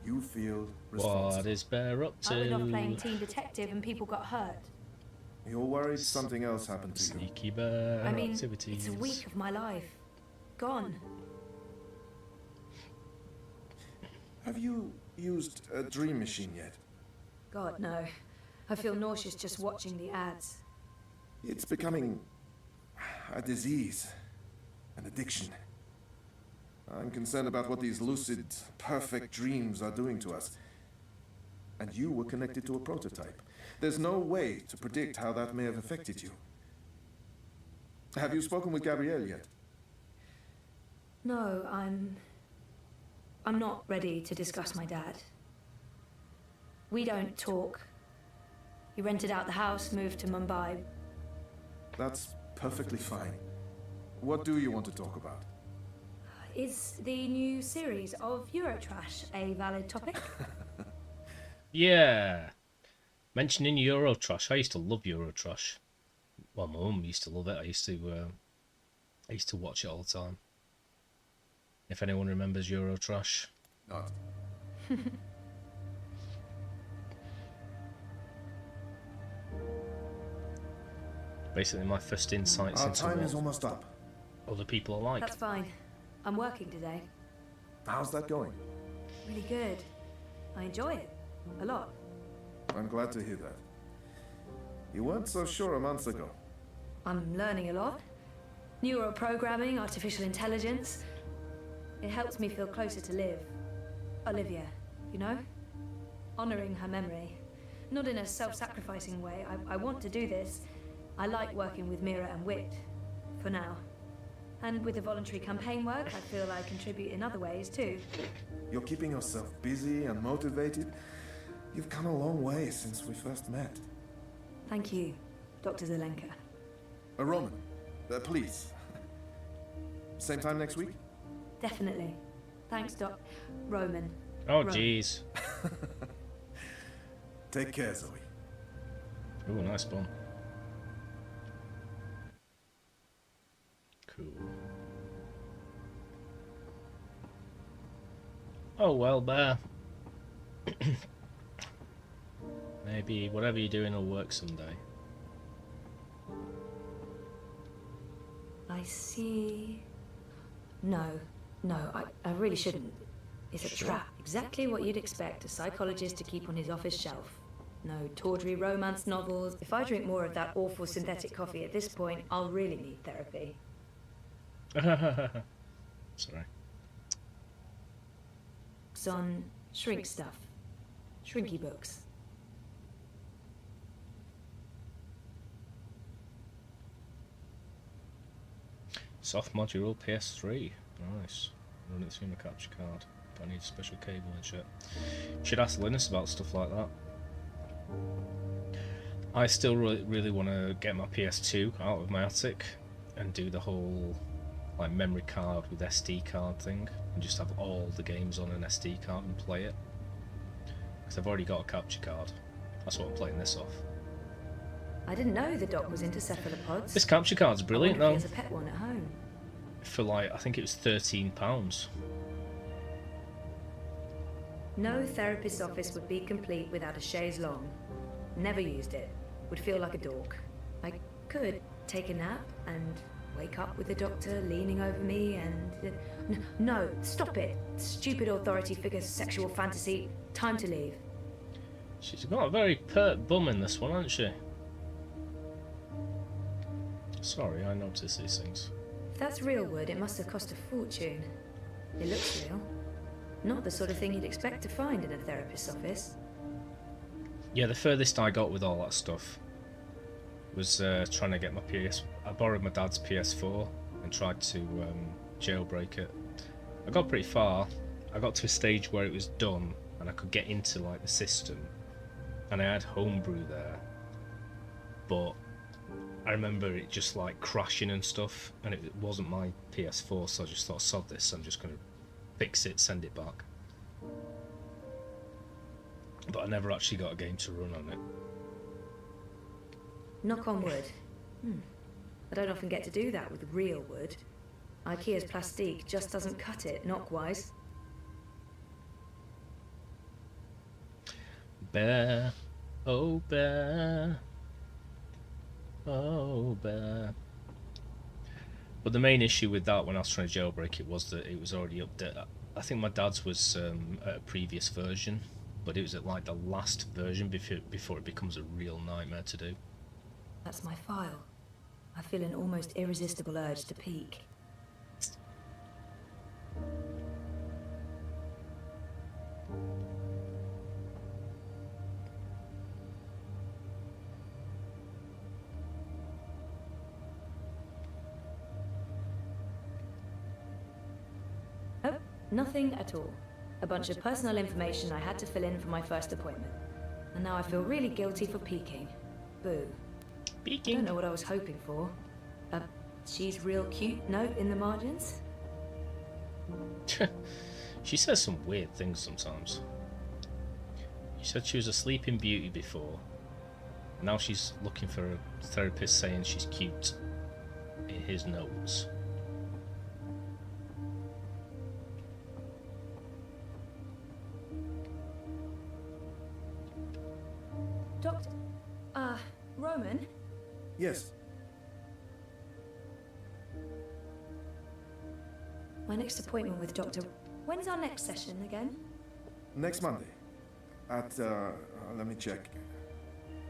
You feel responsible. What is Bear up to? I went off playing teen detective and people got hurt. You're worried something else happened to you. Sneaky Bear I mean, activities. it's a week of my life. Gone. Have you used a dream machine yet? God, no. I feel nauseous just watching the ads. It's becoming a disease, an addiction. I'm concerned about what these lucid, perfect dreams are doing to us. And you were connected to a prototype. There's no way to predict how that may have affected you. Have you spoken with Gabrielle yet? No, I'm not ready to discuss my dad. We don't talk. He rented out the house, moved to Mumbai. That's perfectly fine. What do you want to talk about? Is the new series of Eurotrash a valid topic? Yeah. Mentioning Eurotrash, I used to love Eurotrash. Well, my mum used to love it. I used to watch it all the time. If anyone remembers Eurotrash. Not. Basically, my first insights Our into time what is almost up. other people are like. That's fine. I'm working today. How's that going? Really good. I enjoy it. A lot. I'm glad to hear that. You weren't so sure a month ago. I'm learning a lot. Neural programming, artificial intelligence. It helps me feel closer to Liv. Olivia, you know? Honouring her memory. Not in a self-sacrificing way. I want to do this. I like working with Mira and Wit. For now. And with the voluntary campaign work, I feel I contribute in other ways too. You're keeping yourself busy and motivated. You've come a long way since we first met. Thank you, Dr. Zelenka. Roman, please. Same time next week? Definitely. Thanks, Doc. Roman. Oh, Roman. jeez. Take care, Zoe. Oh, nice one. Cool. Oh, well, Bear. Maybe whatever you're doing will work someday. I see. No, I really shouldn't. It's a trap. Exactly what you'd expect a psychologist to keep on his office shelf. No tawdry romance novels. If I drink more of that awful synthetic coffee at this point, I'll really need therapy. Sorry. books on shrink stuff. Shrinky books. Soft module PS3. Nice. Run it through my capture card. But I need a special cable and shit. Should ask Linus about stuff like that. I still really want to get my PS2 out of my attic and do the whole like memory card with SD card thing and just have all the games on an SD card and play it. Because I've already got a capture card. That's what I'm playing this off. I didn't know the doc was into cephalopods. This capture card's brilliant I wonder though. if he has a pet one at home. For like, I think it was £13. No therapist's office would be complete without a chaise longue. Never used it. Would feel like a dork. I could take a nap and wake up with the doctor leaning over me and... No, stop it. Stupid authority figure's sexual fantasy. Time to leave. She's got a very pert bum in this one, hasn't she? Sorry, I notice these things. If that's real wood, it must have cost a fortune. It looks real. Not the sort of thing you'd expect to find in a therapist's office. Yeah, the furthest I got with all that stuff was trying to get my PS... I borrowed my dad's PS4 and tried to jailbreak it. I got pretty far. I got to a stage where it was done and I could get into like the system. And I had homebrew there. But I remember it just like crashing and stuff, and it wasn't my PS4, so I just thought, sod this, I'm just going to fix it, send it back. But I never actually got a game to run on it. Knock on wood. I don't often get to do that with real wood. IKEA's plastique just doesn't cut it, knock-wise. Bear, oh bear, oh bear. But the main issue with that when I was trying to jailbreak it was that it was already updated. I think my dad's was at a previous version, but it was at like the last version before it becomes a real nightmare to do. That's my file. I feel an almost irresistible urge to peek. Oh, nothing at all. A bunch of personal information I had to fill in for my first appointment. And now I feel really guilty for peeking. Boo. Peeking? Don't know what I was hoping for. A she's real cute note in the margins? She says some weird things sometimes. She said she was a sleeping beauty before. Now she's looking for a therapist saying she's cute in his notes. Doctor... Roman? Yes. My next appointment with Dr. When's our next session again? Next Monday. At, let me check.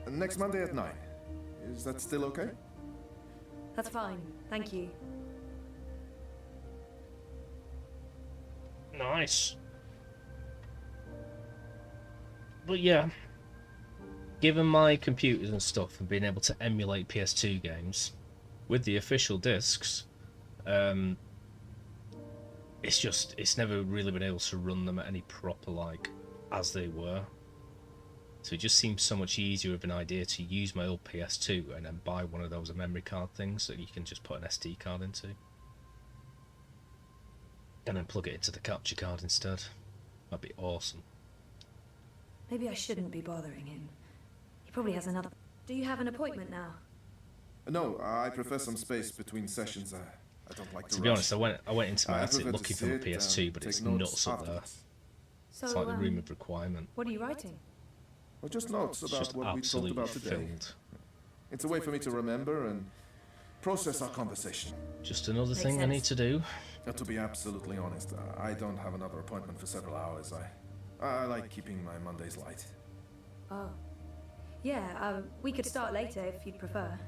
Next Monday at 9. Is that still okay? That's fine, thank you. Nice. But yeah, given my computers and stuff and being able to emulate PS2 games with the official discs, it's never really been able to run them at any proper like as they were. So it just seems so much easier of an idea to use my old PS2 and then buy one of those memory card things that you can just put an SD card into. And then plug it into the capture card instead. That'd be awesome. Maybe I shouldn't be bothering him. He probably has another... Do you have an appointment now? No, I prefer some space between sessions. I don't like to be honest, I went into my attic looking for my PS2, but it's nuts up there. So, it's like the room of requirement. What are you writing? Well, just notes about what we talked about today. Filled. It's a way for me to remember and process our conversation. Just another thing I need to do. To be absolutely honest, I don't have another appointment for several hours. I like keeping my Mondays light. Oh. Yeah, we could start later if you'd prefer.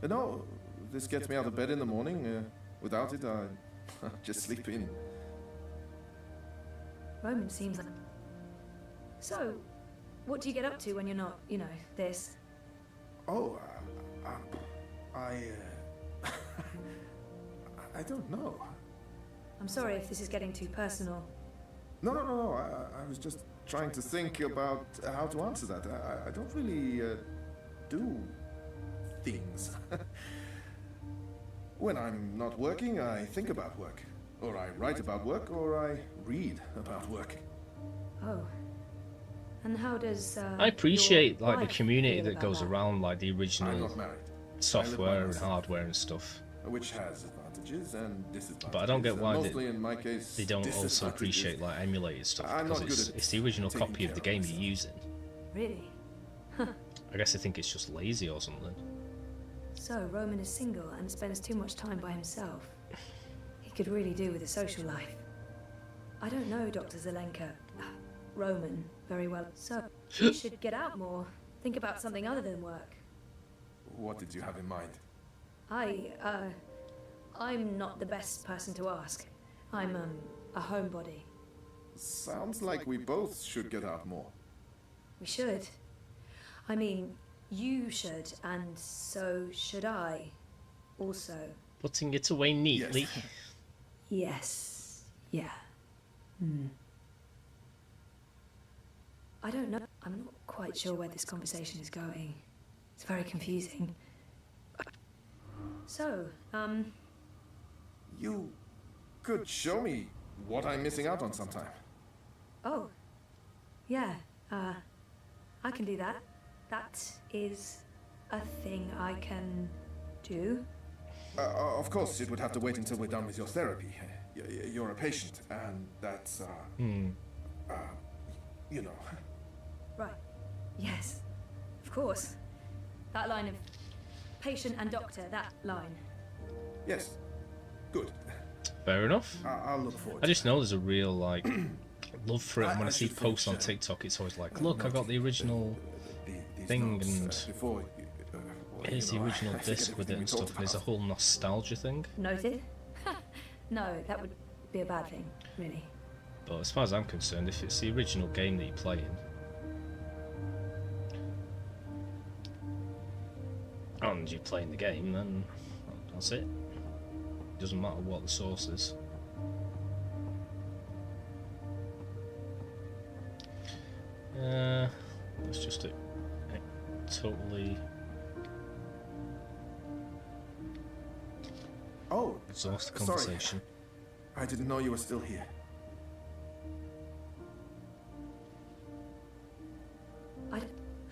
No, this gets me out of bed in the morning. Without it, I just sleep in. Roman seems like... So, what do you get up to when you're not, you know, this? Oh, I don't know. I'm sorry if this is getting too personal. No. I was just trying to think about how to answer that. I don't really do things. When I'm not working, I think about work. Or I write about work, or I read about work. Oh. And how does, I appreciate your like the wife community feel that about goes that? around like the I'm original not married. software and hardware and stuff. Which has advantages and disadvantages. But I don't get why Mostly in my case, they don't also disadvantages. appreciate like emulated stuff, I'm because not good at it's the original taking copy of care the of game myself. you're using. Really? I guess I think it's just lazy or something. So, Roman is single and spends too much time by himself. He could really do with a social life. I don't know Dr. Zelenka, Roman, very well. So, you should get out more. Think about something other than work. What did you have in mind? I'm not the best person to ask. I'm, a homebody. Sounds like we both should get out more. We should. I mean, you should, and so should I. Also. Putting it away neatly. Yes. Yeah. I don't know. I'm not quite sure where this conversation is going. It's very confusing. So, You could show me what I'm missing out on sometime. Oh. Yeah, I can do that. That is a thing I can do. Of course, it would have to wait until we're done with your therapy. You're a patient, and that's, you know. Right. Yes. Of course. That line of patient and doctor, that line. Yes. Good. Fair enough. I'll look forward. I just know there's a real like love for it, and when I see should posts on finish, TikTok, it's always like, look, I got the original These thing, notes, and before, here's the original I forget disc with it everything we and stuff. talked There's a about. whole nostalgia thing. Noted? No, that would be a bad thing, really. But as far as I'm concerned, if it's the original game that you're playing, and you're playing the game, then that's it. It doesn't matter what the source is. That's just it. Totally Oh, exhaust the sorry. conversation. I didn't know you were still here.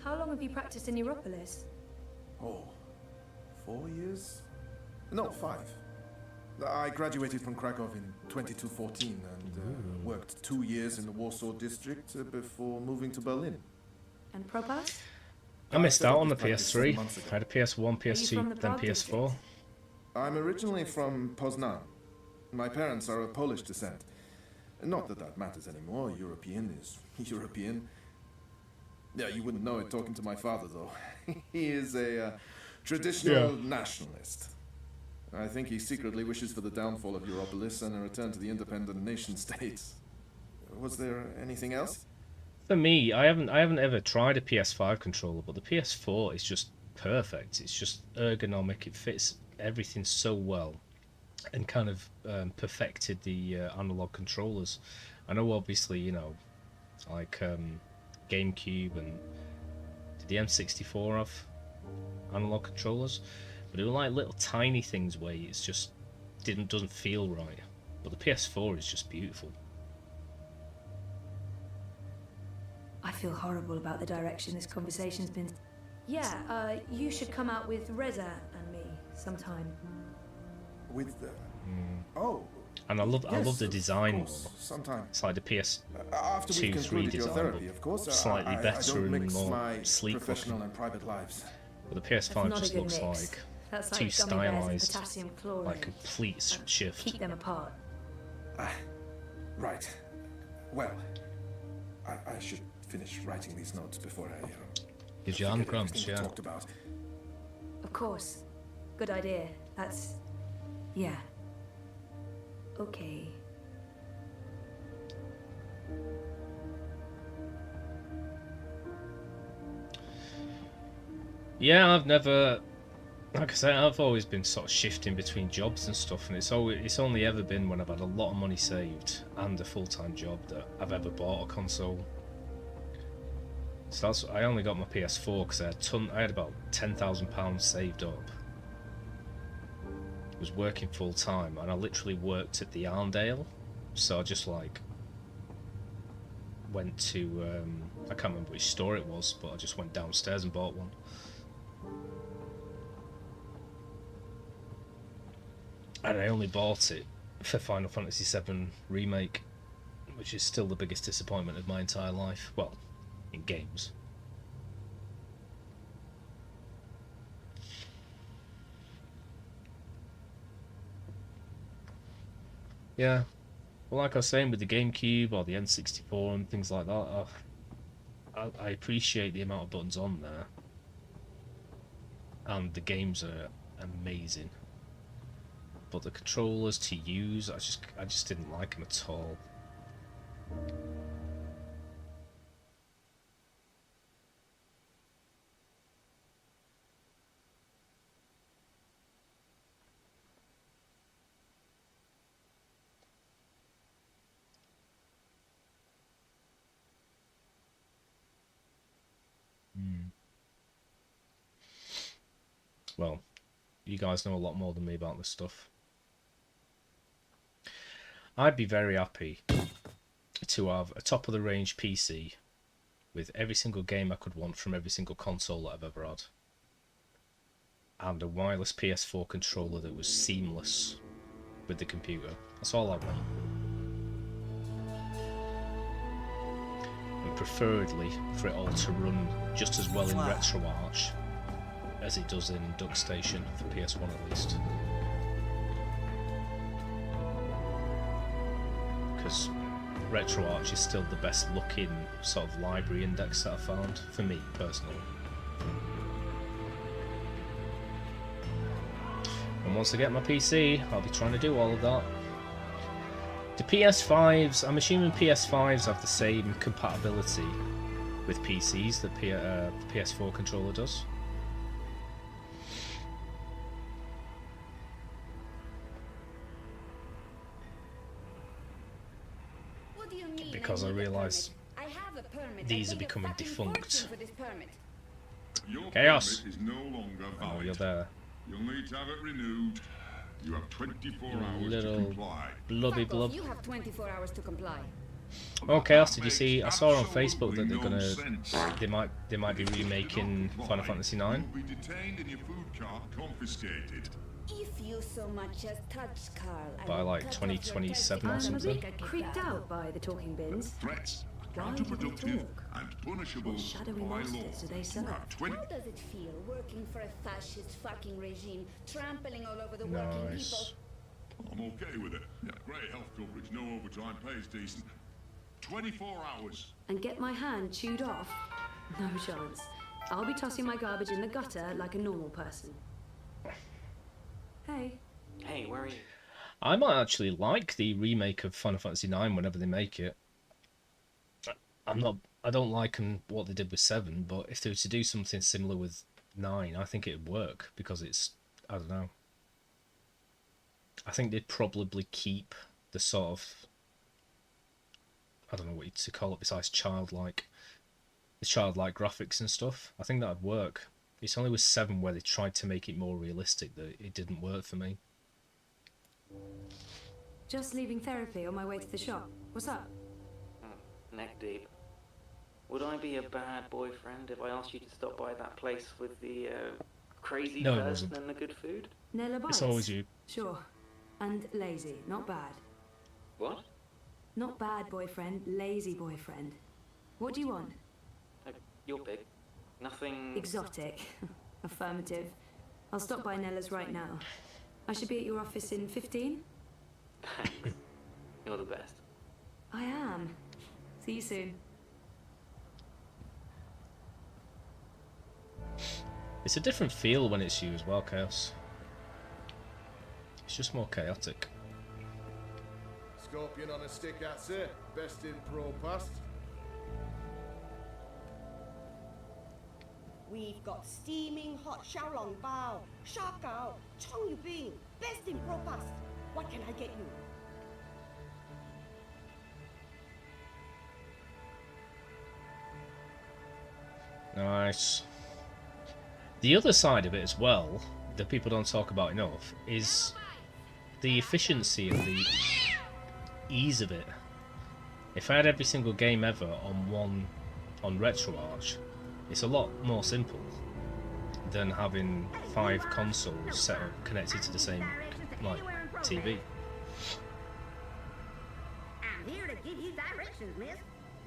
How long have you practiced in Europolis? Oh, 4 years? No, 5. I graduated from Krakow in 2214 and worked 2 years in the Warsaw district before moving to Berlin. And Propas? I missed out on the practice 7 PS3. months ago. I had a PS1, from PS2, the then Prague PS4. I'm originally from Poznan. My parents are of Polish descent. Not that that matters anymore. European is European. Yeah, you wouldn't know it talking to my father, though. He is a traditional nationalist. I think he secretly wishes for the downfall of Europolis and a return to the independent nation states. Was there anything else? For me, I haven't ever tried a PS5 controller, but the PS4 is just perfect. It's just ergonomic. It fits everything so well, and kind of perfected the analog controllers. I know, obviously, you know, like GameCube and did the M64 have analog controllers? But they were like little tiny things where it's just doesn't feel right. But the PS4 is just beautiful. I feel horrible about the direction this conversation's been. Yeah, you should come out with Reza and me sometime. With the... Oh. And I love the of design. course, sometime. It's like the PS2 After we've 3 concluded your design, therapy, of course. but slightly I better don't and mix more my sleek professional looking. and private lives. But the That's PS5 not a just good looks mix. like That's too like gummy bears and stylized, potassium chloride. like complete shift. Keep them apart. Right. Well, I should finish writing these notes before I Gives you hand forget cramps, everything we yeah. talked about. Of course. Good idea. That's... yeah. Okay. Yeah, I've never, like I say, I've always been sort of shifting between jobs and stuff, and it's only ever been when I've had a lot of money saved and a full-time job that I've ever bought a console. So I only got my PS4 because I had about £10,000 saved up. I was working full-time, and I literally worked at the Arndale, so I just like went to I can't remember which store it was, but I just went downstairs and bought one. And I only bought it for Final Fantasy VII Remake, which is still the biggest disappointment of my entire life. Well, in games. Yeah. Well, like I was saying with the GameCube or the N64 and things like that, I appreciate the amount of buttons on there. And the games are amazing. But the controllers to use, I just didn't like them at all. Well, you guys know a lot more than me about this stuff. I'd be very happy to have a top-of-the-range PC with every single game I could want from every single console that I've ever had. And a wireless PS4 controller that was seamless with the computer. That's all I want. And preferably for it all to run just as well in RetroArch as it does in DuckStation for PS1 at least. Because RetroArch is still the best looking sort of library index that I've found, for me personally. And once I get my PC, I'll be trying to do all of that. The PS5s, I'm assuming PS5s have the same compatibility with PCs that the PS4 controller does. Because I realise these are becoming defunct. Chaos! Is no longer valid. Oh, you're there. You'll need to have it renewed. You have 24 hours little to comply. blubby blub. You have 24 hours to comply. Oh, Chaos! Did you see? I saw on Facebook that they're gonna, they might be remaking Final Fantasy IX. You'll be detained and your food cart confiscated. If you so much as touch Carl, By like 2027 or something. Creeped out by the talking bins. Threats are Why do they counterproductive talk? and punishable Shadowy by law. monsters do they serve? You have 20 How does it feel working for a fascist fucking regime, trampling all over the working people? Nice. I'm okay with it. Yeah, great health coverage, no overtime, pays decent. 24 hours. And get my hand chewed off? No chance. I'll be tossing my garbage in the gutter like a normal person. Hey. Hey, where are you? I might actually like the remake of Final Fantasy IX whenever they make it. I don't like what they did with 7, but if they were to do something similar with 9, I think it'd work because it's, I don't know. I think they'd probably keep the sort of, I don't know what to call it besides childlike, the childlike graphics and stuff. I think that'd work. It's only with 7 where they tried to make it more realistic that it didn't work for me. Just leaving therapy on my way to the shop. What's up? Neck deep. Would I be a bad boyfriend if I asked you to stop by that place with the crazy No, it person wasn't. and the good food? Nella bites? It's always you. Sure. And lazy, not bad. What? Not bad boyfriend, lazy boyfriend. What do you want? You're big. Nothing... Exotic. Affirmative. I'll stop by Nella's right now. I should be at your office in 15? Thanks. You're the best. I am. See you soon. It's a different feel when it's you as well, Chaos. It's just more chaotic. Scorpion on a stick, that's it. Best in pro past. We've got steaming hot xiaolong bao, sha gao, chong yu bing, best in pro past. What can I get you? Nice. The other side of it as well, that people don't talk about enough, is the efficiency and the ease of it. If I had every single game ever on RetroArch, it's a lot more simple than having 5 consoles set up connected to the same TV. I'm here to give you directions, miss.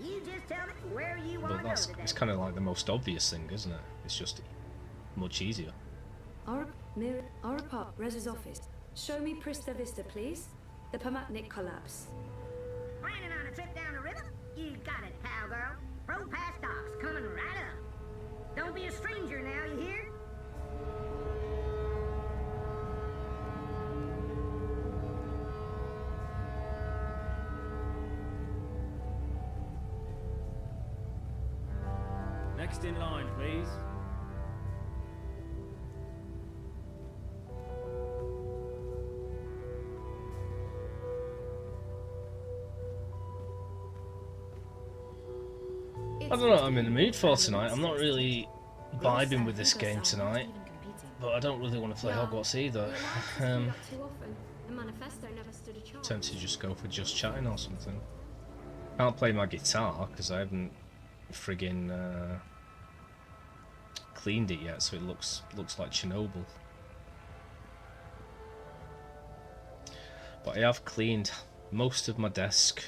You just tell me where you But want to go it's kind of like the most obvious thing, isn't it? It's just much easier. Arapop, Rez's office. Show me Prista Vista, please. The Pamatnik collapse. Planning on a trip down the river? You got it, cowgirl. Pro pass docks coming right up. Don't be a stranger now, you hear? Next in line, please. I don't know what I'm in the mood for tonight. I'm not really vibing with this game tonight, but I don't really want to play Hogwarts either. Tempted to just go for just chatting or something. Can't play my guitar because I haven't friggin' cleaned it yet, so it looks like Chernobyl. But I have cleaned most of my desk,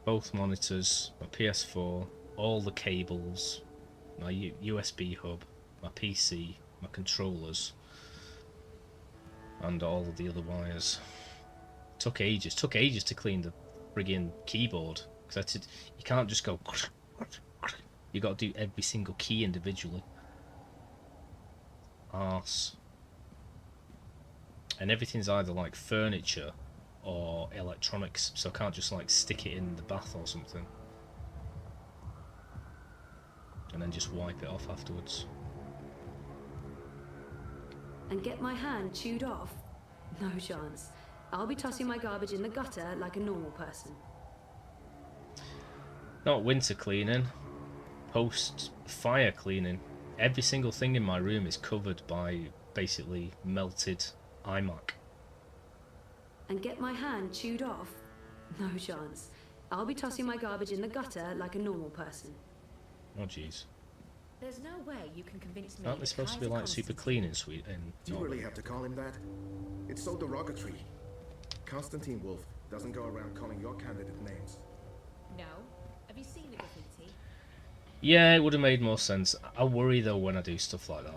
both monitors, my PS4, all the cables, my USB hub, my PC, my controllers, and all of the other wires. Took ages to clean the friggin' keyboard, because you can't just go. You got to do every single key individually. Arse. And everything's either like furniture or electronics, so I can't just like stick it in the bath or something and then just wipe it off afterwards. And get my hand chewed off? No chance. I'll be tossing my garbage in the gutter like a normal person. Not winter cleaning, post-fire cleaning. Every single thing in my room is covered by basically melted iMac. And get my hand chewed off? No chance. I'll be tossing my garbage in the gutter like a normal person. Oh jeez. There's no way you can convince me. Aren't they supposed to be like super clean in Sweden? Do you really have to call him that? It's so derogatory. Constantine Wolf doesn't go around calling your candidate names. No. Have you seen the graffiti? Yeah, it would have made more sense. I worry though when I do stuff like that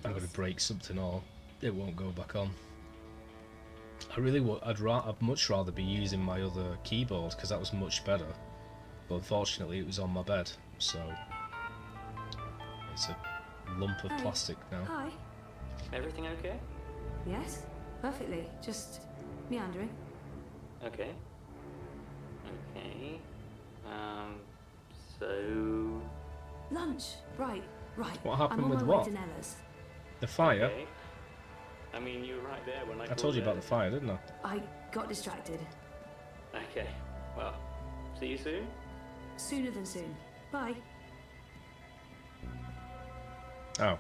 I'm going to break something or it won't go back on. I really would. I'd much rather be using my other keyboard because that was much better. But unfortunately, it was on my bed, so it's a lump of plastic now. Hi. Everything okay? Yes, perfectly. Just meandering. Okay. Okay. So... Lunch. Right. What happened I'm on with my way what? to Nella's. The fire? Okay. I mean, you were right there when I told you about the fire, didn't I? I got distracted. Okay. Well, see you soon? Sooner than soon. Bye. Oh.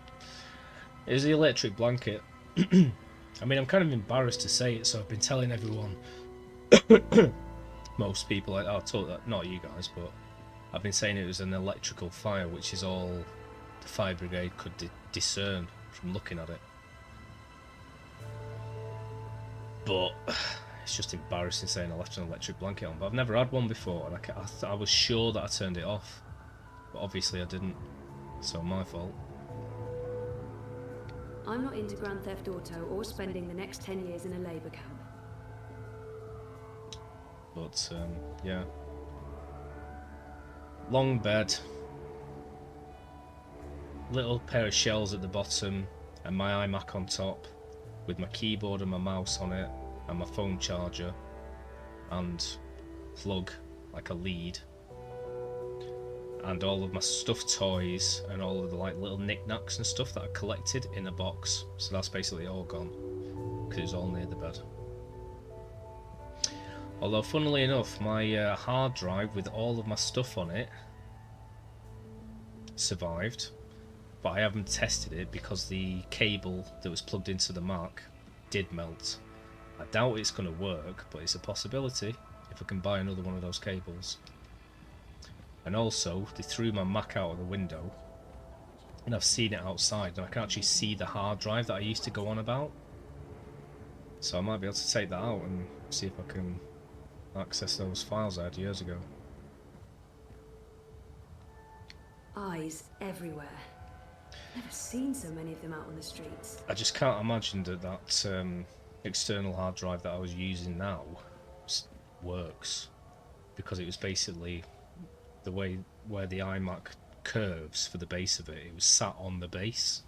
It was the electric blanket. I mean, I'm kind of embarrassed to say it, so I've been telling everyone. Most people, I told that, not you guys, but I've been saying it was an electrical fire, which is all the fire brigade could discern from looking at it. But it's just embarrassing saying I left an electric blanket on. But I've never had one before, and I was sure that I turned it off, but obviously I didn't. So my fault. I'm not into Grand Theft Auto or spending the next 10 years in a labour camp. But yeah, long bed, little pair of shelves at the bottom, and my iMac on top, with my keyboard and my mouse on it, and my phone charger and plug, like a lead, and all of my stuffed toys and all of the like little knickknacks and stuff that I collected in a box. So that's basically all gone because it was all near the bed. Although funnily enough, my hard drive with all of my stuff on it survived, but I haven't tested it because the cable that was plugged into the Mac did melt. I doubt it's going to work, but it's a possibility if I can buy another one of those cables. And also, they threw my Mac out of the window, and I've seen it outside, and I can actually see the hard drive that I used to go on about. So I might be able to take that out and see if I can access those files I had years ago. Eyes everywhere. Never seen so many of them out on the streets. I just can't imagine that external hard drive that I was using now works, because it was basically the way where the iMac curves for the base of it. It was sat on the base,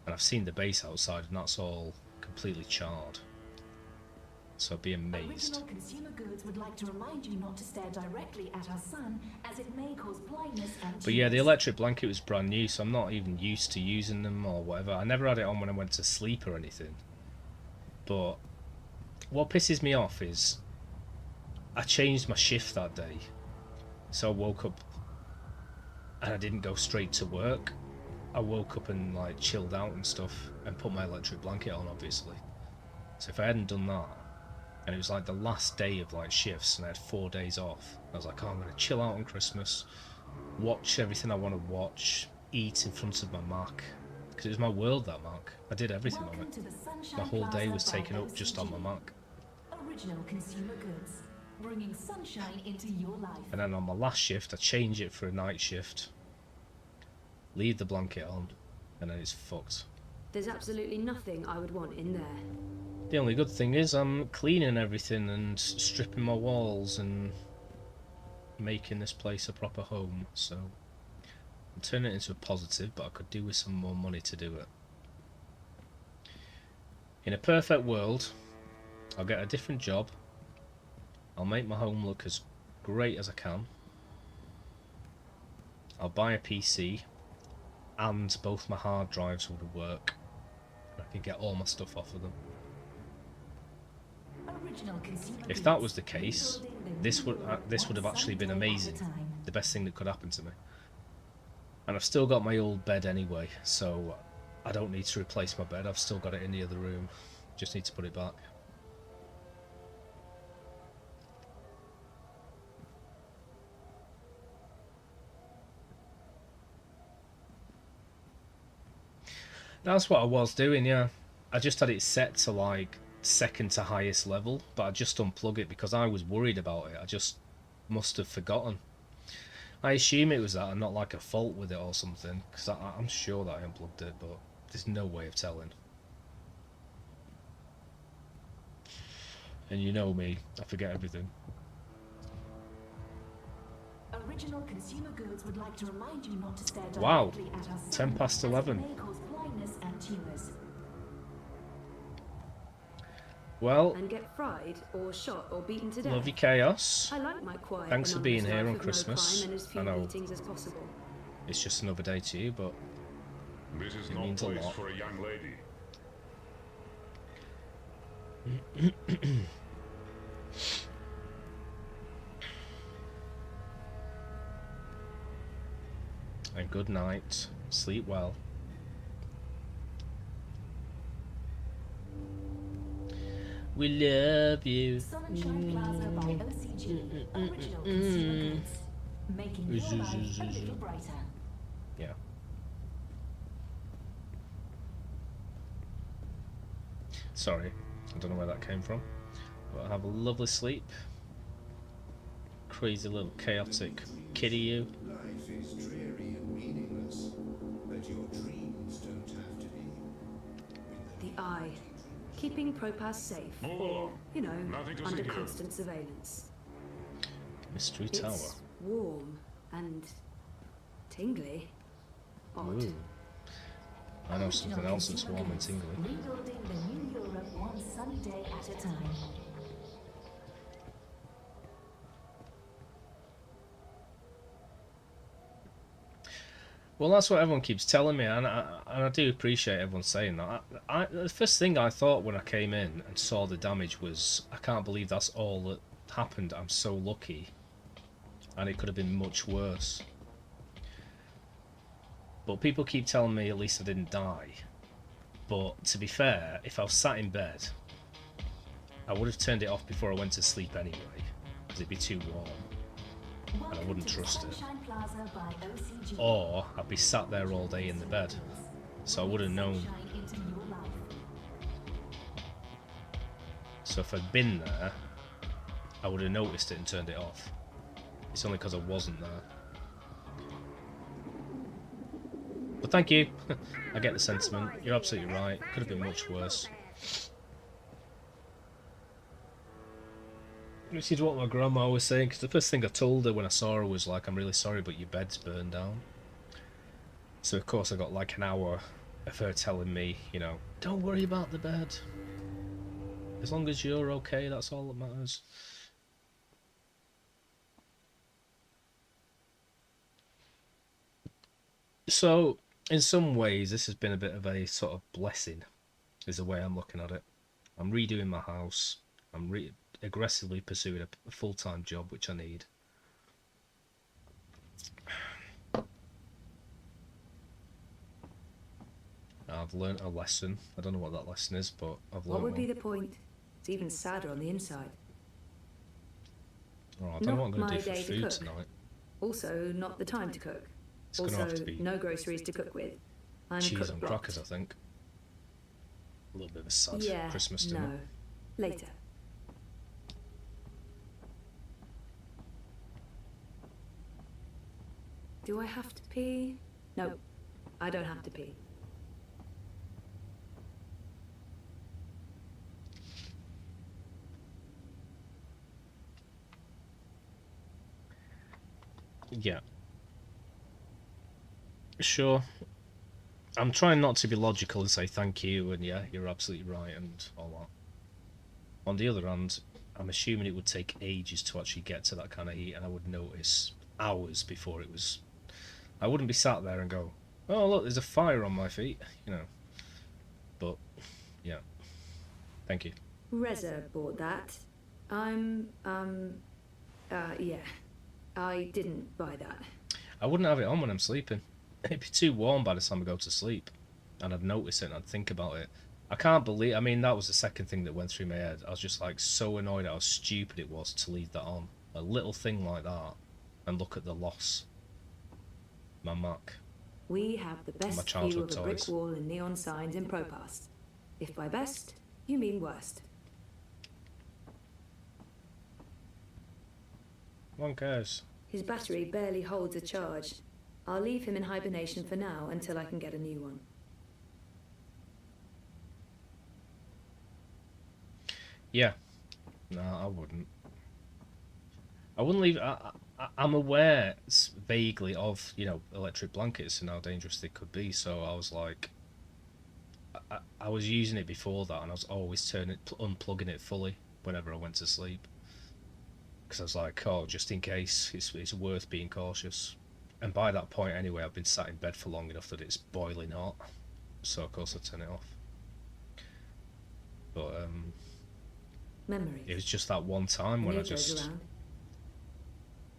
and I've seen the base outside, and that's all completely charred. So I'd be amazed. Original Consumer Goods would like to remind you not to stare directly at our sun, as it may cause blindness and But yeah, the electric blanket was brand new, so I'm not even used to using them or whatever. I never had it on when I went to sleep or anything. But what pisses me off is I changed my shift that day. So I woke up and I didn't go straight to work. I woke up and like chilled out and stuff and put my electric blanket on, obviously. So if I hadn't done that, and it was like the last day of like shifts and I had 4 days off, I was like, oh, I'm going to chill out on Christmas, watch everything I want to watch, eat in front of my Mac, because it was my world, that Mac. I did everything on it. My whole day was taken up just on my Mac. Original Consumer Goods, bringing sunshine into your life. And then on my last shift, I change it for a night shift, leave the blanket on, and then it's fucked. There's absolutely nothing I would want in there. The only good thing is I'm cleaning everything and stripping my walls and making this place a proper home, so I'm turning it into a positive, but I could do with some more money to do it. In a perfect world, I'll get a different job, I'll make my home look as great as I can, I'll buy a PC, and both my hard drives would work, and I can get all my stuff off of them. If that was the case, this would have actually been amazing. The best thing that could happen to me. And I've still got my old bed anyway, so I don't need to replace my bed. I've still got it in the other room. Just need to put it back. That's what I was doing, yeah. I just had it set to like second to highest level, but I just unplug it because I was worried about it. I just must have forgotten. I assume it was that and not like a fault with it or something, because I'm sure that I unplugged it, but there's no way of telling. And you know me, I forget everything. Original Consumer Goods would like to remind you not to stare Wow, directly at our sun, 10 past 11. as it may cause blindness and tumors. Well, And get fried or shot or beaten to death. love you, Chaos. I like my quiet. Thanks for being here on with no Christmas. crime and as few I know meetings as possible. it's just another day to you, but This is it no means a place lot. for a young lady. And good night. Sleep well. We love you. Sunshine Plaza by OCG. Original Consumer Goods, making your life a little brighter. Yeah. Sorry, I don't know where that came from. But have a lovely sleep. Crazy little chaotic kitty you. Life is dreary and meaningless, but your dreams don't have to be. The Eye. Keeping Propass safe. Move Or, along. you know, Nothing to under see here. constant surveillance. Mystery Tower. It's warm and tingly. Odd. Ooh. I know something else that's warm and tingly. Rebuilding the new Europe one sunny day at a time. Well, that's what everyone keeps telling me, and I do appreciate everyone saying that. The first thing I thought when I came in and saw the damage was, I can't believe that's all that happened. I'm so lucky. And it could have been much worse. But people keep telling me at least I didn't die. But to be fair, if I was sat in bed, I would have turned it off before I went to sleep anyway, because it'd be too warm. And I wouldn't trust it. Or I'd be sat there all day in the bed, so I would have known. So if I'd been there, I would have noticed it and turned it off. It's only because I wasn't there. But thank you. I get the sentiment. You're absolutely right. Could have been much worse. Which is what my grandma was saying, because the first thing I told her when I saw her was like, I'm really sorry, but your bed's burned down. So of course I got like an hour of her telling me, you know, don't worry about the bed. As long as you're okay, that's all that matters. So, in some ways, this has been a bit of a sort of blessing, is the way I'm looking at it. I'm redoing my house. I'm aggressively pursuing a full-time job, which I need. I've learnt a lesson. I don't know what that lesson is, but I've learnt What would be one. the point? It's even sadder on the inside. Oh, I don't know what I'm going to do for food tonight. Also, not the time to cook. It's going to have to be no groceries to cook with. I'm cheese and crackers, I think. A little bit of a sad Christmas dinner. No. Later. Do I have to pee? No, I don't have to pee. Yeah. Sure. I'm trying not to be logical and say thank you and yeah, you're absolutely right and all that. On the other hand, I'm assuming it would take ages to actually get to that kind of heat, and I would notice hours before it was... I wouldn't be sat there and go, oh look, there's a fire on my feet, you know. But, yeah. Thank you. Reza bought that. Yeah. I didn't buy that. I wouldn't have it on when I'm sleeping. It'd be too warm by the time I go to sleep. And I'd notice it and I'd think about it. I can't believe... I mean, that was the second thing that went through my head. I was just like so annoyed at how stupid it was to leave that on. A little thing like that. And look at the loss. My Mac. We have the best view of a brick wall and neon signs in Propass. If by best, you mean worst. One cares. His battery barely holds a charge. I'll leave him in hibernation for now until I can get a new one. Yeah. No, I wouldn't. I wouldn't leave... I'm aware vaguely of, you know, electric blankets and how dangerous they could be, so I was like... I was using it before that, and I was always unplugging it fully whenever I went to sleep. Because I was like, oh, just in case, it's worth being cautious. And by that point anyway, I've been sat in bed for long enough that it's boiling hot. So of course I turn it off. But Memories. It was just that one time when I just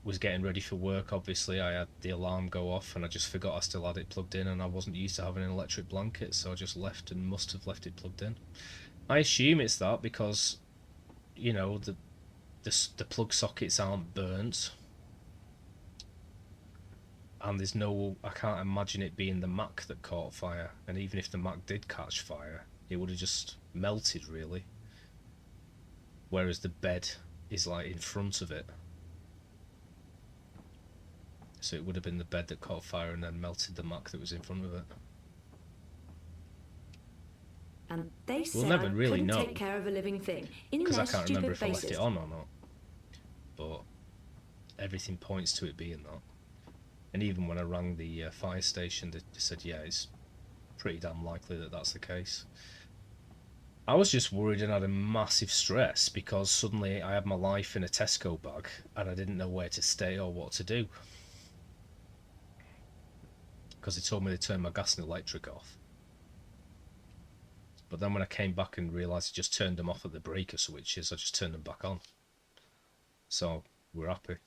was getting ready for work. Obviously I had the alarm go off and I just forgot I still had it plugged in, and I wasn't used to having an electric blanket, so I just left and must have left it plugged in. I assume it's that because, you know, the plug sockets aren't burnt. And there's no... I can't imagine it being the Mac that caught fire. And even if the Mac did catch fire, it would have just melted, really. Whereas the bed is, like, in front of it. So it would have been the bed that caught fire and then melted the Mac that was in front of it. And they said we'll never really know, take care of a living thing. Because I can't remember if I left it on or not. But everything points to it being that. And even when I rang the fire station, they said, yeah, it's pretty damn likely that that's the case. I was just worried and had a massive stress because suddenly I had my life in a Tesco bag and I didn't know where to stay or what to do. Because they told me they turned my gas and electric off. But then when I came back and realised I just turned them off at the breaker switches, I just turned them back on. So, we're happy.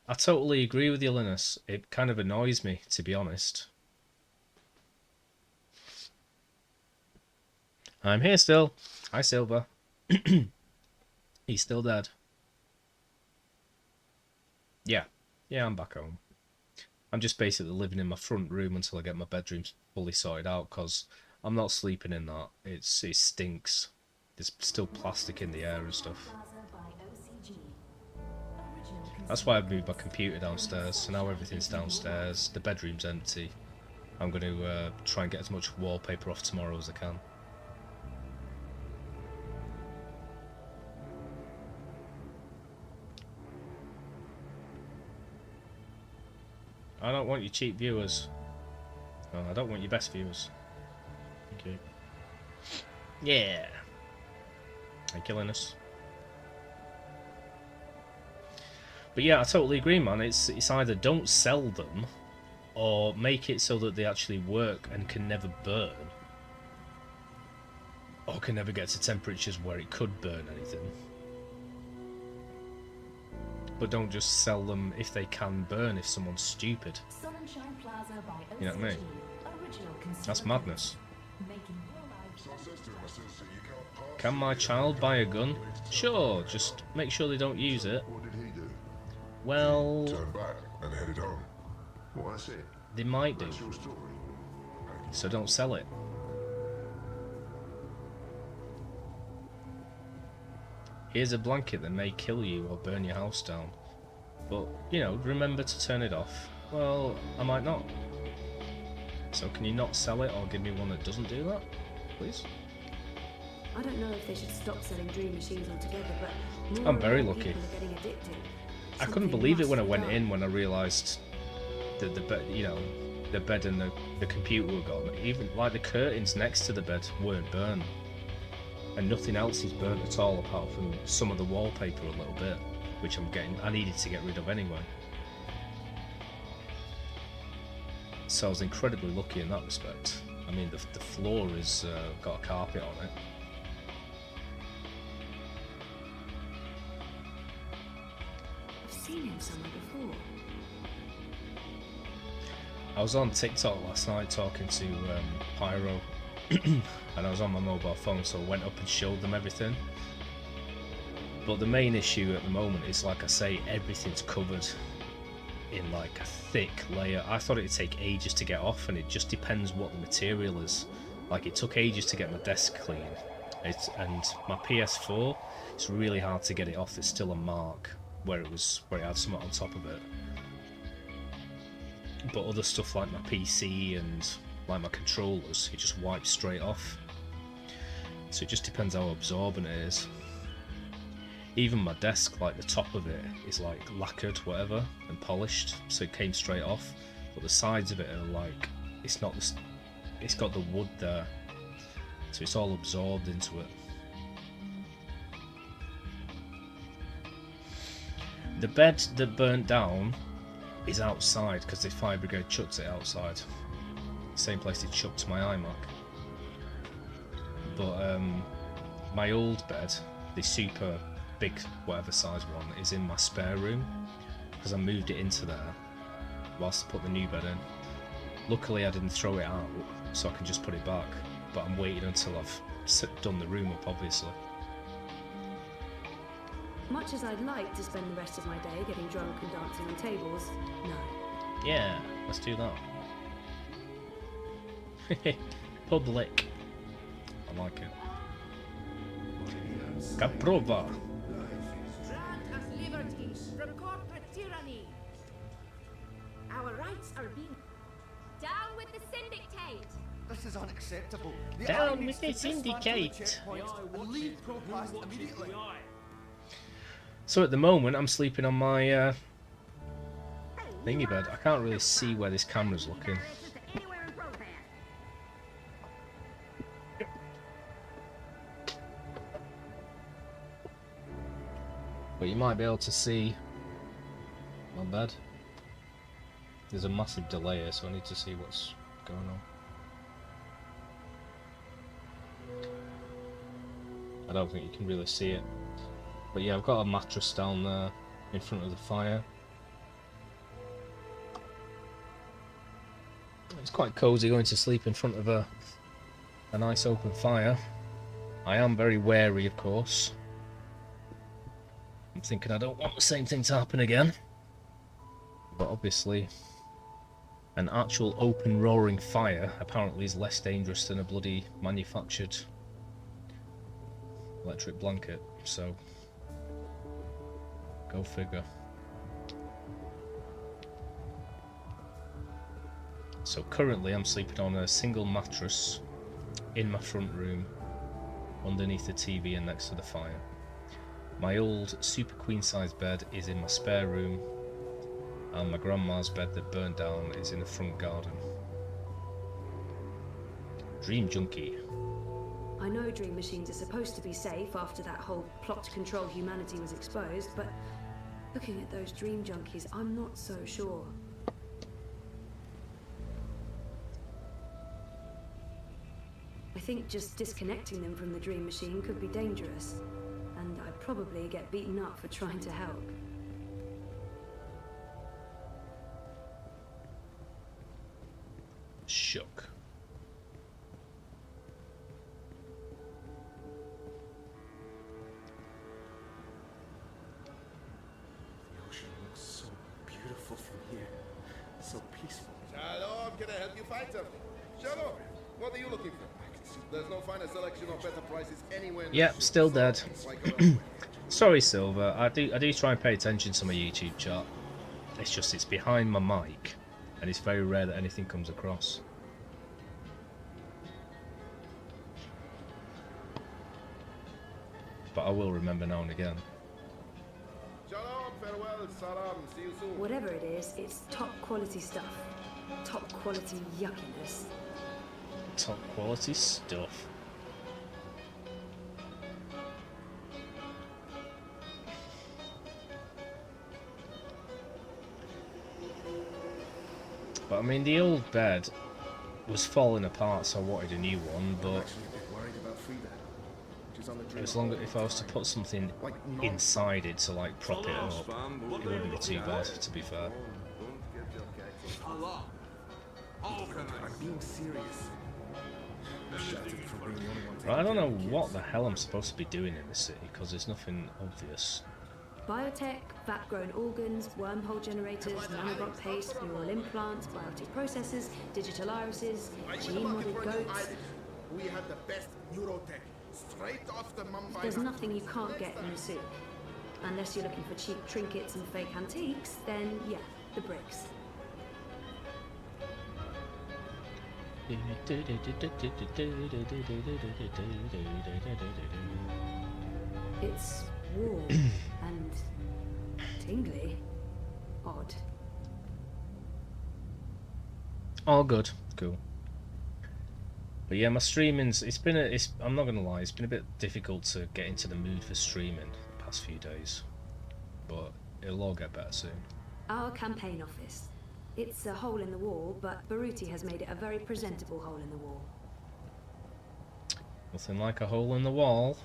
I totally agree with you, Linus. It kind of annoys me, to be honest. I'm here still. Hi, Silver. He's still dead. Yeah. Yeah, I'm back home. I'm just basically living in my front room until I get my bedroom fully sorted out, because I'm not sleeping in that. It stinks. There's still plastic in the air and stuff. That's why I've moved my computer downstairs, so now everything's downstairs. The bedroom's empty. I'm going to try and get as much wallpaper off tomorrow as I can. I don't want your cheap viewers. No, I don't want your best viewers. Thank you. Yeah. Thank you, Linus. But yeah, I totally agree, man. It's either don't sell them, or make it so that they actually work and can never burn, or can never get to temperatures where it could burn anything. But don't just sell them if they can burn if someone's stupid. You know what I mean? That's madness. Can my child buy a gun? Sure, just make sure they don't use it. What did he do? Well, Turn back and headed home. What I say? They might do. That's your story. So don't sell it. Here's a blanket that may kill you or burn your house down. But, you know, remember to turn it off. Well, I might not. So can you not sell it or give me one that doesn't do that, please? I don't know if they should stop selling dream machines altogether, but I'm very lucky. people are getting addicted. I couldn't believe it when I went in, when I realised that the bed, you know, the bed and the computer were gone. Even like the curtains next to the bed weren't burned, and nothing else is burnt at all apart from some of the wallpaper a little bit, which I needed to get rid of anyway. So I was incredibly lucky in that respect. I mean, the floor has got a carpet on it. I've seen him somewhere before. I was on TikTok last night talking to Pyro, and I was on my mobile phone, so I went up and showed them everything. But the main issue at the moment is, like I say, everything's covered in like a thick layer. I thought it'd take ages to get off, and it just depends what the material is. Like, it took ages to get my desk clean, and my PS4, it's really hard to get it off. There's still a mark where it had something on top of it. But other stuff like my PC and like my controllers, it just wipes straight off. So it just depends how absorbent it is. Even my desk, like the top of it is like lacquered, whatever, and polished, so it came straight off. But the sides of it are like, it's got the wood there, so it's all absorbed into it. The bed that burnt down is outside because the fire brigade chucked it outside. Same place they chucked my iMac. But my old bed, the super big whatever size one, is in my spare room because I moved it into there whilst I put the new bed in. Luckily I didn't throw it out, so I can just put it back, but I'm waiting until I've done the room up, obviously. Much as I'd like to spend the rest of my day getting drunk and dancing on tables, no. Yeah, let's do that. Public. I like it. Caprova. Grant us liberties from corporate tyranny. Our rights are being... Down with the syndicate! This is unacceptable. The Down eye with needs the to dismantle the syndicate. checkpoint and leave Proplast immediately. So at the moment I'm sleeping on my thingy bed. I can't really see where this camera's looking. But you might be able to see my bed. There's a massive delay here, so I need to see what's going on. I don't think you can really see it. But yeah, I've got a mattress down there in front of the fire. It's quite cosy going to sleep in front of a nice open fire. I am very wary, of course. I'm thinking I don't want the same thing to happen again. But obviously, an actual open roaring fire apparently is less dangerous than a bloody manufactured electric blanket, so go figure. So currently I'm sleeping on a single mattress in my front room underneath the TV and next to the fire. My old super queen size bed is in my spare room, and my grandma's bed that burned down is in the front garden. Dream junkie. I know dream machines are supposed to be safe after that whole plot to control humanity was exposed, but looking at those dream junkies, I'm not so sure. I think just disconnecting them from the dream machine could be dangerous, and I'd probably get beaten up for trying to help. Shook. The ocean looks so beautiful from here. So peaceful. Shalom, can I help you find something? Shalom, what are you looking for? There's no finer selection or better prices anywhere. Yep, still dead. Sorry, Silver. I do try and pay attention to my YouTube chat. It's just it's behind my mic, and it's very rare that anything comes across. But I will remember now and again. Shalom, farewell, salam, see you soon. Whatever it is, it's top quality stuff. Top quality yuckiness. Top quality stuff. But I mean, the old bed was falling apart, so I wanted a new one. But as long as if I was to put something inside it to like prop it up, it wouldn't be too bad, to be fair. I'm being serious. Right, I don't know what the hell I'm supposed to be doing in this city, because there's nothing obvious. Biotech, vat-grown organs, wormhole generators, nanobot paste, neural implants, biotic processors, digital irises, gene-modded goats. We have the best neurotech, straight off the Mumbai. There's nothing you can't get in the soup. Unless you're looking for cheap trinkets and fake antiques, then yeah, the bricks. It's warm and tingly. Odd. All good. Cool. But yeah, my streaming's I'm not gonna lie, it's been a bit difficult to get into the mood for streaming the past few days. But it'll all get better soon. Our campaign office. It's a hole in the wall, but Baruti has made it a very presentable hole in the wall. Nothing like a hole in the wall.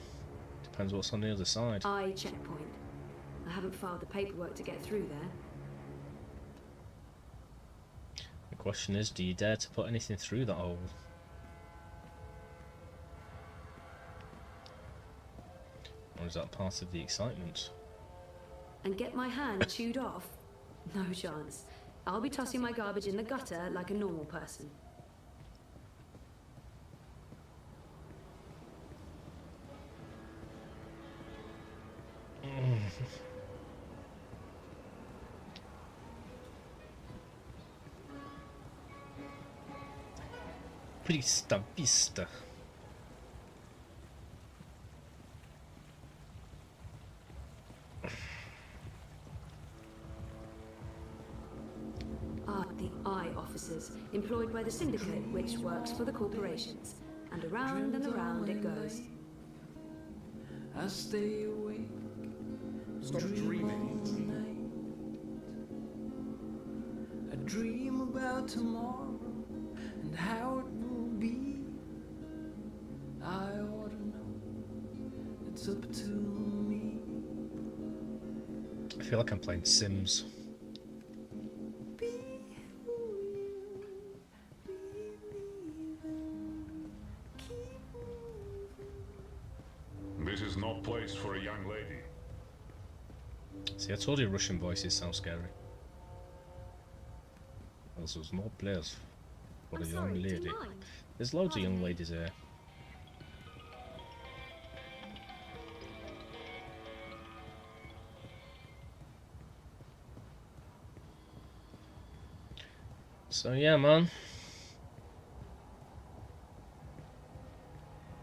Depends what's on the other side. I checkpoint. I haven't filed the paperwork to get through there. The question is, do you dare to put anything through that hole? Or is that part of the excitement? And get my hand chewed off? No chance. I'll be tossing my garbage in the gutter like a normal person. Prista vista. officers employed by the syndicate, which works for the corporations. And around it goes. I stay awake. Stop dreaming. I dream about tomorrow and how it will be. I ought to know. It's up to me. I feel like I'm playing Sims. This is no place for a young lady. See, I told you Russian voices sound scary. This is no place for a young lady. There's loads of young ladies here. So yeah, man.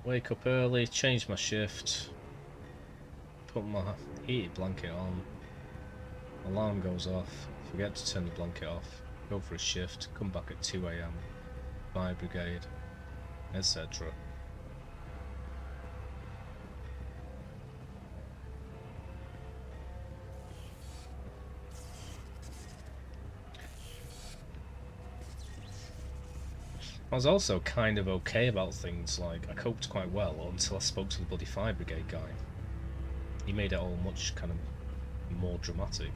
Wake up early, change my shift, put my heated blanket on, alarm goes off, forget to turn the blanket off, go for a shift, come back at 2 AM, fire brigade, etc. I was also kind of okay about things, like I coped quite well until I spoke to the bloody fire brigade guy. He made it all much kind of more dramatic.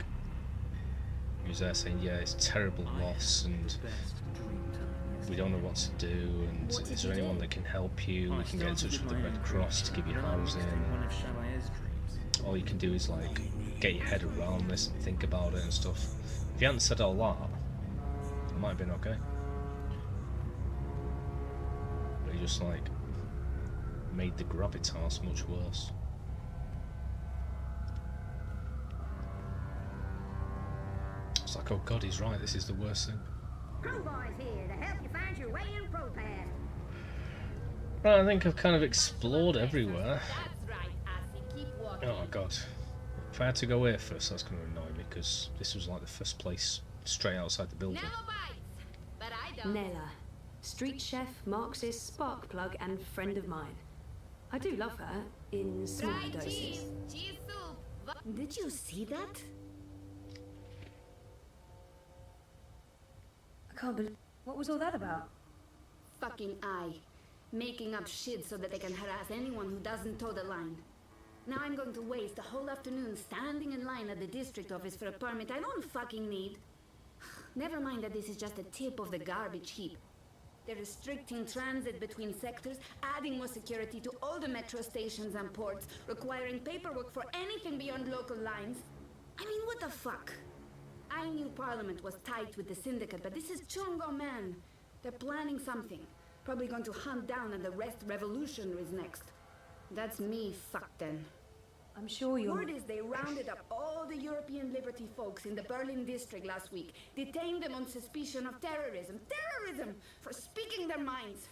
He was there saying, yeah, it's a terrible loss and we don't know what to do, and is there anyone that can help you? We can get in touch with the Red Cross to give you housing. All you can do is like get your head around this and think about it and stuff. If you hadn't said all that, it might have been okay. But he just like made the gravitas much worse. It's like, oh god, he's right, this is the worst thing. Crowboy's here to help you find your way in ProPass. Right, I think I've kind of explored everywhere. Oh god. If I had to go here first, that's going to annoy me, because this was like the first place straight outside the building. Nella, street chef, Marxist, spark plug, and friend of mine. I do love her, in small doses. Did you see that? I can't believe... What was all that about? Fucking I. Making up shit so that they can harass anyone who doesn't toe the line. Now I'm going to waste the whole afternoon standing in line at the district office for a permit I don't fucking need. Never mind that this is just a tip of the garbage heap. They're restricting transit between sectors, adding more security to all the metro stations and ports, requiring paperwork for anything beyond local lines. I mean, what the fuck? I knew Parliament was tight with the syndicate, but this is Chungo, man. They're planning something. Probably going to hunt down and arrest revolutionaries next. That's me fucked then. I'm sure you're... Word is they rounded up all the European Liberty folks in the Berlin district last week, detained them on suspicion of terrorism. Terrorism! For speaking their minds!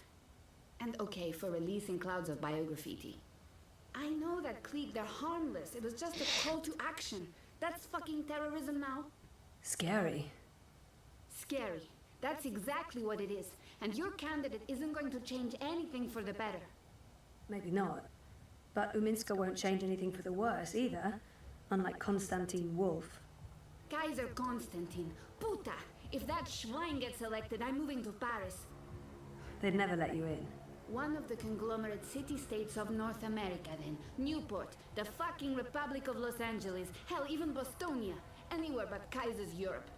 And okay, for releasing clouds of biograffiti. I know that clique, they're harmless. It was just a call to action. That's fucking terrorism now. Scary. Scary. That's exactly what it is. And your candidate isn't going to change anything for the better. Maybe not. But Uminska won't change anything for the worse either, unlike Konstantin Wolf. Kaiser Konstantin. Puta! If that Schwein gets elected, I'm moving to Paris. They'd never let you in. One of the conglomerate city-states of North America then. Newport, the fucking Republic of Los Angeles, hell, even Bostonia. Anywhere but Kaiser's Europe.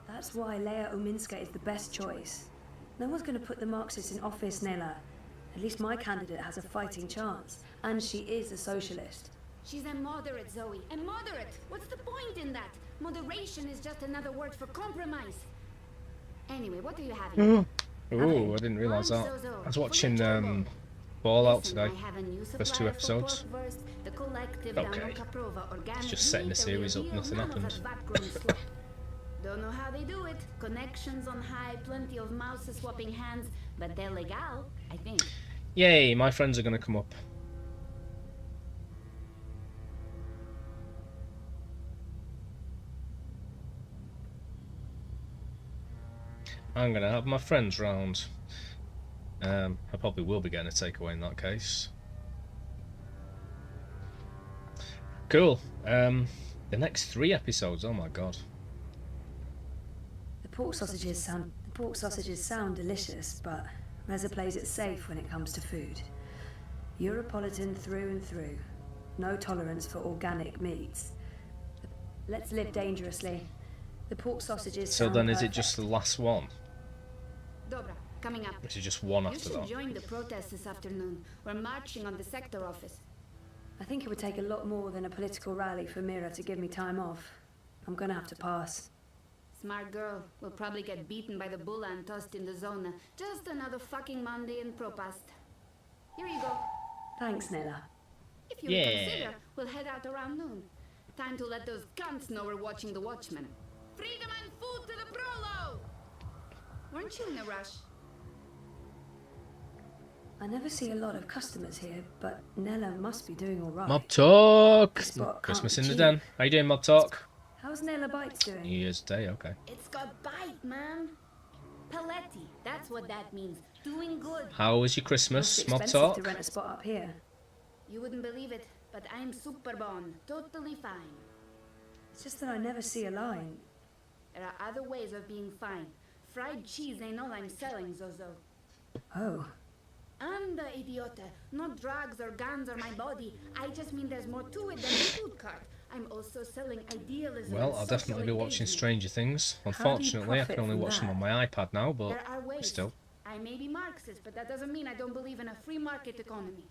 That's why Leia Uminska is the best choice. No one's going to put the Marxists in office, Nella. At least my candidate has a fighting chance. And she is a socialist. She's a moderate, Zoe. A moderate! What's the point in that? Moderation is just another word for compromise. Anyway, what are you having? Oh, I didn't realise that. I was watching Fallout today. First 2 episodes. Okay. It's just setting the series up, nothing happened. Don't know how they do it. Connections on high, plenty of mouses swapping hands, but they're legal, I think. Yay, my friends are going to come up. I'm gonna have my friends round. I probably will be getting a takeaway in that case. Cool. The next 3 episodes. Oh my god. The pork sausages sound delicious, but Reza plays it safe when it comes to food. Europolitan through and through. No tolerance for organic meats. Let's live dangerously. The pork sausages So sound then is it perfect. just the last one? Dobra, coming up. Which is just one You after should that? join the protest this afternoon. We're marching on the sector office. I think it would take a lot more than a political rally for Mira to give me time off. I'm gonna have to pass. Smart girl. We'll probably get beaten by the bulla and tossed in the zona. Just another fucking Monday in Propast. Here you go. Thanks, Nella. If you Yeah. reconsider, we'll head out around noon. Time to let those cunts know we're watching the Watchmen. Freedom and food to the prolo! Weren't you in a rush? I never see a lot of customers here, but Nella must be doing all right. Mob Talk! Spot Christmas can't in the cheat. den. How you doing, Mob Talk? How's Nella Bites doing? New Year's Day, okay. It's got bite, man. Paletti. That's what that means. Doing good. How was your Must Christmas, be Mob expensive Talk? to rent a spot up here. You wouldn't believe it, but I'm super bon. Totally fine. It's just that I never see a line. There are other ways of being fine. Fried cheese ain't all I'm selling, Zozo. Oh. Anda, idiota. Not drugs or guns or my body. I just mean there's more to it than a food cart. I'm also selling idealism. Well, and I'll social definitely be watching engagement. Stranger Things. do you Unfortunately, I can profit only from watch them that? on my iPad now, but There are ways. still. I may be Marxist, but that doesn't mean I don't believe in a free market economy.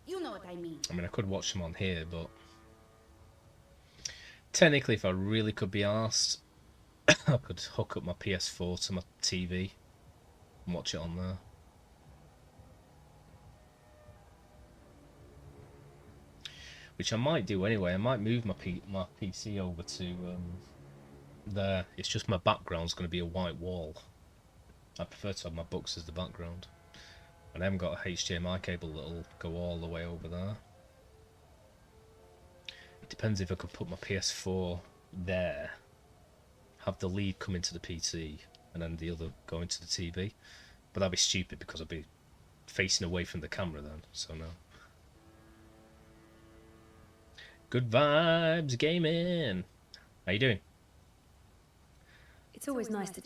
You know what I mean. I mean, I could watch them on here, but technically, if I really could be asked, I could hook up my PS4 to my TV and watch it on there. Which I might do anyway. I might move my PC over to there. It's just my background's going to be a white wall. I prefer to have my books as the background. And I haven't got a HDMI cable that'll go all the way over there. It depends if I could put my PS4 there, have the lead come into the PC, and then the other go into the TV. But that'd be stupid because I'd be facing away from the camera then, so no. Good vibes gaming. How you doing? It's always nice to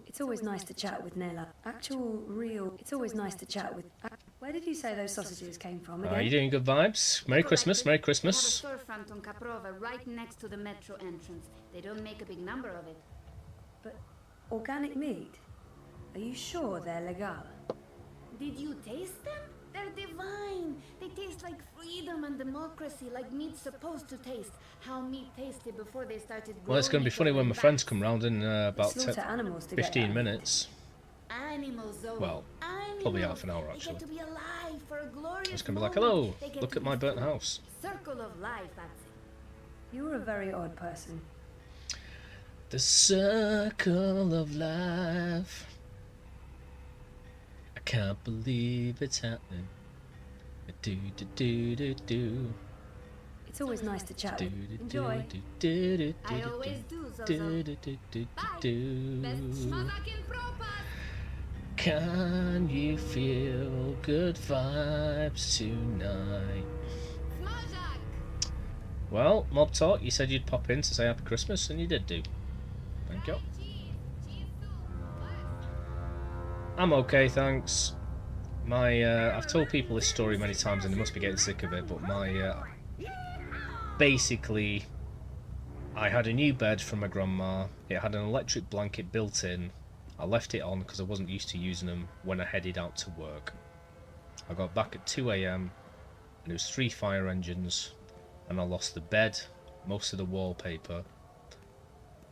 It's always nice to chat with Nella. It's always nice to chat with. Where did you say those sausages came from again? Are you doing good vibes? Merry Christmas, Merry We Christmas. have a storefront on Caprova right next to the metro entrance. They don't make a big number of it. But organic meat? Are you sure they're legal? Did you taste them? They're divine. They taste like freedom and democracy, like meat's supposed to taste. How meat tasted before they started growing. Well, it's going to be funny when my friends come round in about Slaughter animals to get 15 that. minutes. Animals, Zoe. Well, Animals. probably half an hour They actually. get to be alive for a glorious It's going to be like, moment. hello, They get look to at my be burnt free. house. Circle of life, that's it. You're a very odd person. The circle of life. I can't believe it's happening. Do do do do do. It's always nice to chat. Do with. do Enjoy. do do do I do always do, do Zozo. do do do Bye. do. Best schmazak in Propas. Can you feel good vibes tonight? Schmazak. Well, Mob Talk, you said you'd pop in to say Happy Christmas, and you did do. Thank you. I'm okay, thanks. I've told people this story many times and they must be getting sick of it, but basically, I had a new bed from my grandma. It had an electric blanket built in. I left it on because I wasn't used to using them when I headed out to work. I got back at 2 AM and it was 3 fire engines, and I lost the bed, most of the wallpaper,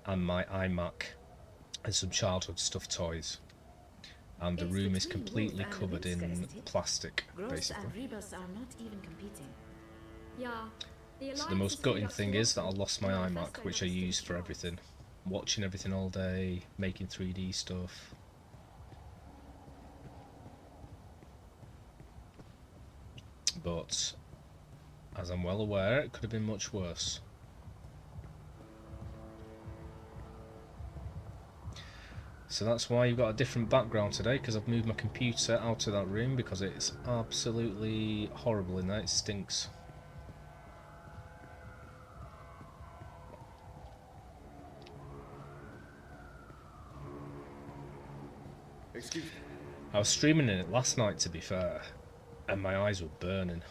and my iMac, and some childhood stuffed toys. And the room is completely covered in plastic, basically. Rebels are not even competing. Yeah. So the most gutting thing is that I lost my iMac, which I use for everything. Watching everything all day, making 3D stuff. But, as I'm well aware, it could have been much worse. So that's why you've got a different background today, because I've moved my computer out of that room because it's absolutely horrible in there. It stinks. Excuse me. I was streaming in it last night, to be fair, and my eyes were burning.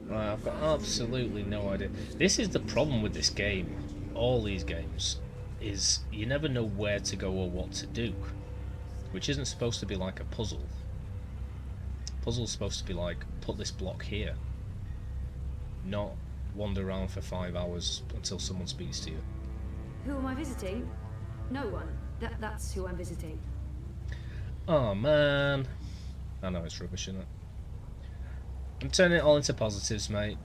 Right, I've got absolutely no idea. This is the problem with this game, all these games, is you never know where to go or what to do, which isn't supposed to be like a puzzle. Puzzle's supposed to be like, put this block here, not wander around for 5 hours until someone speaks to you. Who am I visiting? No one. That's who I'm visiting. Oh man. I know it's rubbish, isn't it? I'm turning it all into positives, mate.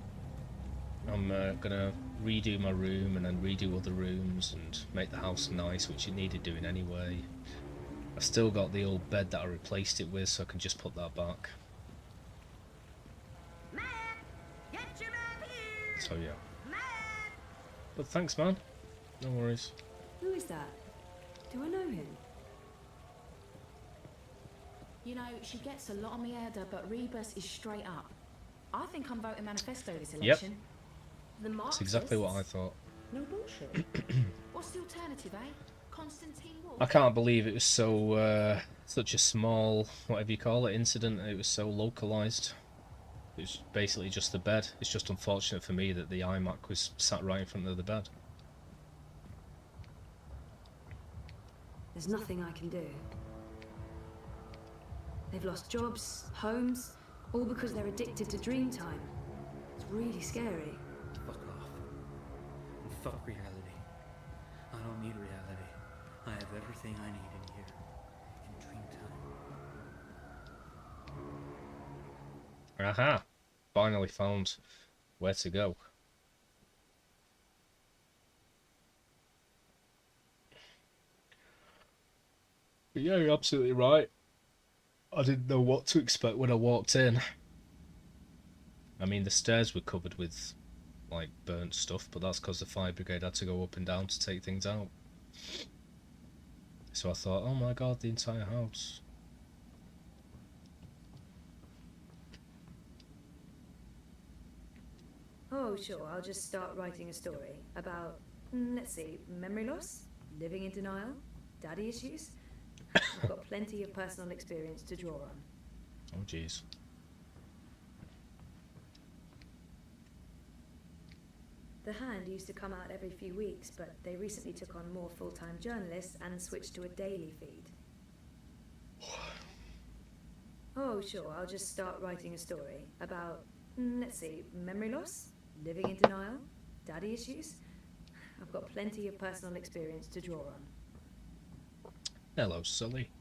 I'm gonna redo my room and then redo other rooms and make the house nice, which it needed doing anyway. I've still got the old bed that I replaced it with, so I can just put that back. So yeah. But thanks, man. No worries. Who is that? Do I know him? You know, she gets a lot on me head, but Rebus is straight up. I think I'm voting manifesto this election. Yep. That's exactly what I thought. No bullshit. What's the alternative, eh? Constantine Wolf? I can't believe it was so such a small, whatever you call it, incident. It was so localized. It was basically just the bed. It's just unfortunate for me that the iMac was sat right in front of the bed. There's nothing I can do. They've lost jobs, homes, all because they're addicted to Dreamtime. It's really scary. Fuck off. And fuck reality. I don't need reality. I have everything I need in here. In Dreamtime. Aha! Finally found where to go. But yeah, you're absolutely right. I didn't know what to expect when I walked in. I mean, the stairs were covered with, like, burnt stuff, but that's because the fire brigade had to go up and down to take things out. So I thought, oh my god, the entire house. Oh, sure, I'll just start writing a story about, let's see, memory loss, living in denial, daddy issues. I've got plenty of personal experience to draw on. Oh, jeez. The Hand used to come out every few weeks, but they recently took on more full-time journalists and switched to a daily feed. Oh, sure, I'll just start writing a story about, let's see, memory loss, living in denial, daddy issues. I've got plenty of personal experience to draw on. Hello, Sully.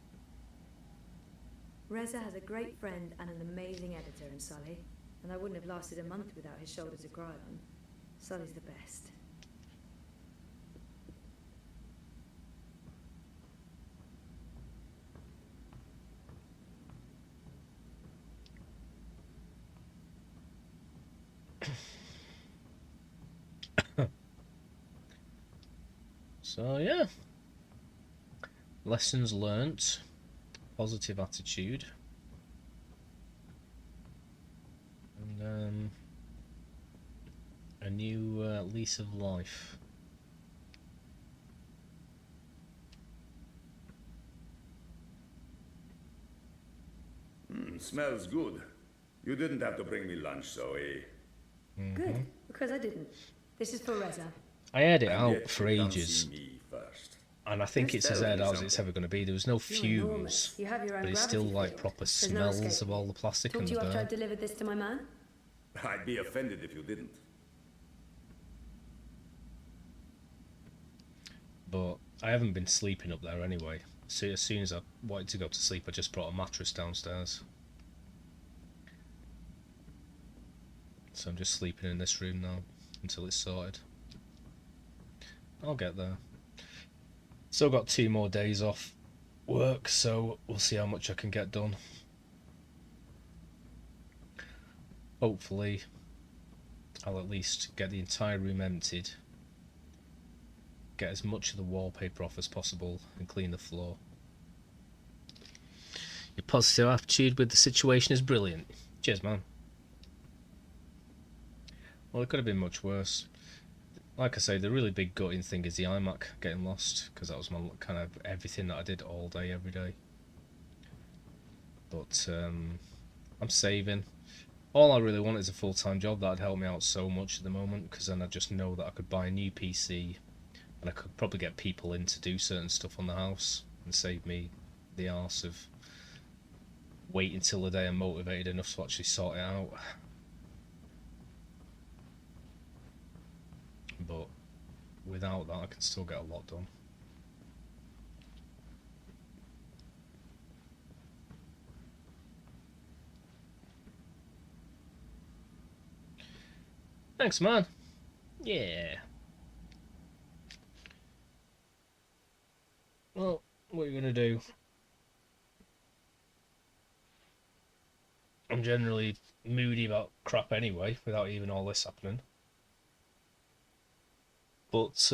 Reza has a great friend and an amazing editor in Sully, and I wouldn't have lasted a month without his shoulder to cry on. Sully's the best. So yeah. Lessons learnt, positive attitude, and a new lease of life. Smells good. You didn't have to bring me lunch, Zoe. Good, because I didn't. This is for Reza. I aired it And out yet for you can't ages, see me first. and I think it's as Tell aired me out as it's something. ever going to be. There was no fumes, You have your own but it's still gravity like field. proper There's no smells of escaping. all the plastic Talk and to the you after I burn. delivered this to my man? I'd be offended if you didn't. But I haven't been sleeping up there anyway. So as soon as I wanted to go to sleep, I just brought a mattress downstairs. So I'm just sleeping in this room now until it's sorted. I'll get there. Still got 2 more days off work, so we'll see how much I can get done. hopefully I'll at least get the entire room emptied, get as much of the wallpaper off as possible, and clean the floor. Your positive attitude with the situation is brilliant. Cheers, man. Well, it could have been much worse. Like I say, the really big gutting thing is the iMac getting lost, because that was my kind of everything that I did all day, every day. But I'm saving. All I really want is a full-time job. That'd help me out so much at the moment, because then I just know that I could buy a new PC, and I could probably get people in to do certain stuff on the house, and save me the arse of wait until the day I'm motivated enough to actually sort it out. But without that, I can still get a lot done. Thanks, man. Yeah. Well, what are you gonna do? I'm generally moody about crap anyway, without even all this happening. But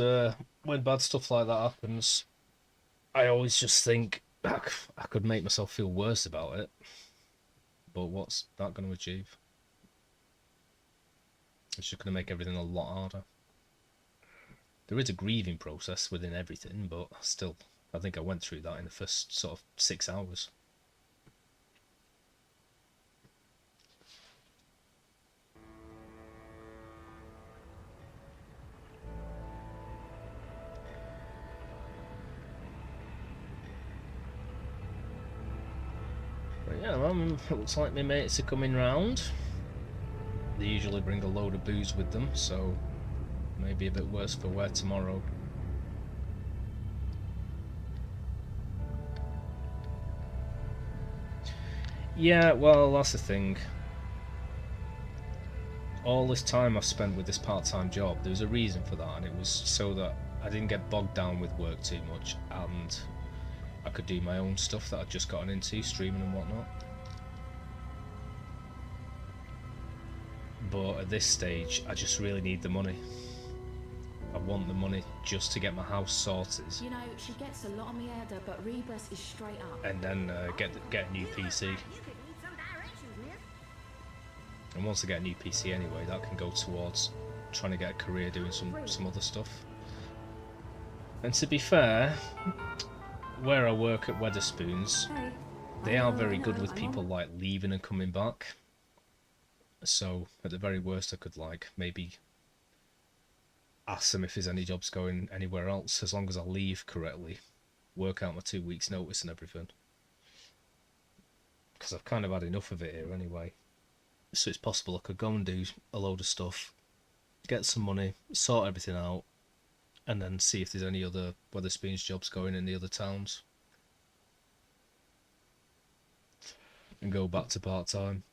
when bad stuff like that happens, I always just think I could make myself feel worse about it. But what's that going to achieve? It's just going to make everything a lot harder. There is a grieving process within everything, but still, I think I went through that in the first sort of 6 hours. But yeah, well, it looks like my mates are coming round. They usually bring a load of booze with them, so maybe a bit worse for wear tomorrow. Yeah, well, that's the thing. All this time I've spent with this part-time job, there was a reason for that, and it was so that I didn't get bogged down with work too much, and I could do my own stuff that I'd just gotten into, streaming and whatnot. But at this stage, I just really need the money. I want the money just to get my house sorted. You know, she gets a lot on the head, but Rebus is straight up. And then get a new PC. And once I get a new PC anyway, that can go towards trying to get a career doing some other stuff. And to be fair, where I work at Weatherspoons, they are very good with people like leaving and coming back. So at the very worst, I could like maybe ask them if there's any jobs going anywhere else, as long as I leave correctly, work out my 2 weeks notice and everything. Because I've kind of had enough of it here anyway. So it's possible I could go and do a load of stuff, get some money, sort everything out, and then see if there's any other Weatherspoons jobs going in the other towns. And go back to part-time.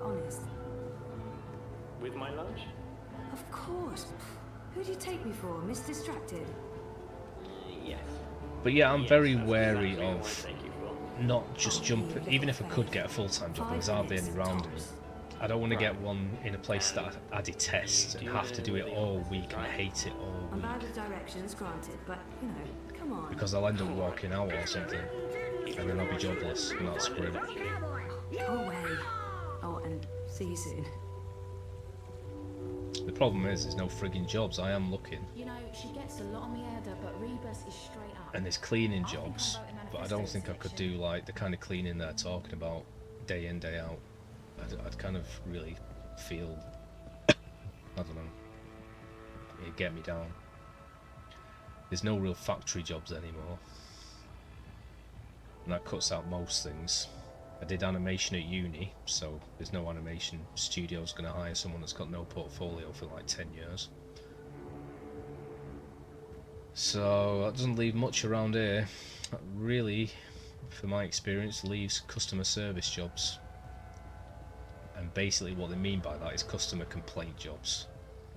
Honest. With my lunch? Of course. Who do you take me for, Miss Distracted? Yes. But yeah, I'm very wary of not just jumping, even if I could get a full-time job, there's hardly any around me. I don't want to get one in a place that I detest and have to do it all week and hate it all I'm week. bad with directions, granted, but, you know, come on. Because I'll end up walking out or something, and then I'll be jobless, and that's great. Go away. Oh, and see you soon. The problem is, there's no frigging jobs. I am looking. You know, she gets a lot on the head, but Rebus is straight up. And there's cleaning jobs, but I don't think I could do like the kind of cleaning they're talking about day in, day out. I'd kind of really feel, I don't know, it'd get me down. There's no real factory jobs anymore, and that cuts out most things. I did animation at uni, so there's no animation studio's going to hire someone that's got no portfolio for like 10 years. So that doesn't leave much around here. That really, for my experience, leaves customer service jobs. And basically what they mean by that is customer complaint jobs.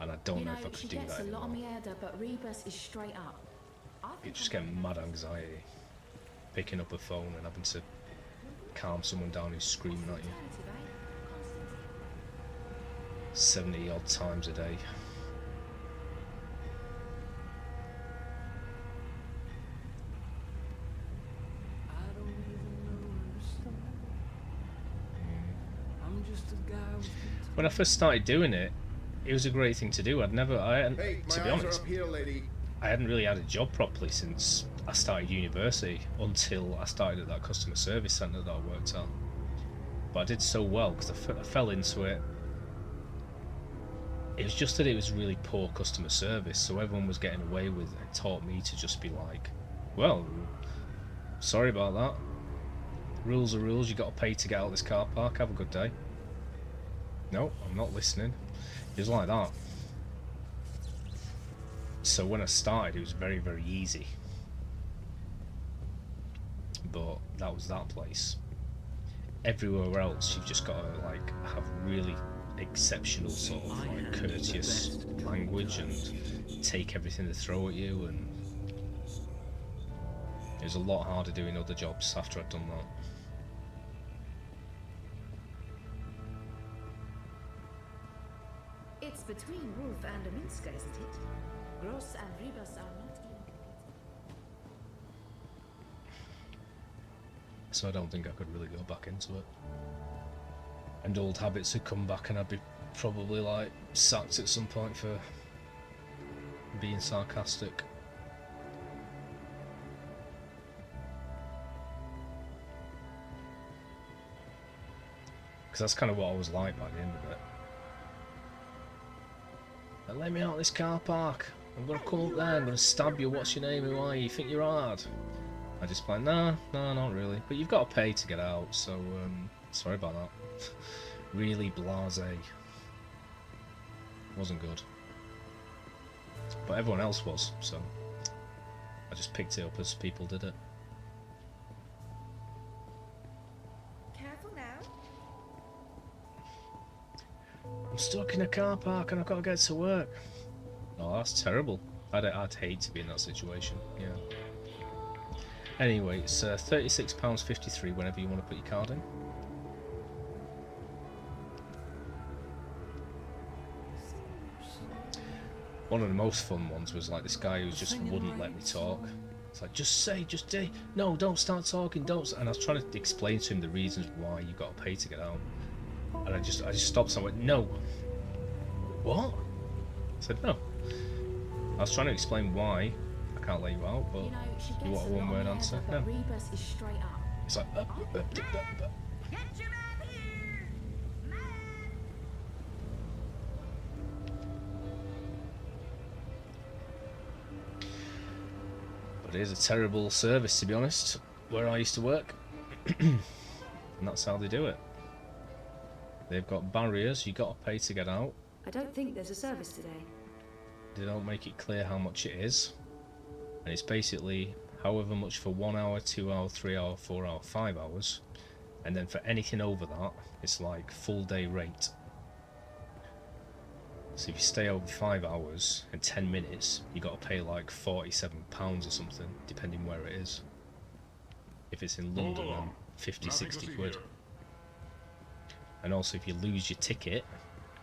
And I don't know if I could do that She gets a lot on anymore. the head, but Rebus is straight up. You just get mad anxiety picking up a phone and having to calm someone down who's screaming at you 70 odd times a day. When I first started doing it, it was a great thing to do. To be honest, I hadn't really had a job properly since I started university until I started at that customer service centre that I worked at. But I did so well because I fell into it. It was just that it was really poor customer service, so everyone was getting away with it. It taught me to just be like, well, sorry about that. Rules are rules, you got to pay to get out of this car park, have a good day. No, I'm not listening. It was like that. So when I started, it was very, very easy. But that was that place. Everywhere else, you've just got to like have really exceptional sort of like courteous language and take everything they throw at you, and it was a lot harder doing other jobs after I'd done that. It's between Wolf and Aminska, isn't it? Gross and Ribas are not linked. So I don't think I could really go back into it. And old habits would come back and I'd be probably like sacked at some point for being sarcastic. Because that's kind of what I was like by the end of it. Now, let me out of this car park. I'm going to come up there, I'm going to stab you. What's your name? Who are you? You think you're hard? I just like, no, not really. But you've got to pay to get out, so sorry about that. Really blasé. Wasn't good. But everyone else was, so I just picked it up as people did it. Careful now. I'm stuck in a car park and I've got to get to work. Oh, that's terrible. I'd hate to be in that situation, yeah. Anyway, it's £36.53 whenever you want to put your card in. One of the most fun ones was like this guy who just wouldn't let me talk. It's like, just say, no, don't start talking, don't. And I was trying to explain to him the reasons why you got to pay to get out. And I just stopped and I went, no. What? I said, no. I was trying to explain why I can't let you out, but you want a one-word answer? No. Rebus is straight up. It's like, Get your man here! But it is a terrible service, to be honest, where I used to work. And that's how they do it. They've got barriers, you got to pay to get out. I don't think there's a service today. They don't make it clear how much it is. And it's basically however much for 1 hour, 2 hour, 3 hour, 4 hour, 5 hours. And then for anything over that, it's like full day rate. So if you stay over 5 hours and 10 minutes, you got to pay like £47 or something, depending where it is. If it's in London, then 50, 60 quid. And also if you lose your ticket,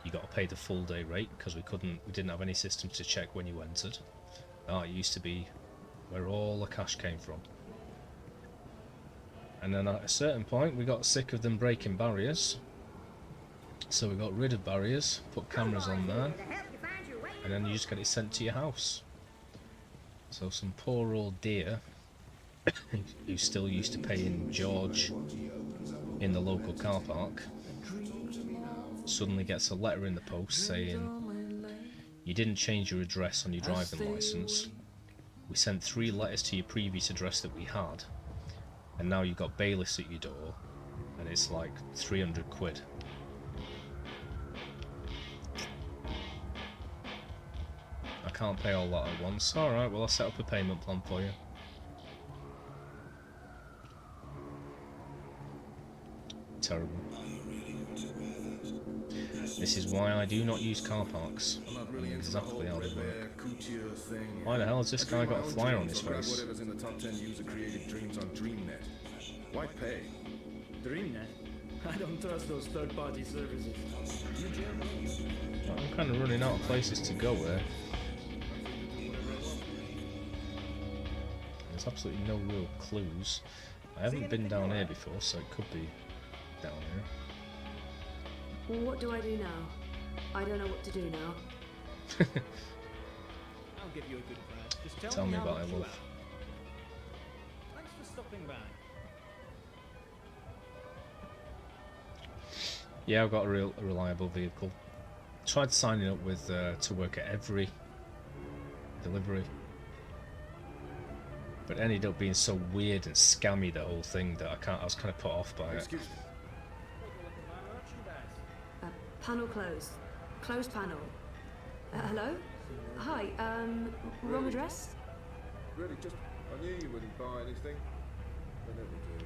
you got to pay the full day rate, because we didn't have any system to check when you entered. That used to be where all the cash came from. And then at a certain point we got sick of them breaking barriers, so we got rid of barriers, put cameras on there, and then you just get it sent to your house. So some poor old dear who's still used to paying George in the local car park suddenly gets a letter in the post saying, you didn't change your address on your driving licence, we sent 3 letters to your previous address that we had, and now you've got bailiffs at your door, and it's like 300 quid. I can't pay all that at once. Alright, well I'll set up a payment plan for you. Terrible. This is why I do not use car parks. Exactly how they work. Why the hell has this guy got a flyer on his face? Whatever's in the top 10 user-created dreams on DreamNet. Why pay? Dreamnet? I don't trust those third-party services. I'm kind of running out of places to go here. There's absolutely no real clues. I haven't been down here before, so it could be down here. Well, what do I do now? I don't know what to do now. I'll give you a good price. Just Tell me how about much it, you love. have. Thanks for stopping by. Yeah, I've got a reliable vehicle. Tried signing up with to work at every delivery, but ended up being so weird and scammy, the whole thing, that I was kind of put off by it. Panel closed. Closed panel. Hello? Hi, wrong address? Really, just, I knew you wouldn't buy anything. They never do.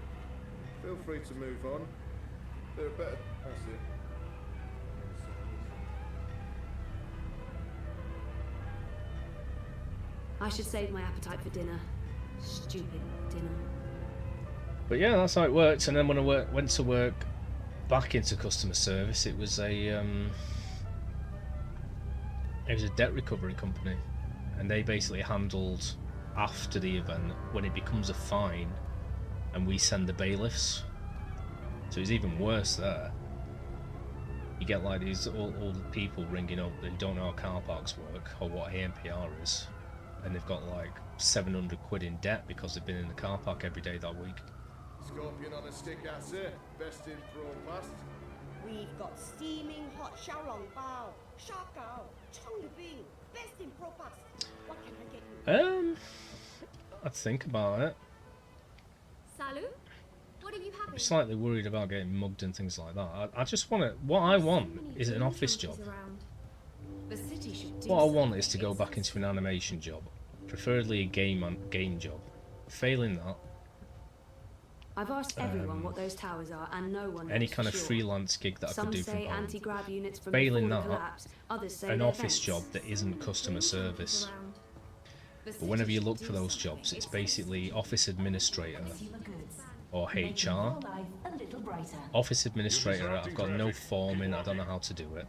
Feel free to move on. There are better... That's it. I should save my appetite for dinner. Stupid dinner. But yeah, that's how it worked. And then when I went to work back into customer service, it was a debt recovery company, and they basically handled after the event when it becomes a fine, and we send the bailiffs. So it's even worse there. You get like these old people ringing up that don't know how car parks work or what ANPR is, and they've got like 700 quid in debt because they've been in the car park every day that week. Scorpion on a stick, that's it. Best in pro past. We've got steaming hot xiaolongbao, shagao, chongyubing, best in pro past. What can I get you? I'd think about it. Salut? What are you having? I'm slightly worried about getting mugged and things like that. I just want to... What I want is an office job. What I want is to go back into an animation job, preferably a game job. Failing that, I've asked everyone what those towers are, and no one knows any kind of for sure. freelance gig that I could do Some from say home. anti-grav units from Failing before the that, collapse. Others say an they're office vents. job that isn't customer service. But whenever you look for those jobs, it's basically office administrator or HR. Office administrator, I've got no form in, I don't know how to do it.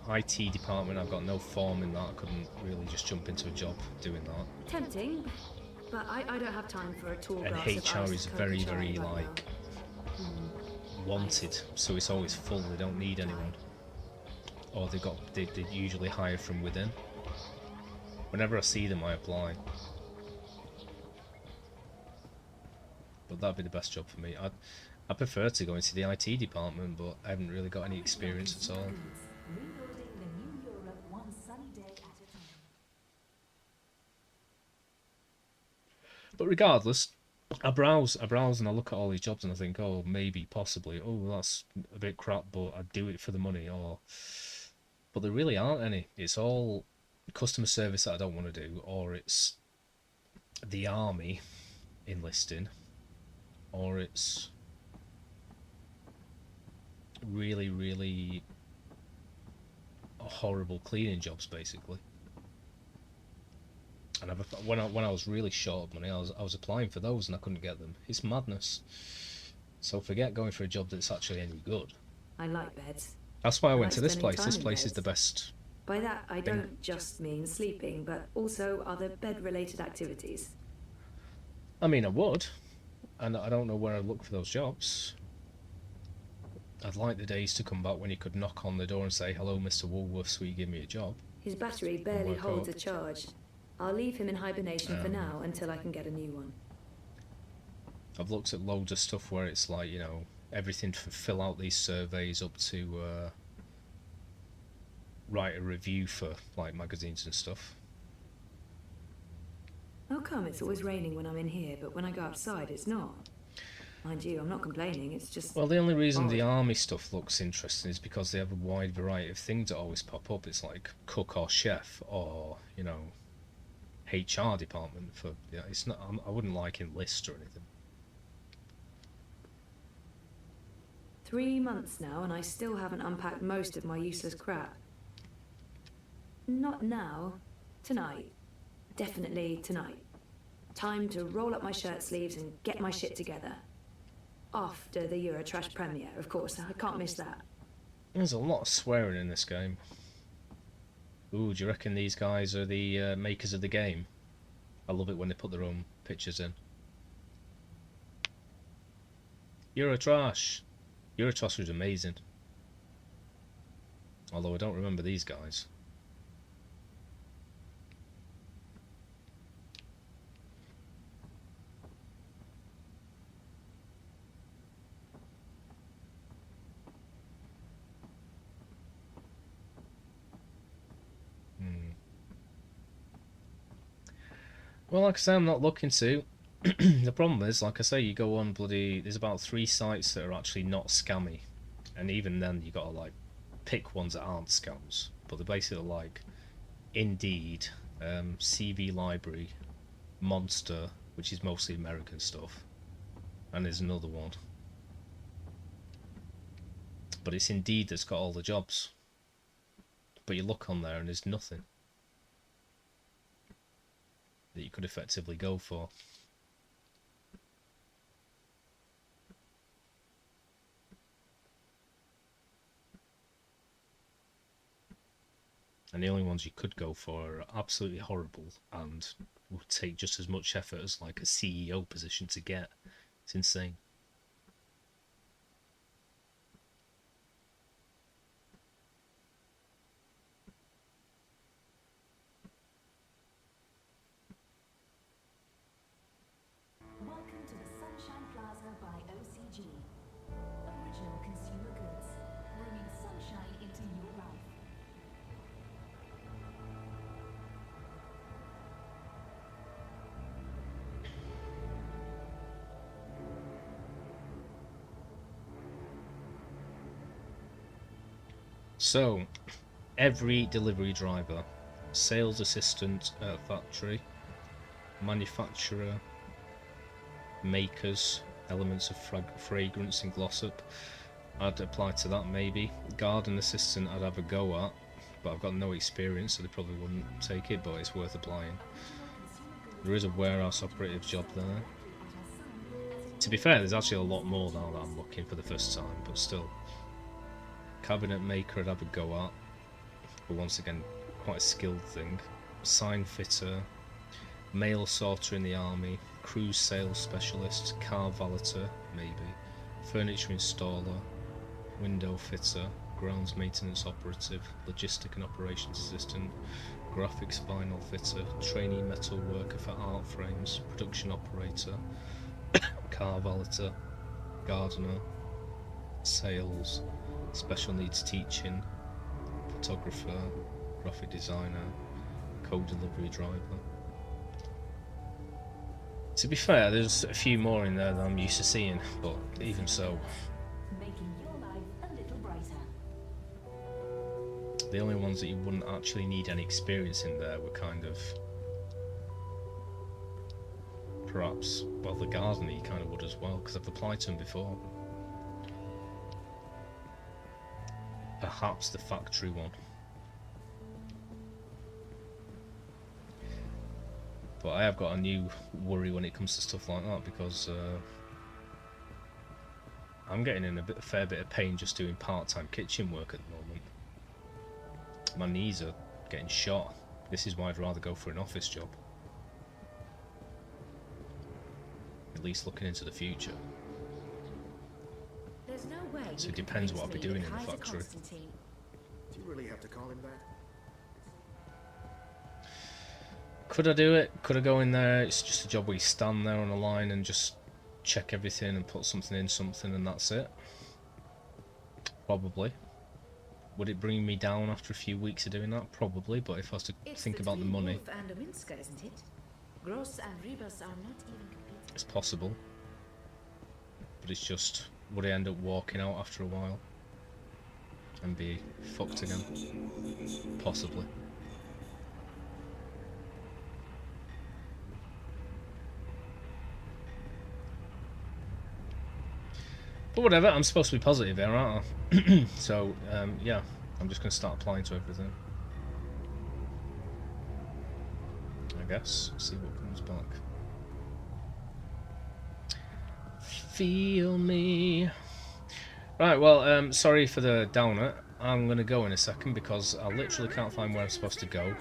IT department, I've got no form in that, I couldn't really just jump into a job doing that. Tempting, but I don't have time for a tall And glass of HR iced is Coca very, cherry very right like now. wanted, so it's always full, they don't need anyone. Or they usually hire from within. Whenever I see them I apply. But that'd be the best job for me. I prefer to go into the IT department, but I haven't really got any experience at all. But regardless, I browse and I look at all these jobs and I think, oh, maybe, possibly, oh, that's a bit crap, but I'd do it for the money, but there really aren't any. It's all customer service that I don't want to do, or it's the army enlisting, or it's really, really horrible cleaning jobs, basically. And when I was really short of money, I was applying for those and I couldn't get them. It's madness. So forget going for a job that's actually any good. I like beds. That's why I went to this spending place. time This in place is beds. the best. By that, I don't just mean sleeping, but also other bed-related activities. I mean, I would, and I don't know where I'd look for those jobs. I'd like the days to come back when you could knock on the door and say, "Hello, Mr. Woolworths, will you give me a job?" His battery barely work holds out. a charge. I'll leave him in hibernation for now until I can get a new one. I've looked at loads of stuff where it's like, you know, everything to fill out these surveys up to write a review for like magazines and stuff. How come it's always raining when I'm in here, but when I go outside it's not? Mind you, I'm not complaining, it's just... Well, the only reason the odd. army stuff looks interesting is because they have a wide variety of things that always pop up. It's like cook or chef or, you know, HR department for... Yeah, it's not... I wouldn't like enlist or anything. 3 months now and I still haven't unpacked most of my useless crap. Not now. Tonight. Definitely tonight. Time to roll up my shirt sleeves and get my shit together. After the Eurotrash premiere, of course. I can't miss that. There's a lot of swearing in this game. Ooh, do you reckon these guys are the makers of the game? I love it when they put their own pictures in. Eurotrash! Eurotrash was amazing. Although I don't remember these guys. Well, like I say, I'm not looking to. The problem is, like I say, you go on there's about 3 sites that are actually not scammy. And even then, you gotta, like, pick ones that aren't scams. But they're basically like Indeed, CV Library, Monster, which is mostly American stuff. And there's another one. But it's Indeed that's got all the jobs. But you look on there and there's nothing that you could effectively go for. And the only ones you could go for are absolutely horrible and would take just as much effort as like a CEO position to get. It's insane. Welcome to the Sunshine Plaza by OCG. Original consumer goods, bringing sunshine into your life. So, every delivery driver, sales assistant at a factory, manufacturer, makers, elements of fragrance and glossop, I'd apply to that maybe. Garden assistant I'd have a go at, but I've got no experience, so they probably wouldn't take it, but it's worth applying. There is a warehouse operative job there. To be fair, there's actually a lot more now that I'm looking for the first time, but still. Cabinet maker I'd have a go at, but once again, quite a skilled thing. Sign fitter, mail sorter in the army, cruise sales specialist, car valeter, maybe, furniture installer, window fitter, grounds maintenance operative, logistic and operations assistant, graphics vinyl fitter, trainee metal worker for art frames, production operator, car valeter, gardener, sales, special needs teaching, photographer, graphic designer, co-delivery driver. To be fair, there's a few more in there that I'm used to seeing, but even so. Making your life a little brighter. The only ones that you wouldn't actually need any experience in there were kind of... perhaps, well, the gardener you kind of would as well, because I've applied to them before. Perhaps the factory one. But I have got a new worry when it comes to stuff like that, because I'm getting in a fair bit of pain just doing part-time kitchen work at the moment. My knees are getting shot. This is why I'd rather go for an office job. At least looking into the future. There's no way. So it depends what I'll be doing in the factory. Do you really have to call him that? Could I do it? Could I go in there? It's just a job where you stand there on a line and just check everything and put something in something and that's it. Probably. Would it bring me down after a few weeks of doing that? Probably, but if I was to think about the money, And Minska, isn't it? Gross and Rebus are not even competing. it's possible. But it's just, would I end up walking out after a while and be fucked again? Possibly. But whatever, I'm supposed to be positive here, aren't I? So, yeah, I'm just going to start applying to everything. I guess, see what comes back. feel me. Right, well, sorry for the downer. I'm going to go in a second because I literally can't find where I'm supposed to go.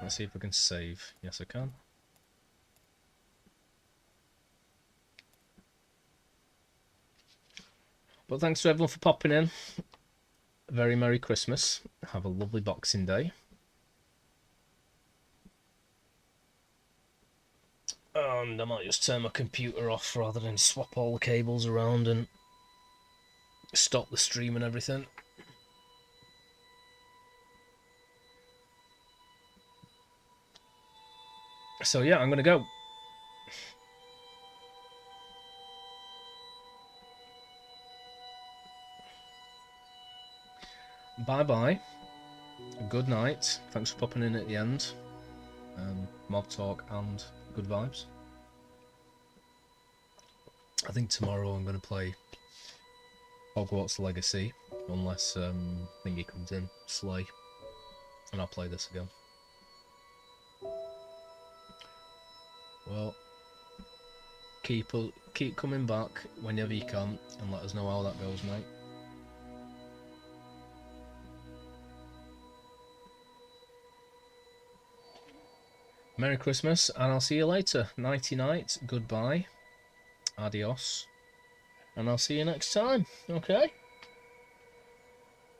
Let's see if I can save. Yes, I can. But thanks to everyone for popping in. A very Merry Christmas. Have a lovely Boxing Day. And I might just turn my computer off rather than swap all the cables around and stop the stream and everything. So yeah, I'm gonna go. Bye bye. Good night. Thanks for popping in at the end. Mob talk and good vibes. I think tomorrow I'm going to play Hogwarts Legacy, unless Thingy comes in, Slay, and I'll play this again. Well, keep coming back whenever you can, and let us know how that goes, mate. Merry Christmas, and I'll see you later. Nighty night, goodbye, adios, and I'll see you next time, okay?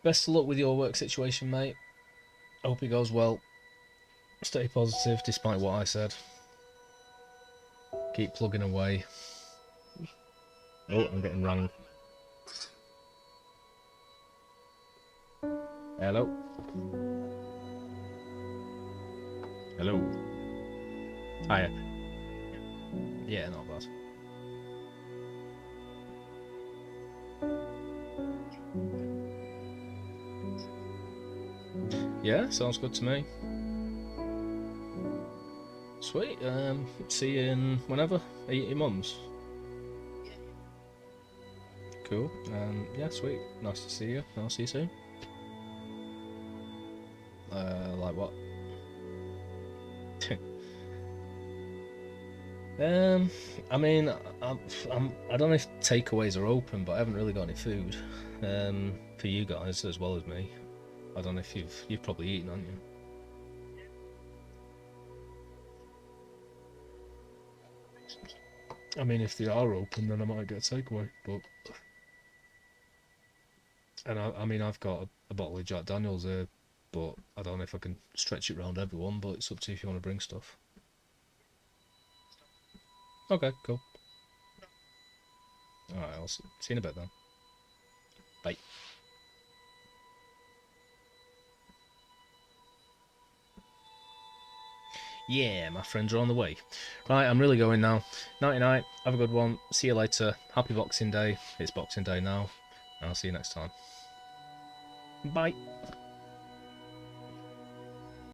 Best of luck with your work situation, mate. Hope it goes well. Stay positive, despite what I said. Keep plugging away. Oh, I'm getting rang. Hello? Hello? Hiya. Yeah, not bad. Yeah, sounds good to me. Sweet, see you in whenever. Are you at your mum's? Cool, yeah, sweet. Nice to see you. I'll see you soon. Like what? I mean, I don't know if takeaways are open, but I haven't really got any food. For you guys as well as me. I don't know if you've probably eaten, haven't you? I mean, if they are open, then I might get a takeaway. But I mean, I've got a bottle of Jack Daniels here, but I don't know if I can stretch it around everyone. But it's up to you if you want to bring stuff. Okay, cool. All right, I'll see you in a bit then. Bye. Yeah, my friends are on the way. Right, I'm really going now. Nighty night, have a good one. See you later. Happy Boxing Day. It's Boxing Day now. And I'll see you next time. Bye.